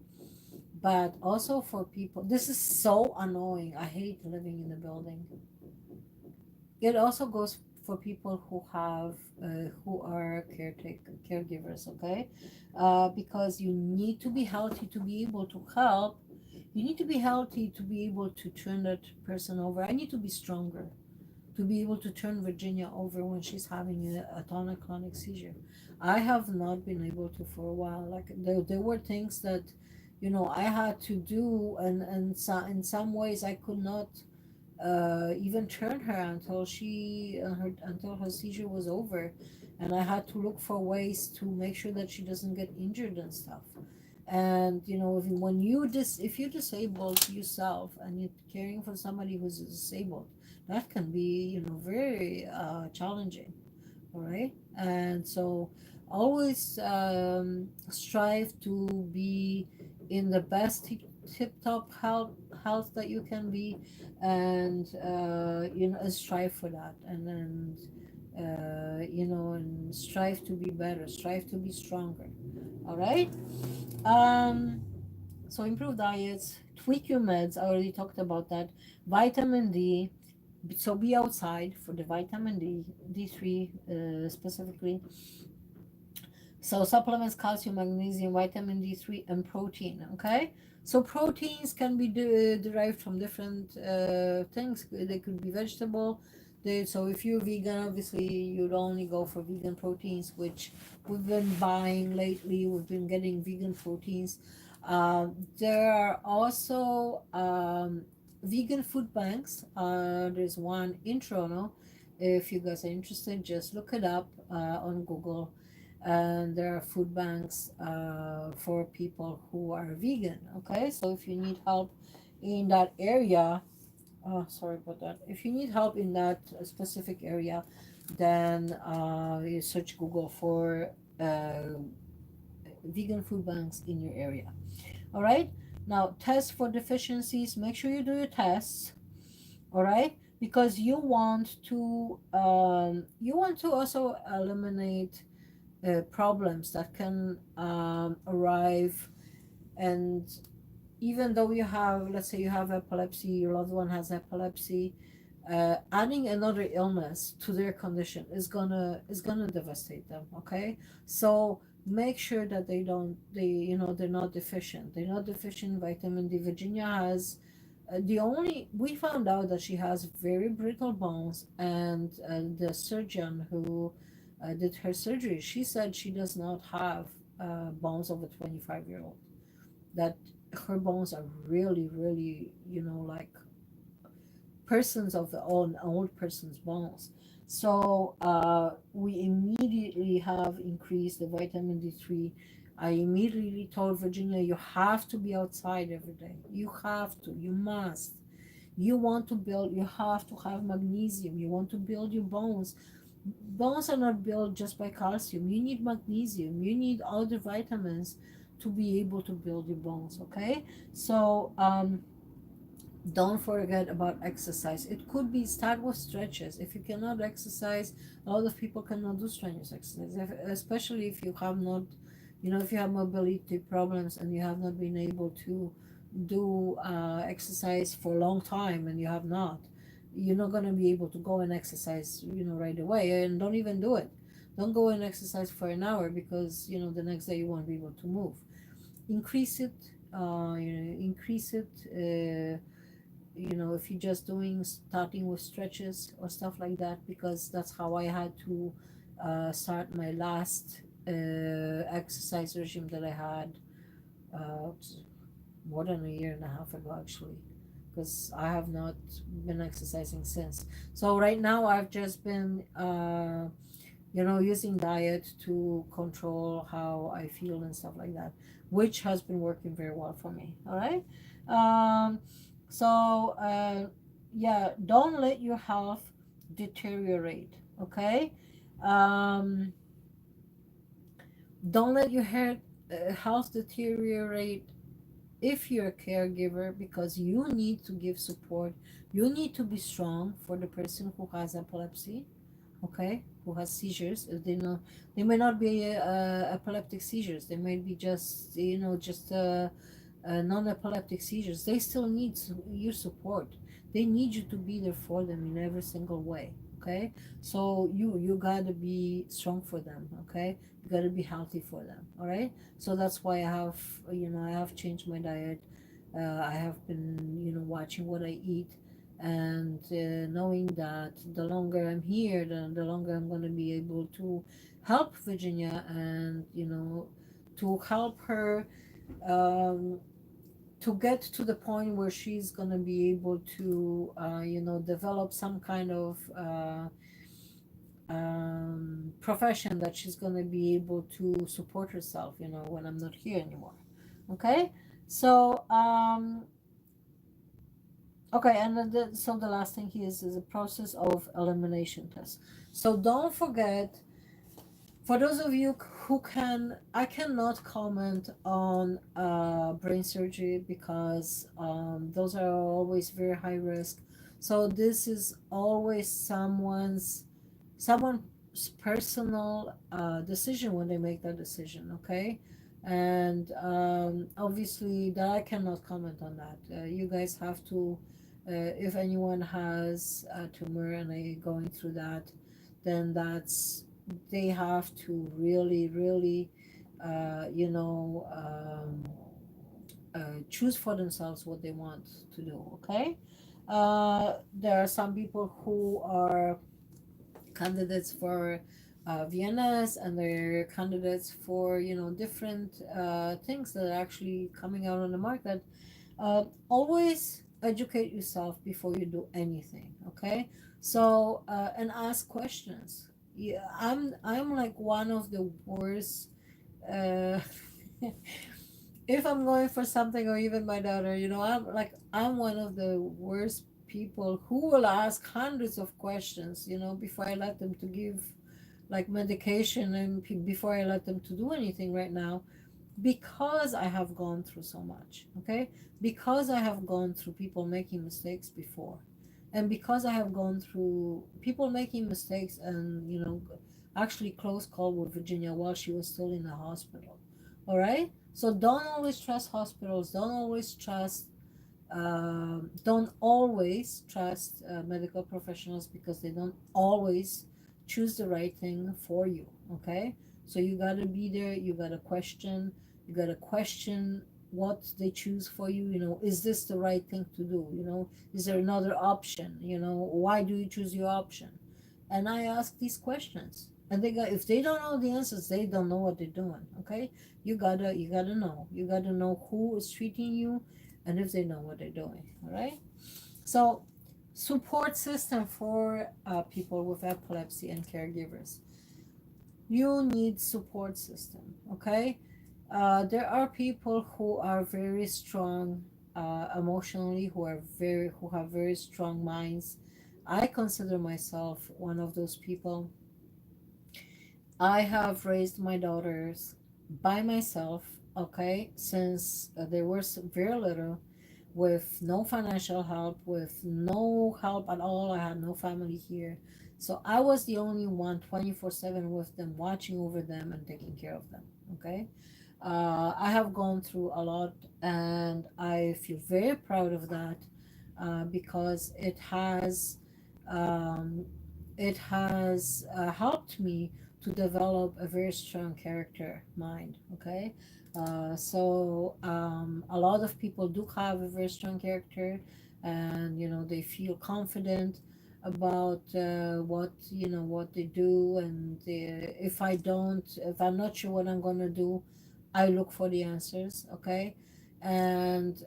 but also for people. This is so annoying. I hate living in the building. It also goes for people who have who are caregivers, okay? Because you need to be healthy to be able to help. You need to be healthy to be able to turn that person over. I need to be stronger to be able to turn Virginia over when she's having a tonic-clonic seizure. I have not been able to for a while. Like there were things that, I had to do, and so, in some ways I could not even turn her until her seizure was over, and I had to look for ways to make sure that she doesn't get injured and stuff. And if you're disabled yourself and you're caring for somebody who's disabled, that can be very challenging. All right. And so always strive to be in the best tip top health that you can be, and strive for that, and then and strive to be better, strive to be stronger. All right. um so improve diets, tweak your meds. I already talked about that. Vitamin D. So be outside for the vitamin D, D3 specifically. So supplements, calcium, magnesium, vitamin D3, and protein. Okay. So proteins can be derived from different things. They could be vegetable. So if you're vegan, obviously you'd only go for vegan proteins, which we've been buying lately. We've been getting vegan proteins. There are also vegan food banks. There's one in Toronto. If you guys are interested, just look it up on Google. And there are food banks for people who are vegan. Okay, so if you need help in that area, sorry about that. If you need help in that specific area, then you search Google for vegan food banks in your area. All right. Now, test for deficiencies. Make sure you do your tests. All right, because you want to also eliminate problems that can arrive. And even though let's say you have epilepsy, your loved one has epilepsy, adding another illness to their condition is gonna devastate them. Okay, so make sure that they're not deficient. They're not deficient in vitamin D. Virginia has we found out that she has very brittle bones, and the surgeon who did her surgery, she said she does not have bones of a 25-year-old. That her bones are really, really, like persons of the old person's bones. So we immediately have increased the vitamin D3. I immediately told Virginia, you have to be outside every day. You have to, you must. You have to have magnesium. You want to build your bones. Bones are not built just by calcium. You need magnesium. You need other vitamins to be able to build your bones. Okay, so don't forget about exercise. It could be start with stretches. If you cannot exercise, a lot of people cannot do strenuous exercise, especially if you have not, if you have mobility problems and you have not been able to do exercise for a long time, and you have not, you're not going to be able to go and exercise, right away. And don't even do it. Don't go and exercise for an hour, because the next day you won't be able to move. Increase it. Increase it. If you're just starting with stretches or stuff like that, because that's how I had to start my last exercise regime that I had more than a year and a half ago, actually, because I have not been exercising since. So right now I've just been using diet to control how I feel and stuff like that, which has been working very well for me. All right. So yeah, don't let your health deteriorate. Okay. Don't let your health deteriorate if you're a caregiver, because you need to give support. You need to be strong for the person who has epilepsy. Okay, who has seizures, if they know, they may not be epileptic seizures, they may be just, just non-epileptic seizures. They still need your support. They need you to be there for them in every single way. Okay, so you gotta be strong for them. Okay, you gotta be healthy for them. All right, so that's why I have changed my diet. I have been watching what I eat, and knowing that the longer I'm here, the longer I'm going to be able to help Virginia, and to help her, um, to get to the point where she's going to be able to develop some kind of profession that she's going to be able to support herself, when I'm not here anymore. Okay, so okay, and then so the last thing here is a process of elimination test. So don't forget, for those of you who I cannot comment on brain surgery, because those are always very high risk. So this is always someone's personal decision when they make that decision, okay? And obviously that I cannot comment on that. You guys have to, if anyone has a tumor and they going through that, then they have to really, really, choose for themselves what they want to do, okay? There are some people who are candidates for VNS, and they're candidates for different things that are actually coming out on the market. Always educate yourself before you do anything, okay? So and ask questions. Yeah, I'm like one of the worst. uh, if I'm going for something, or even my daughter, I'm one of the worst people who will ask hundreds of questions, before I let them to give like medication, and before I let them to do anything right now, because I have gone through so much, okay? Because I have gone through people making mistakes before, and because I have gone through people making mistakes, and actually close call with Virginia while she was still in the hospital. All right, so don't always trust hospitals, don't always trust medical professionals, because they don't always choose the right thing for you, okay? So you got to be there, you got to question what they choose for you. Is this the right thing to do? Is there another option? Why do you choose your option? And I ask these questions, and if they don't know the answers, they don't know what they're doing, okay? You gotta know who is treating you, and if they know what they're doing. All right, so support system for people with epilepsy and caregivers. You need support system, okay? There are people who are very strong emotionally, who have very strong minds. I consider myself one of those people. I have raised my daughters by myself, okay, since they were very little, with no financial help, with no help at all. I had no family here. So I was the only one 24/7 with them, watching over them and taking care of them, okay? I have gone through a lot, and I feel very proud of that, because um, it has helped me to develop a very strong character mind. Okay, a lot of people do have a very strong character, and they feel confident about what they do, and if I'm not sure what I'm gonna do, I look for the answers. Okay, and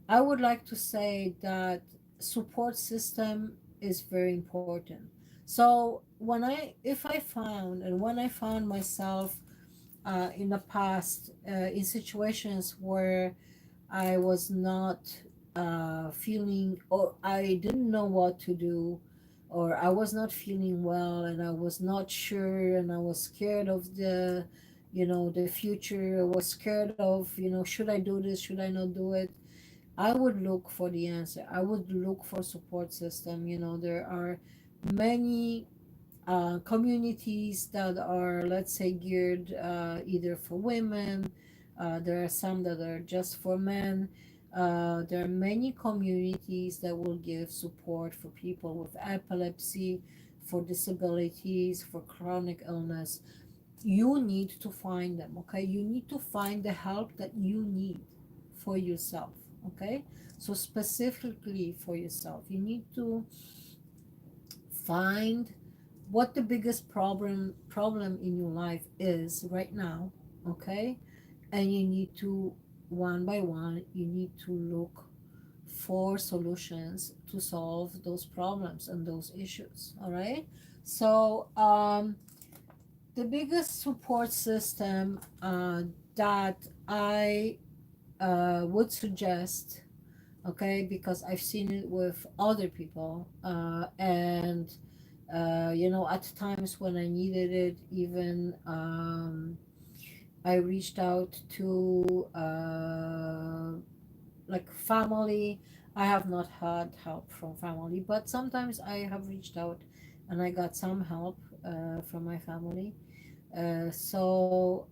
I would like to say that support system is very important. So when I found myself in the past in situations where I was not feeling, or I didn't know what to do, or I was not feeling well, and I was not sure, and I was scared of the future. I was scared of, should I do this? Should I not do it? I would look for the answer. I would look for support system. There are many. communities that are, let's say, geared either for women. There are some that are just for men. There are many communities that will give support for people with epilepsy, for disabilities, for chronic illness. You need to find them, okay? You need to find the help that you need for yourself, okay? So specifically for yourself, you need to find what the biggest problem in your life is right now, okay? And you need to, one by one, you need to look for solutions to solve those problems and those issues, all right? So the biggest support system that I would suggest, okay, because I've seen it with other people, and at times when I needed it, even I reached out to like family. I have not had help from family, but sometimes I have reached out and I got some help from my family. So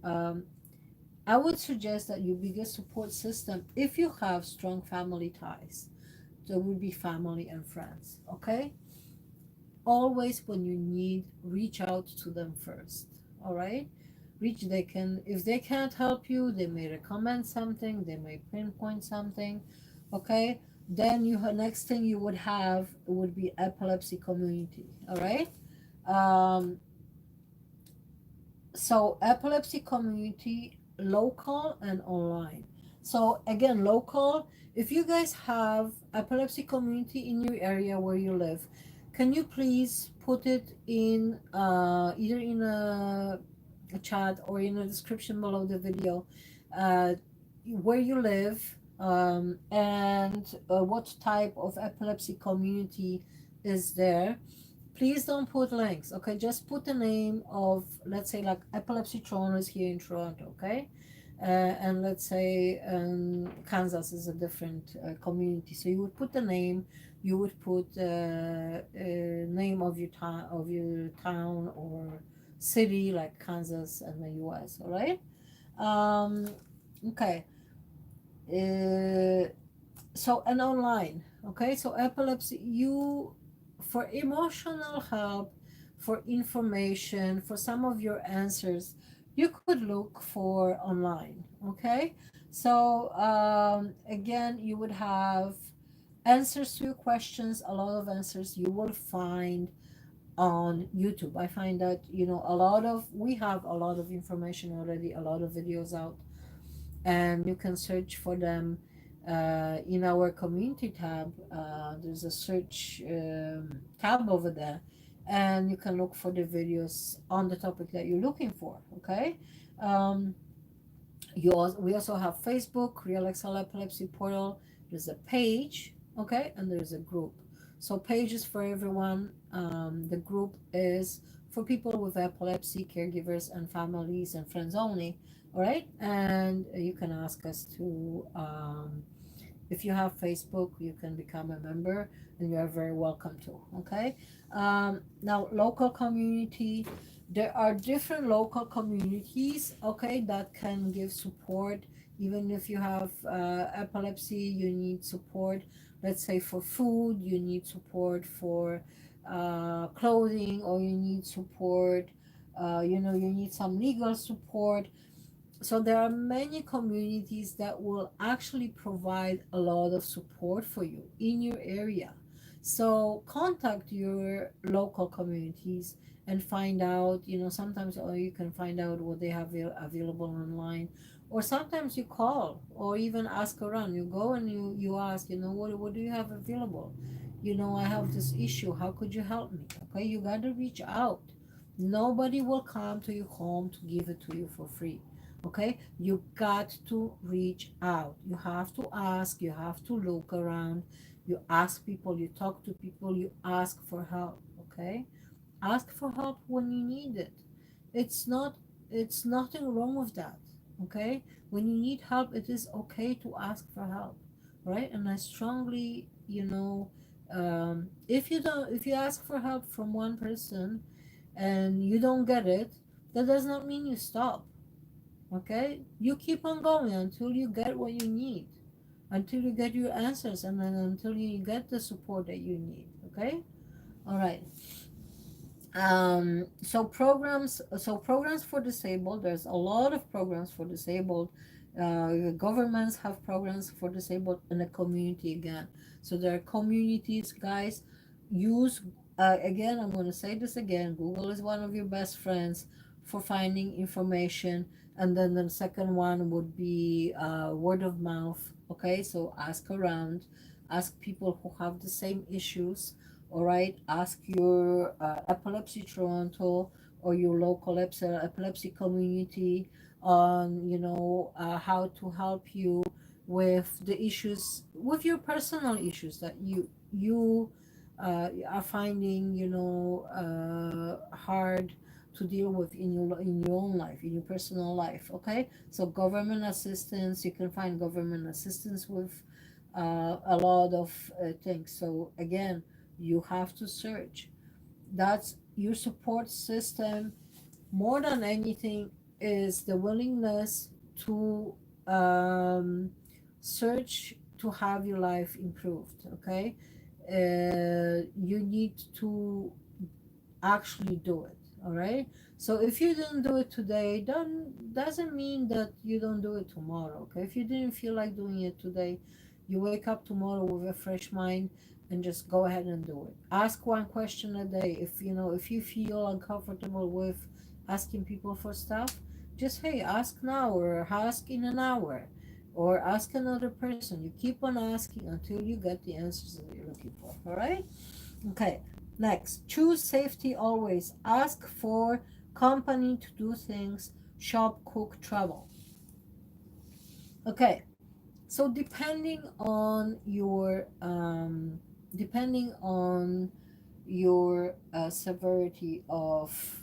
I would suggest that your biggest support system, if you have strong family ties, there would be family and friends, okay? Always when you need, reach out to them first, all right? They can, if they can't help you, they may recommend something, they may pinpoint something, okay? Then next thing you would have would be epilepsy community, all right? Um, so epilepsy community, local and online. So again, local, if you guys have epilepsy community in your area where you live, can you please put it in either in a chat or in the description below the video, uh, where you live, and what type of epilepsy community is there. Please don't put links, okay? Just put the name of, let's say, like Epilepsy Toronto is here in Toronto, okay? And let's say Kansas is a different community. So you would put the name, you would put name of your town or city, like Kansas and the U.S. All right? Okay. Uh, so and online, okay? So epilepsy, you, for emotional help, for information, for some of your answers, you could look for online, okay? So again, you would have answers to your questions. A lot of answers you will find on YouTube. I find that we have a lot of information already, a lot of videos out, and you can search for them in our community tab. There's a search tab over there, and you can look for the videos on the topic that you're looking for, okay? um, we also have Facebook, Realexcel Epilepsy Portal. There's a page, okay, and there's a group. So page is for everyone. The group is for people with epilepsy, caregivers, and families and friends only. All right, and you can ask us to. If you have Facebook, you can become a member, and you are very welcome to. Okay. Now, local community. There are different local communities, okay, that can give support. Even if you have epilepsy, you need support. Let's say for food, you need support for clothing, or you need support. You need some legal support. So there are many communities that will actually provide a lot of support for you in your area. So contact your local communities and find out, sometimes, or you can find out what they have available online, or sometimes you call or even ask around. You go and you ask, what do you have available? I have this issue. How could you help me? Okay, you got to reach out. Nobody will come to your home to give it to you for free. Okay, you got to reach out. You have to ask, you have to look around, you ask people, you talk to people, you ask for help. Okay, ask for help when you need it. It's nothing wrong with that. Okay, when you need help, it is okay to ask for help, right? And I strongly, if you ask for help from one person, and you don't get it, that does not mean you stop. Okay, you keep on going until you get what you need, until you get your answers, and then until you get the support that you need. Okay, all right. So programs for disabled, there's a lot of programs for disabled. Governments have programs for disabled in the community again. So there are communities, guys. Use, again, I'm going to say this again, Google is one of your best friends for finding information. And then the second one would be word of mouth. Okay, so ask around, ask people who have the same issues. All right, ask your Epilepsy Toronto or your local epilepsy community on, how to help you with the issues, with your personal issues that you are finding, hard to deal with in your own life, in your personal life. Okay, so government assistance, you can find government assistance with a lot of things. So again, you have to search. That's your support system. More than anything is the willingness to search to have your life improved. Okay, you need to actually do it. All right, so if you didn't do it today, then doesn't mean that you don't do it tomorrow. Okay, if you didn't feel like doing it today, you wake up tomorrow with a fresh mind and just go ahead and do it. Ask one question a day. If you feel uncomfortable with asking people for stuff, just, hey, ask now, or ask in an hour, or ask another person. You keep on asking until you get the answers that you're looking for. All right, okay. Next, choose safety always. Ask for company to do things, shop, cook, travel. Okay, so depending on your severity of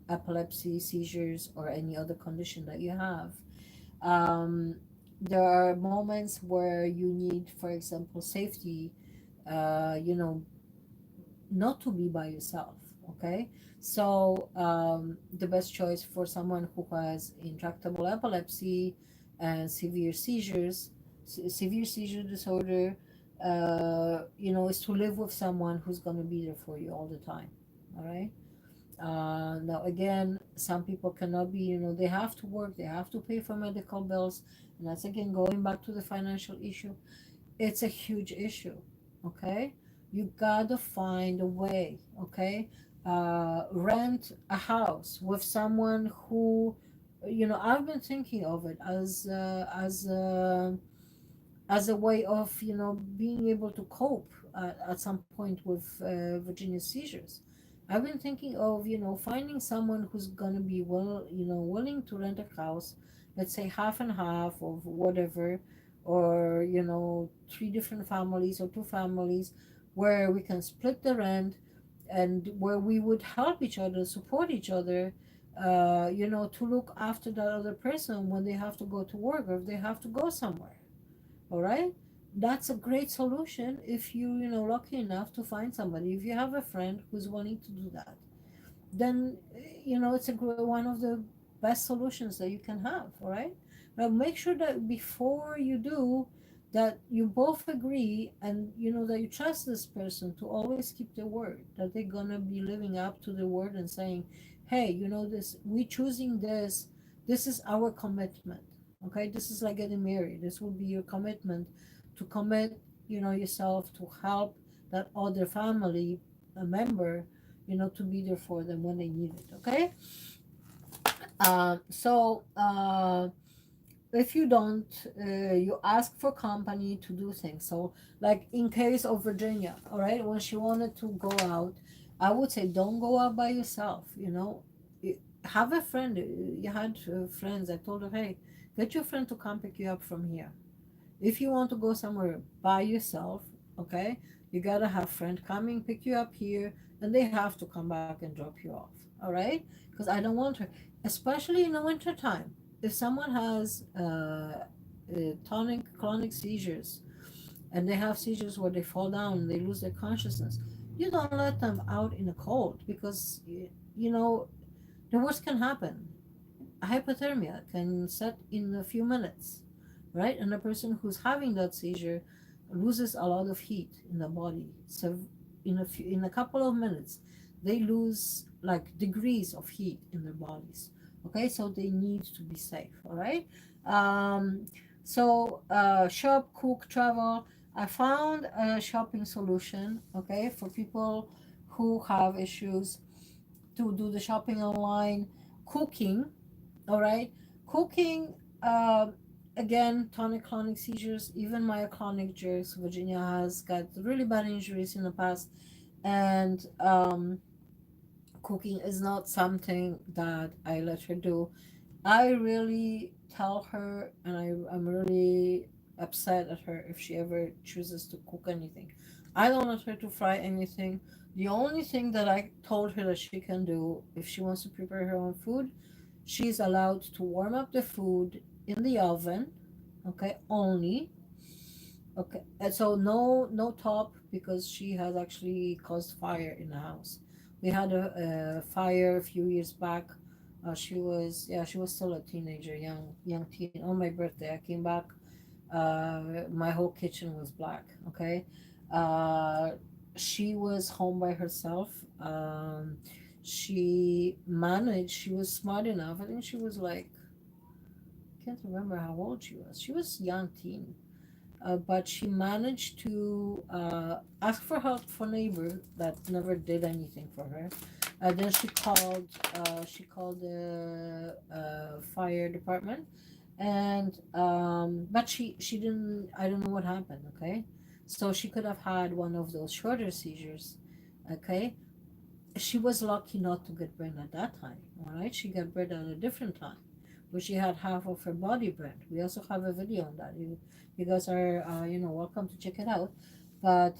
epilepsy, seizures, or any other condition that you have, um, there are moments where you need, for example, safety. You know, not to be by yourself. Okay, so the best choice for someone who has intractable epilepsy and severe seizure disorder, is to live with someone who's going to be there for you all the time. All right. Now again, some people cannot be, they have to work, they have to pay for medical bills, and that's again going back to the financial issue. It's a huge issue. Okay, you gotta find a way. Okay, rent a house with someone who, I've been thinking of it as a way of, being able to cope at some point with Virginia seizures. I've been thinking of, finding someone who's gonna be willing to rent a house, let's say half and half of whatever, or three different families or two families, where we can split the rent, and where we would help each other, support each other, to look after that other person when they have to go to work or if they have to go somewhere. All right, that's a great solution if lucky enough to find somebody. If you have a friend who's wanting to do that, then it's one of the best solutions that you can have. All right, now make sure that before you do that, you both agree, and that you trust this person to always keep their word, that they're gonna be living up to their word and saying, hey, this, we choosing this is our commitment. Okay, this is like getting married. This will be your commitment to commit, yourself to help that other family member, to be there for them when they need it. Okay. So if you don't, you ask for company to do things. So, like in case of Virginia, all right, when she wanted to go out, I would say don't go out by yourself. Have a friend. You had friends. I told her, hey, get your friend to come pick you up from here. If you want to go somewhere by yourself, okay, you gotta have friend coming pick you up here, and they have to come back and drop you off. All right, because I don't want her, especially in the winter time. If someone has tonic clonic seizures, and they have seizures where they fall down and they lose their consciousness, you don't let them out in the cold because you know the worst can happen. Hypothermia can set in a few minutes, right? And a person who's having that seizure loses a lot of heat in the body. So in a couple of minutes, they lose like degrees of heat in their bodies. Okay, so they need to be safe. All right. Um, shop, cook, travel. I found a shopping solution. Okay, for people who have issues to do the shopping online, cooking. All right, cooking. Uh, Again, tonic-clonic seizures, even myoclonic jerks. Virginia has got really bad injuries in the past, and cooking is not something that I let her do. I really tell her, and I'm really upset at her if she ever chooses to cook anything. I don't want her to fry anything. The only thing that I told her that she can do, if she wants to prepare her own food, she's allowed to warm up the food in the oven, okay, only. Okay, and so no top because she has actually caused fire in the house. We had a fire a few years back. She was still a teenager, young teen. On my birthday, I came back. My whole kitchen was black. Okay, uh, she was home by herself. She managed. She was smart enough. I think she was like, I can't remember how old she was. She was young teen, but she managed to ask for help for neighbor that never did anything for her. Then she called the fire department, and but she didn't. I don't know what happened. Okay, so she could have had one of those shorter seizures. Okay, she was lucky not to get burned at that time. All right, she got burned at a different time, where she had half of her body burned. We also have a video on that. You guys are welcome to check it out. But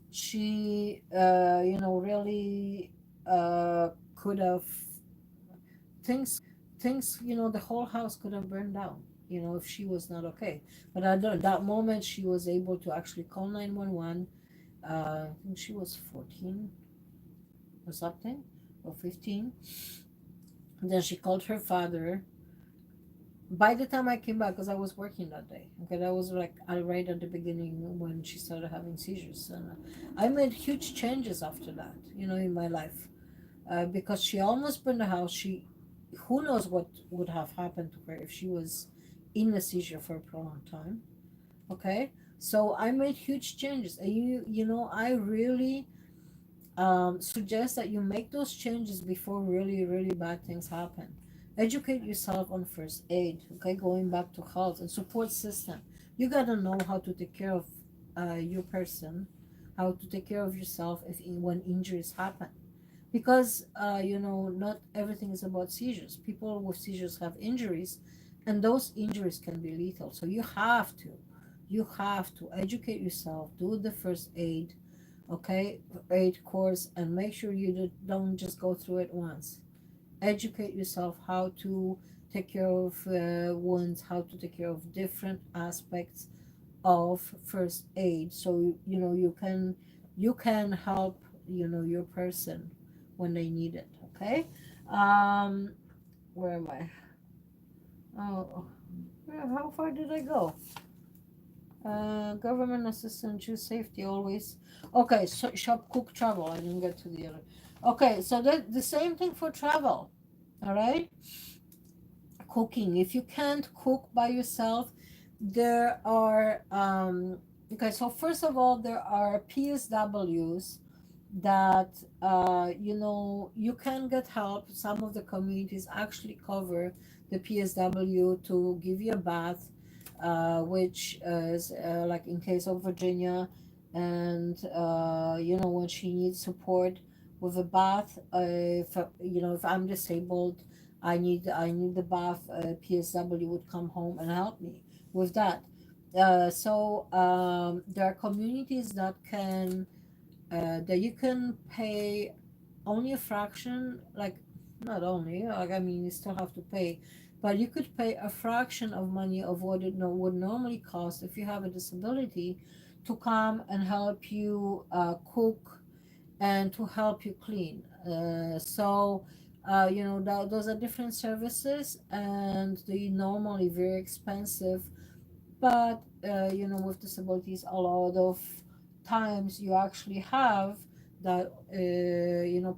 she really could have things the whole house could have burned down. If she was not okay. But at that moment, she was able to actually call 911. I think she was 14 or something, or 15. And then she called her father. By the time I came back, because I was working that day, okay, that was like right at the beginning when she started having seizures. And I made huge changes after that, in my life, because she almost burned the house. Who knows what would have happened to her if she was in a seizure for a prolonged time. Okay, so I made huge changes, and I really suggest that you make those changes before really, really bad things happen. Educate yourself on first aid, okay? Going back to health and support system. You gotta know how to take care of your person, how to take care of yourself when injuries happen. Because, not everything is about seizures. People with seizures have injuries, and those injuries can be lethal. So you have to educate yourself, do the first aid, okay, aid course, and make sure you don't just go through it once. Educate yourself how to take care of wounds, how to take care of different aspects of first aid, so you can help your person when they need it. Okay. um where am I? Oh, how far did I go? Government assistance, choose safety always. Okay, so shop, cook, travel. I didn't get to the other. Okay, so the same thing for travel. All right, cooking. If you can't cook by yourself, there are okay. So first of all, there are PSWs that you can get help. Some of the communities actually cover the PSW to give you a bath, which is like in case of Virginia, and when she needs support with a bath. If I'm disabled, I need the bath. PSW would come home and help me with that. There are communities that you can pay only a fraction, like not only, like I mean, you still have to pay, but you could pay a fraction of money of what it would normally cost if you have a disability to come and help you cook and to help you clean. Those are different services, and they normally very expensive. But with disabilities, a lot of times you actually have that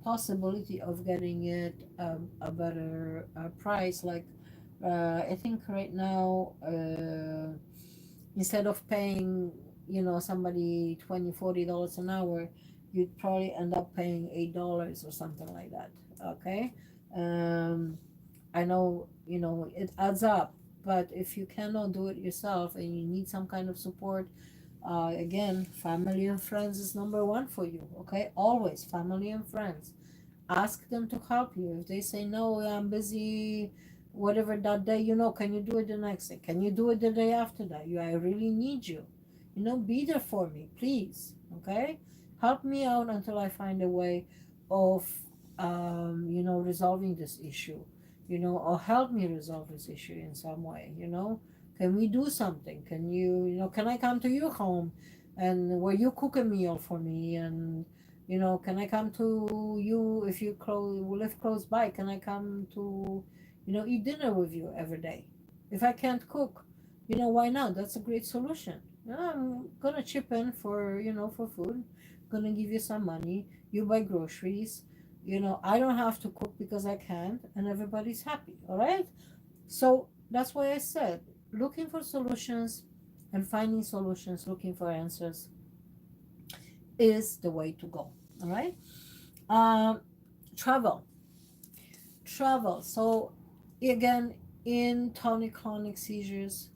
possibility of getting it a better price. Like I think right now, instead of paying somebody $20-$40 an hour, you'd probably end up paying $8 or something like that. Okay. um I know, it adds up, but if you cannot do it yourself and you need some kind of support, again, family and friends is number one for you. Okay, always family and friends. Ask them to help you. If they say no, I'm busy, whatever that day, can you do it the next day? Can you do it the day after that? I really need you. Be there for me, please. Okay, help me out until I find a way of resolving this issue, or help me resolve this issue in some way. Can we do something? Can I come to your home and where you cook a meal for me? And can I come to you if you live close by? Can I come to eat dinner with you every day? If I can't cook, why not? That's a great solution. I'm gonna chip in for food, gonna give you some money, you buy groceries. I don't have to cook because I can't, and everybody's happy. All right. So that's why I said looking for solutions and finding solutions, looking for answers is the way to go. All right. um Travel. So again, in tonic-clonic seizures,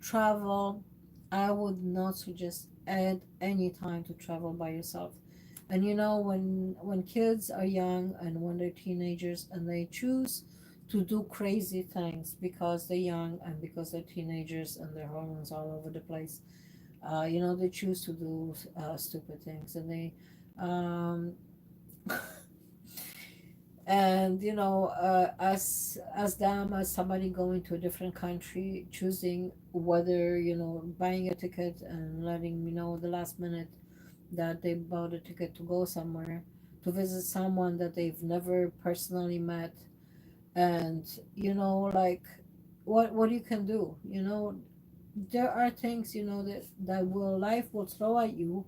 travel, I would not suggest at any time to travel by yourself. And when kids are young and when they're teenagers and they choose to do crazy things because they're young and because they're teenagers and their hormones all over the place, they choose to do stupid things. And they um and as them, as somebody going to a different country, choosing whether buying a ticket and letting me know the last minute that they bought a ticket to go somewhere to visit someone that they've never personally met. And like, what you can do, there are things that life will throw at you,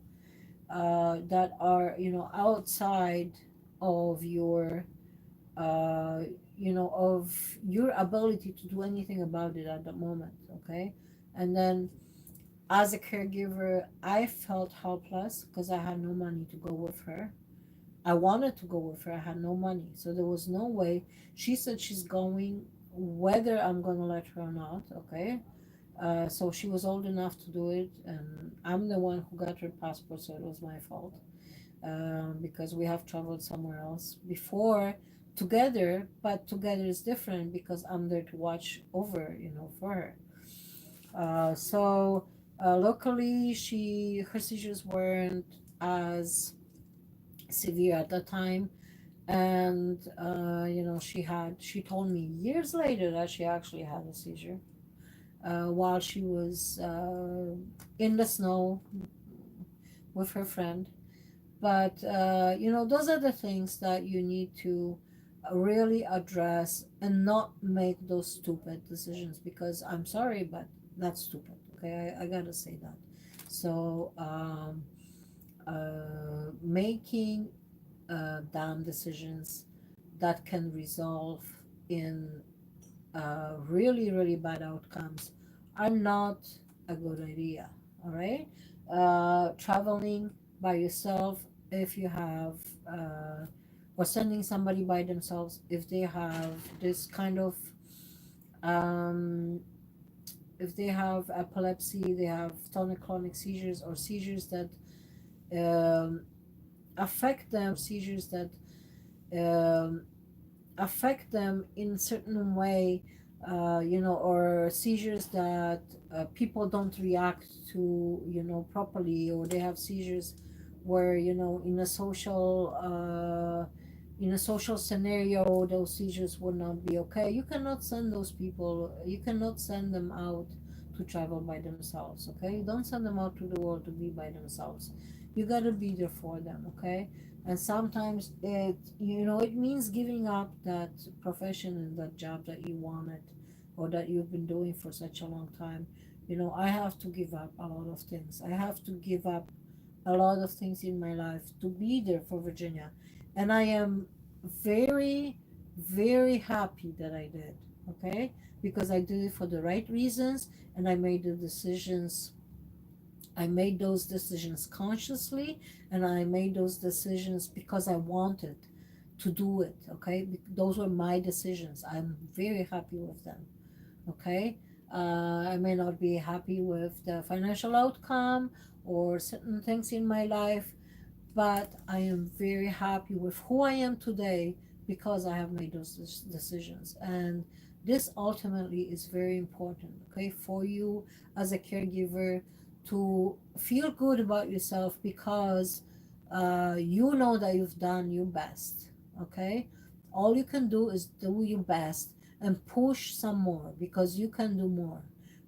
that are outside of your uh, of your ability to do anything about it at the moment. Okay. And then, as a caregiver, I felt helpless because I had no money to go with her. I wanted to go with her, I had no money, so there was no way. She said she's going whether I'm going to let her or not. Okay. So she was old enough to do it, and I'm the one who got her passport, so it was my fault, because we have traveled somewhere else before together, but together is different because I'm there to watch over, for her. Luckily, her seizures weren't as severe at the time, and she told me years later that she actually had a seizure while she was in the snow with her friend. But those are the things that you need to really address and not make those stupid decisions, because I'm sorry, but that's stupid. Okay, I gotta say that. So making dumb decisions that can resolve in really, really bad outcomes are not a good idea. All right. Traveling by yourself, if you have, or sending somebody by themselves, if they have this kind of, um, if they have epilepsy, they have tonic-clonic seizures, or seizures that um, affect them, seizures that um, affect them in certain way, or seizures that people don't react to, properly, or they have seizures where, in a social scenario, those seizures would not be okay. You cannot send those people, you cannot send them out to travel by themselves. Okay, don't send them out to the world to be by themselves. You got to be there for them. Okay, and sometimes it means giving up that profession and that job that you wanted or that you've been doing for such a long time. I have to give up a lot of things. I have to give up a lot of things in my life to be there for Virginia. And I am very, very happy that I did. Okay, because I did it for the right reasons, and I made those decisions consciously, and I made those decisions because I wanted to do it. Okay, those were my decisions. I'm very happy with them. Okay, I may not be happy with the financial outcome or certain things in my life, but I am very happy with who I am today because I have made those decisions. And this ultimately is very important, okay, for you as a caregiver to feel good about yourself because you know that you've done your best, okay? All you can do is do your best and push some more because you can do more,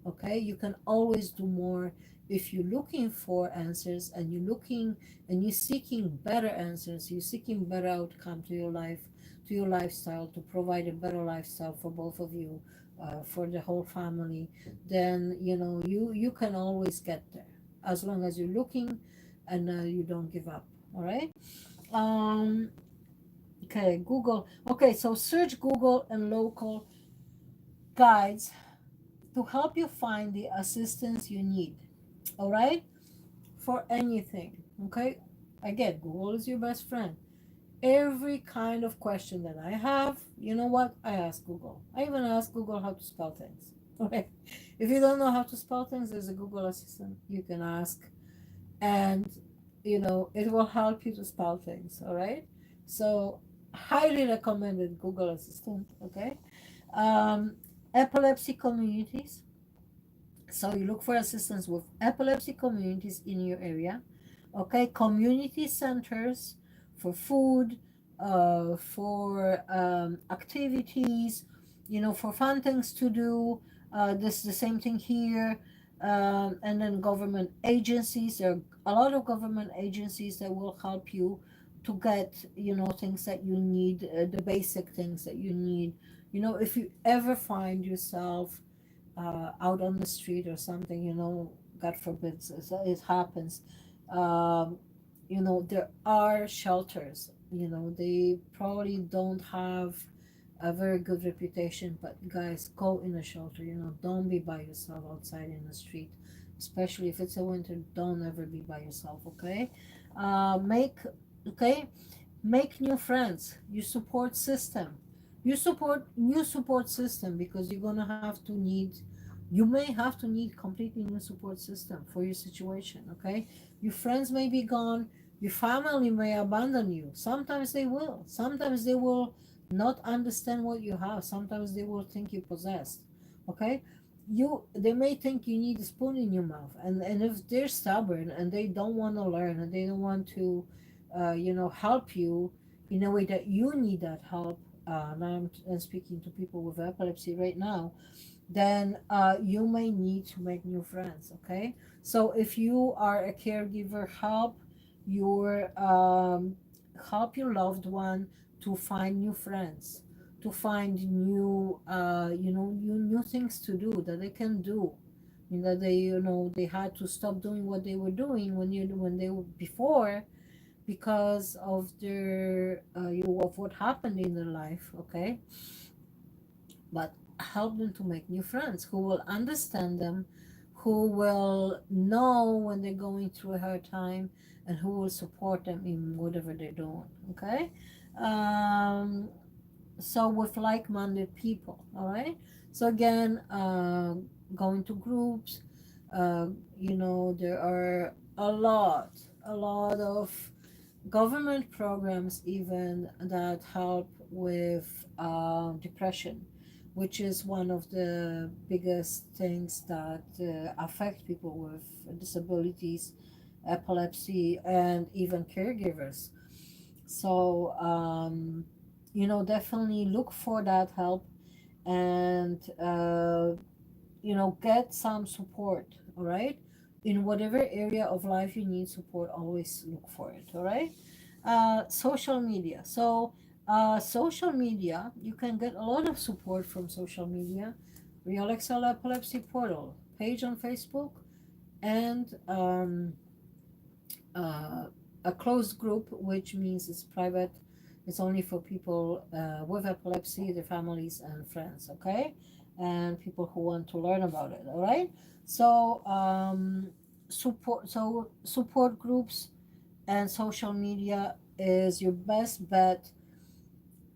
okay? You can always do more if you're looking for answers and you're seeking better answers, you're seeking better outcome to your life, to your lifestyle, to provide a better lifestyle for both of you, for the whole family, then you can always get there as long as you're looking and you don't give up. All right. um okay, Google. Okay, so search Google and local guides to help you find the assistance you need. All right, for anything. Okay, again, Google is your best friend. Every kind of question that I have, you know what? I ask Google. I even ask Google how to spell things. Okay. If you don't know how to spell things, there's a Google Assistant you can ask, and it will help you to spell things. All right. So, highly recommended Google Assistant. Okay. Um, Epilepsy communities. So you look for assistance with epilepsy communities in your area. Okay, community centers for food, for activities, for fun things to do. This is the same thing here. And then government agencies. There are a lot of government agencies that will help you to get, things that you need, the basic things that you need. If you ever find yourself out on the street or something, God forbid, it happens. Um, there are shelters. They probably don't have a very good reputation, but guys, go in a shelter. Don't be by yourself outside in the street, especially if it's a winter. Don't ever be by yourself. Okay, make okay, make new friends. Your support system. You support new support system because you may have to need completely new support system for your situation. Okay, your friends may be gone, your family may abandon you. Sometimes they will not understand what you have. Sometimes they will think you possessed. Okay, they may think you need a spoon in your mouth, and if they're stubborn and they don't want to learn and they don't want to help you in a way that you need that help. Now I'm speaking to people with epilepsy right now. Then you may need to make new friends. Okay, so if you are a caregiver, your help your loved one to find new friends, to find new new things to do that they can do. They had to stop doing what they were doing when they were before because of of what happened in their life. Okay, but help them to make new friends who will understand them, who will know when they're going through a hard time, and who will support them in whatever they're doing. Okay, um, so with like-minded people. All right. So again, going to groups. There are a lot of government programs even that help with depression, which is one of the biggest things that affect people with disabilities, epilepsy, and even caregivers. So definitely look for that help, and get some support, all right? In whatever area of life you need support, always look for it, all right? Social media. So, social media, you can get a lot of support from social media. Realexcel Epilepsy Portal page on Facebook, and a closed group, which means it's private. It's only for people with epilepsy, their families and friends, okay? And people who want to learn about it, all right? So, support groups and social media is your best bet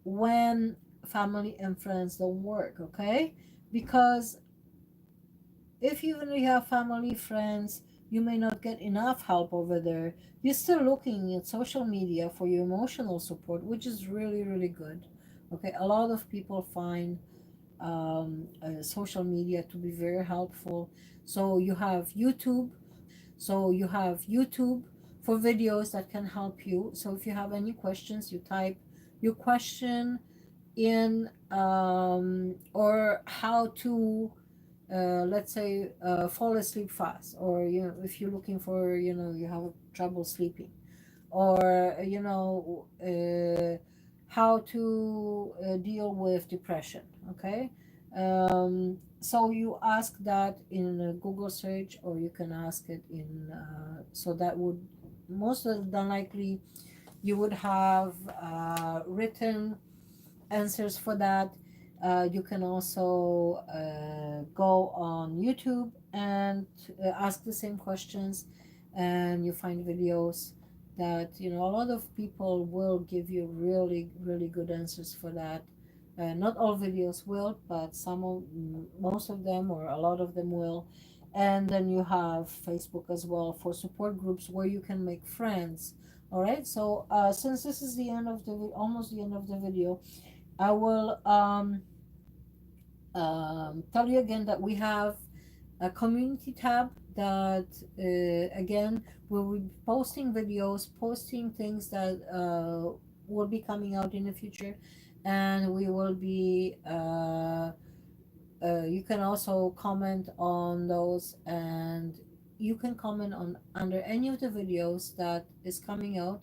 when family and friends don't work, okay? Because if you only have family, friends, you may not get enough help over there. You're still looking at social media for your emotional support, which is really, really good. Okay, a lot of people find social media to be very helpful. So you have YouTube. So you have YouTube for videos that can help you. So if you have any questions, you type your question in, or how to let's say fall asleep fast, or if you're looking for, you have trouble sleeping, or how to deal with depression, okay? So you ask that in a Google search, or you can ask it in so that would most of the likely you would have written answers for that. You can also go on YouTube and ask the same questions, and you find videos that a lot of people will give you really, really good answers for that. Not all videos will, but most of them, or a lot of them will. And then you have Facebook as well for support groups where you can make friends. All right. So since this is the end of almost the end of the video, I will tell you again that we have a community tab that, again, we'll be posting videos, posting things that will be coming out in the future, and we will be. You can also comment on those, and you can comment on under any of the videos that is coming out,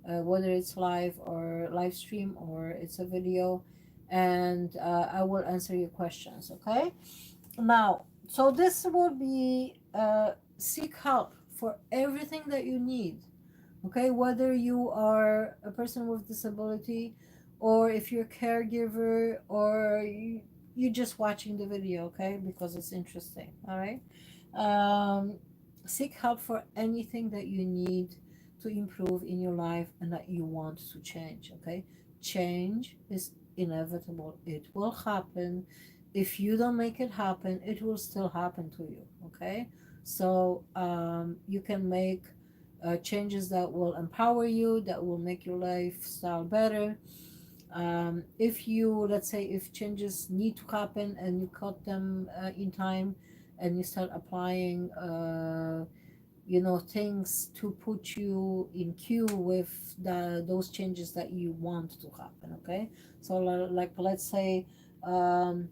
whether it's live or live stream, or it's a video, and I will answer your questions, okay? Now, so this will be seek help for everything that you need, okay? Whether you are a person with disability, or if you're a caregiver, or you're just watching the video, okay, because it's interesting, all right? um, Seek help for anything that you need to improve in your life and that you want to change, okay? Change is inevitable. It will happen. If you don't make it happen, it will still happen to you, okay? So you can make changes that will empower you, that will make your lifestyle better. If you, let's say, if changes need to happen and you cut them in time, and you start applying things to put you in queue with those changes that you want to happen, okay? So like, let's say, um,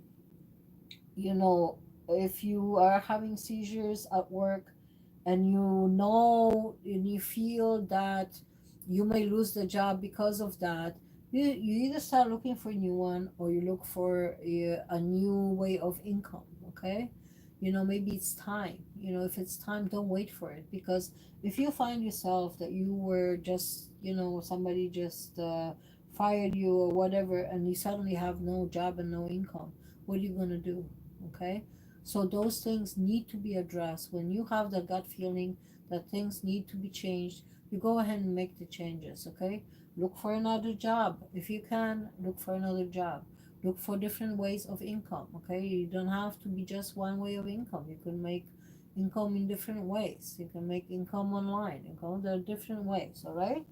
you know if you are having seizures at work, and and you feel that you may lose the job because of that, you either start looking for a new one, or you look for a new way of income, okay? Maybe it's time. If it's time, don't wait for it, because if you find yourself that you were just, somebody just fired you or whatever, and you suddenly have no job and no income, what are you going to do? Okay? So those things need to be addressed. When you have the gut feeling that things need to be changed, you go ahead and make the changes, okay? Look for another job. If you can, look for another job. Look for different ways of income, okay? You don't have to be just one way of income. You can make income in different ways. You can make income online. There are different ways, all right?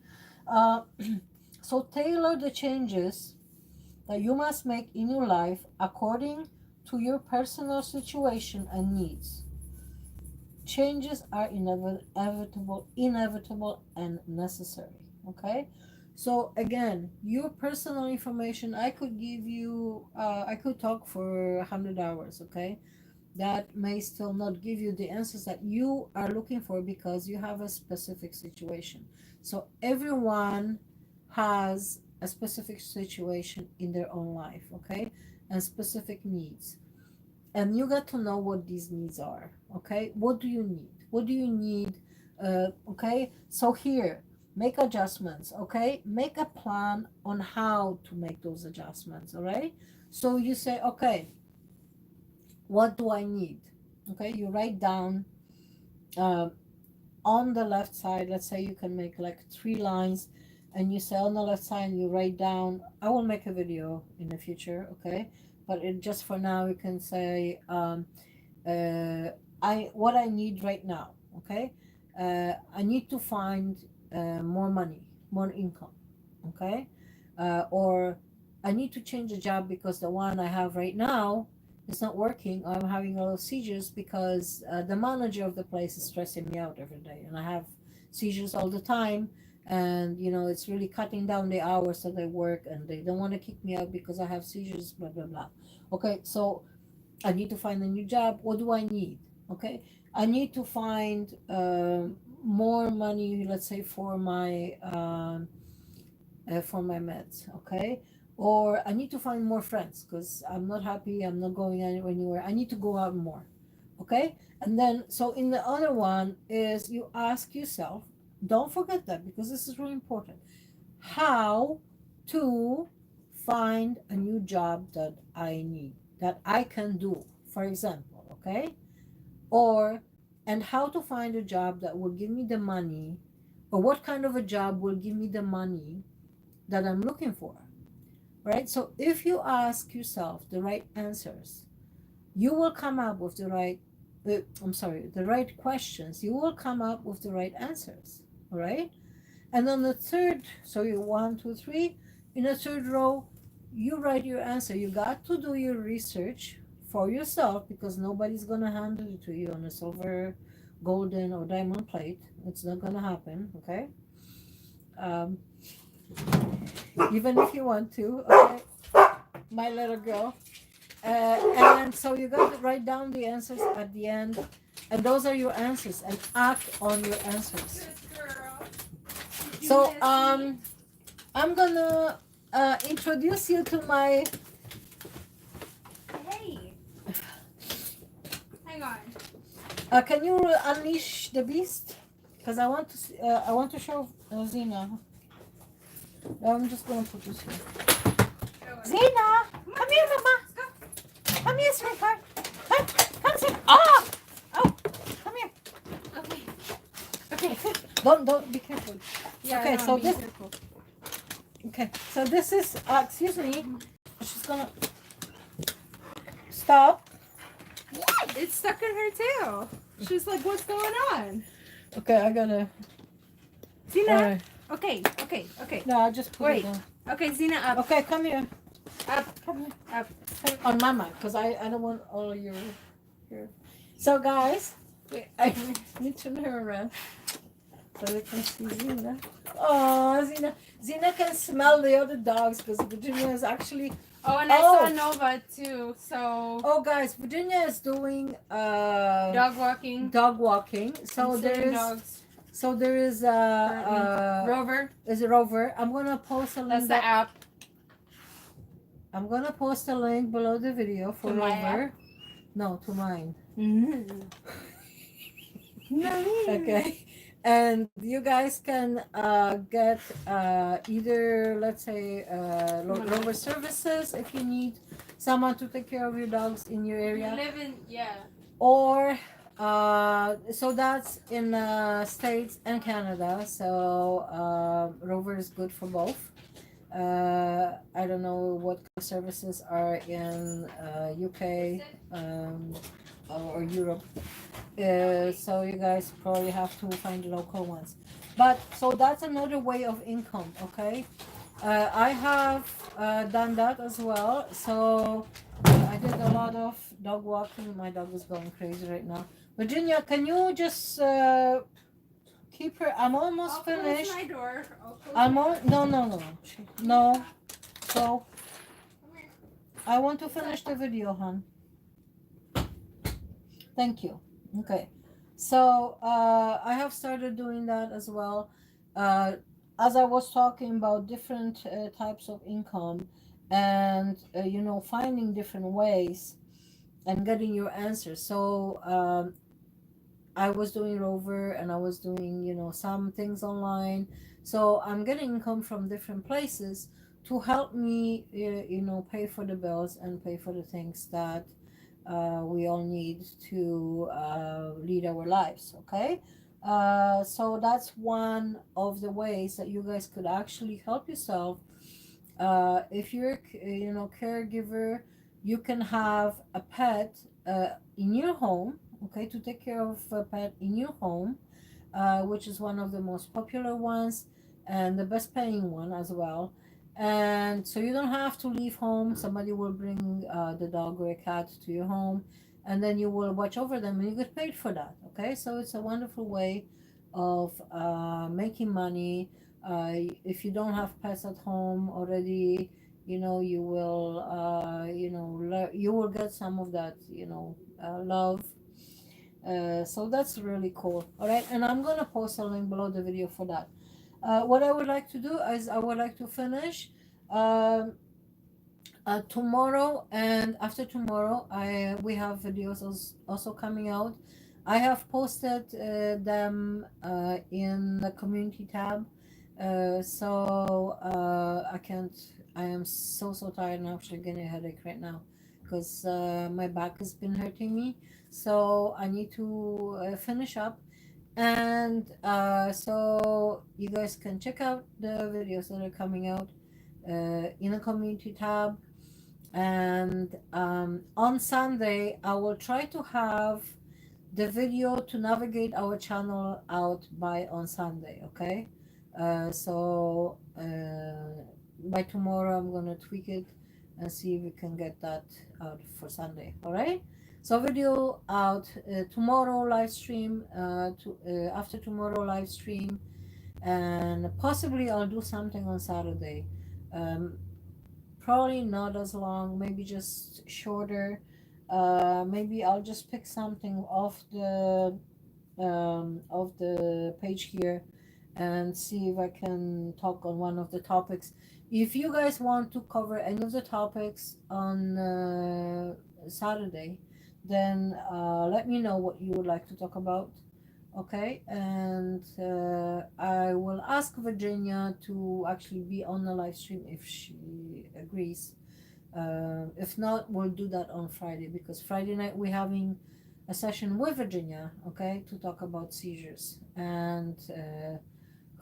Uh, so tailor the changes that you must make in your life according to your personal situation and needs. Changes are inevitable and necessary, okay? So again, your personal information, I could give you, I could talk for 100 hours, okay? that may still not give you the answers that you are looking for because you have a specific situation. So everyone has a specific situation in their own life, okay, and specific needs. And you got to know what these needs are, okay? What do you need? What do you need? Okay, so here, make adjustments, okay? Make a plan on how to make those adjustments, all right? So you say, okay, what do I need? Okay, you write down uh, on the left side, let's say you can make like 3 lines, and you say on the left side, you write down, I will make a video in the future, okay? But just for now, you can say, what I need right now, okay? I need to find more money, more income, okay? Or I need to change the job because the one I have right now is not working. I'm having a lot of seizures because the manager of the place is stressing me out every day, and I have seizures all the time. And it's really cutting down the hours that I work, and they don't want to kick me out because I have seizures, blah blah blah. Okay, so I need to find a new job. What do I need? Okay, I need to find more money, let's say for my meds. Okay, or I need to find more friends because I'm not happy. I'm not going anywhere. I need to go out more. Okay, and then so in the other one is you ask yourself. Don't forget that because this is really important. How to find a new job that I need, that I can do, for example, okay? Or, and how to find a job that will give me the money, or what kind of a job will give me the money that I'm looking for, right? So if you ask yourself the right answers, you will come up with the right questions. You will come up with the right answers, all right? And on the third, so you 1, 2, 3, in the third row, you write your answer. You got to do your research for yourself because nobody's gonna hand it to you on a silver, golden, or diamond plate. It's not gonna happen, okay? Um, even if you want to, okay, my little girl. And so you got to write down the answers at the end, and those are your answers, and act on your answers. So I'm gonna introduce you to my. Hey, hang on. Can you unleash the beast? Because I want to show Zena. I'm just gonna put this here. Zena, come here, Mama. Come here, sweetheart. Come sit. Oh, come here. Okay. Don't be careful. Yeah, Okay, so this. careful. Okay, so this is. Excuse me. She's gonna stop. What? It's stuck in her tail. She's like, what's going on? Okay, I gotta. Zena. Okay. No, I just put Wait. it down. Okay, Zena, up. Okay, come here. Up. Come here. Up. On Mama, because I don't want all of your. So guys, Wait, I need to turn her around so they can see Zena. Oh, Zena can smell the other dogs because Virginia is actually. Oh, and I saw Nova too. So. Oh, guys, Virginia is doing Dog walking. So there is Rover. Is a Rover. I'm gonna post a link. That's the app. I'm gonna post a link below the video for To my Rover. app? No, to mine. Mm-hmm. Okay. And you guys can get either, let's say, Rover services if you need someone to take care of your dogs in your area. Or so that's in States and Canada. So Rover is good for both. I don't know what kind of services are in UK or Europe. So you guys probably have to find local ones. But so that's another way of income, okay? I have done that as well. So I did a lot of dog walking. My dog is going crazy right now. Virginia, can you just keep her? I'm almost finished. My door. No. So I want to finish the video, hon. Thank you. Okay. So I have started doing that as well. Uh, as I was talking about different types of income and, finding different ways and getting your answers. So I was doing Rover and I was doing, some things online. So I'm getting income from different places to help me, pay for the bills and pay for the things that we all need to lead our lives. Okay. So that's one of the ways that you guys could actually help yourself. If you're, caregiver, you can have a pet in your home, okay, to take care of a pet in your home, which is one of the most popular ones and the best paying one as well. And so you don't have to leave home. Somebody will bring the dog or a cat to your home, and then you will watch over them and you get paid for that. Okay, so it's a wonderful way of making money. If you don't have pets at home already, you will, you will get some of that, love. So that's really cool. All right, and I'm gonna post a link below the video for that. What I would like to do is I would like to finish um, tomorrow and after tomorrow. We have videos also coming out. I have posted them in the community tab. I can't. I am so tired and I'm actually getting a headache right now because my back has been hurting me. So I need to finish up, and so you guys can check out the videos that are coming out in the community tab. And on Sunday, I will try to have the video to navigate our channel out by on Sunday. Okay, by tomorrow I'm gonna tweak it and see if we can get that out for Sunday. All right. So video out tomorrow live stream, after tomorrow live stream, and possibly I'll do something on Saturday. Um, Probably not as long, maybe just shorter. Maybe I'll just pick something off the page here and see if I can talk on one of the topics. If you guys want to cover any of the topics on Saturday, then let me know what you would like to talk about. Okay, and I will ask Virginia to actually be on the live stream if she agrees. If not, we'll do that on Friday because Friday night we're having a session with Virginia, okay, to talk about seizures and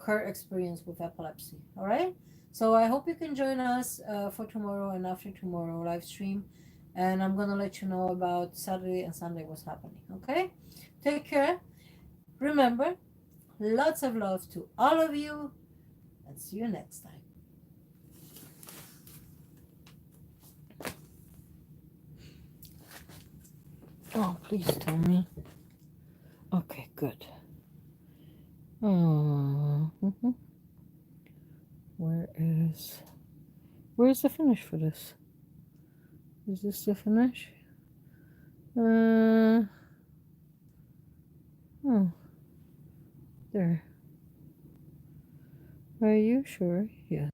her experience with epilepsy. All right, so I hope you can join us for tomorrow and after tomorrow live stream, and I'm gonna let you know about Saturday and Sunday what's happening. Okay, take care. Remember, lots of love to all of you, and see you next time. Oh, please tell me. Okay, good. Where's the finish for this? Is this the finish? There. Are you sure? Yes.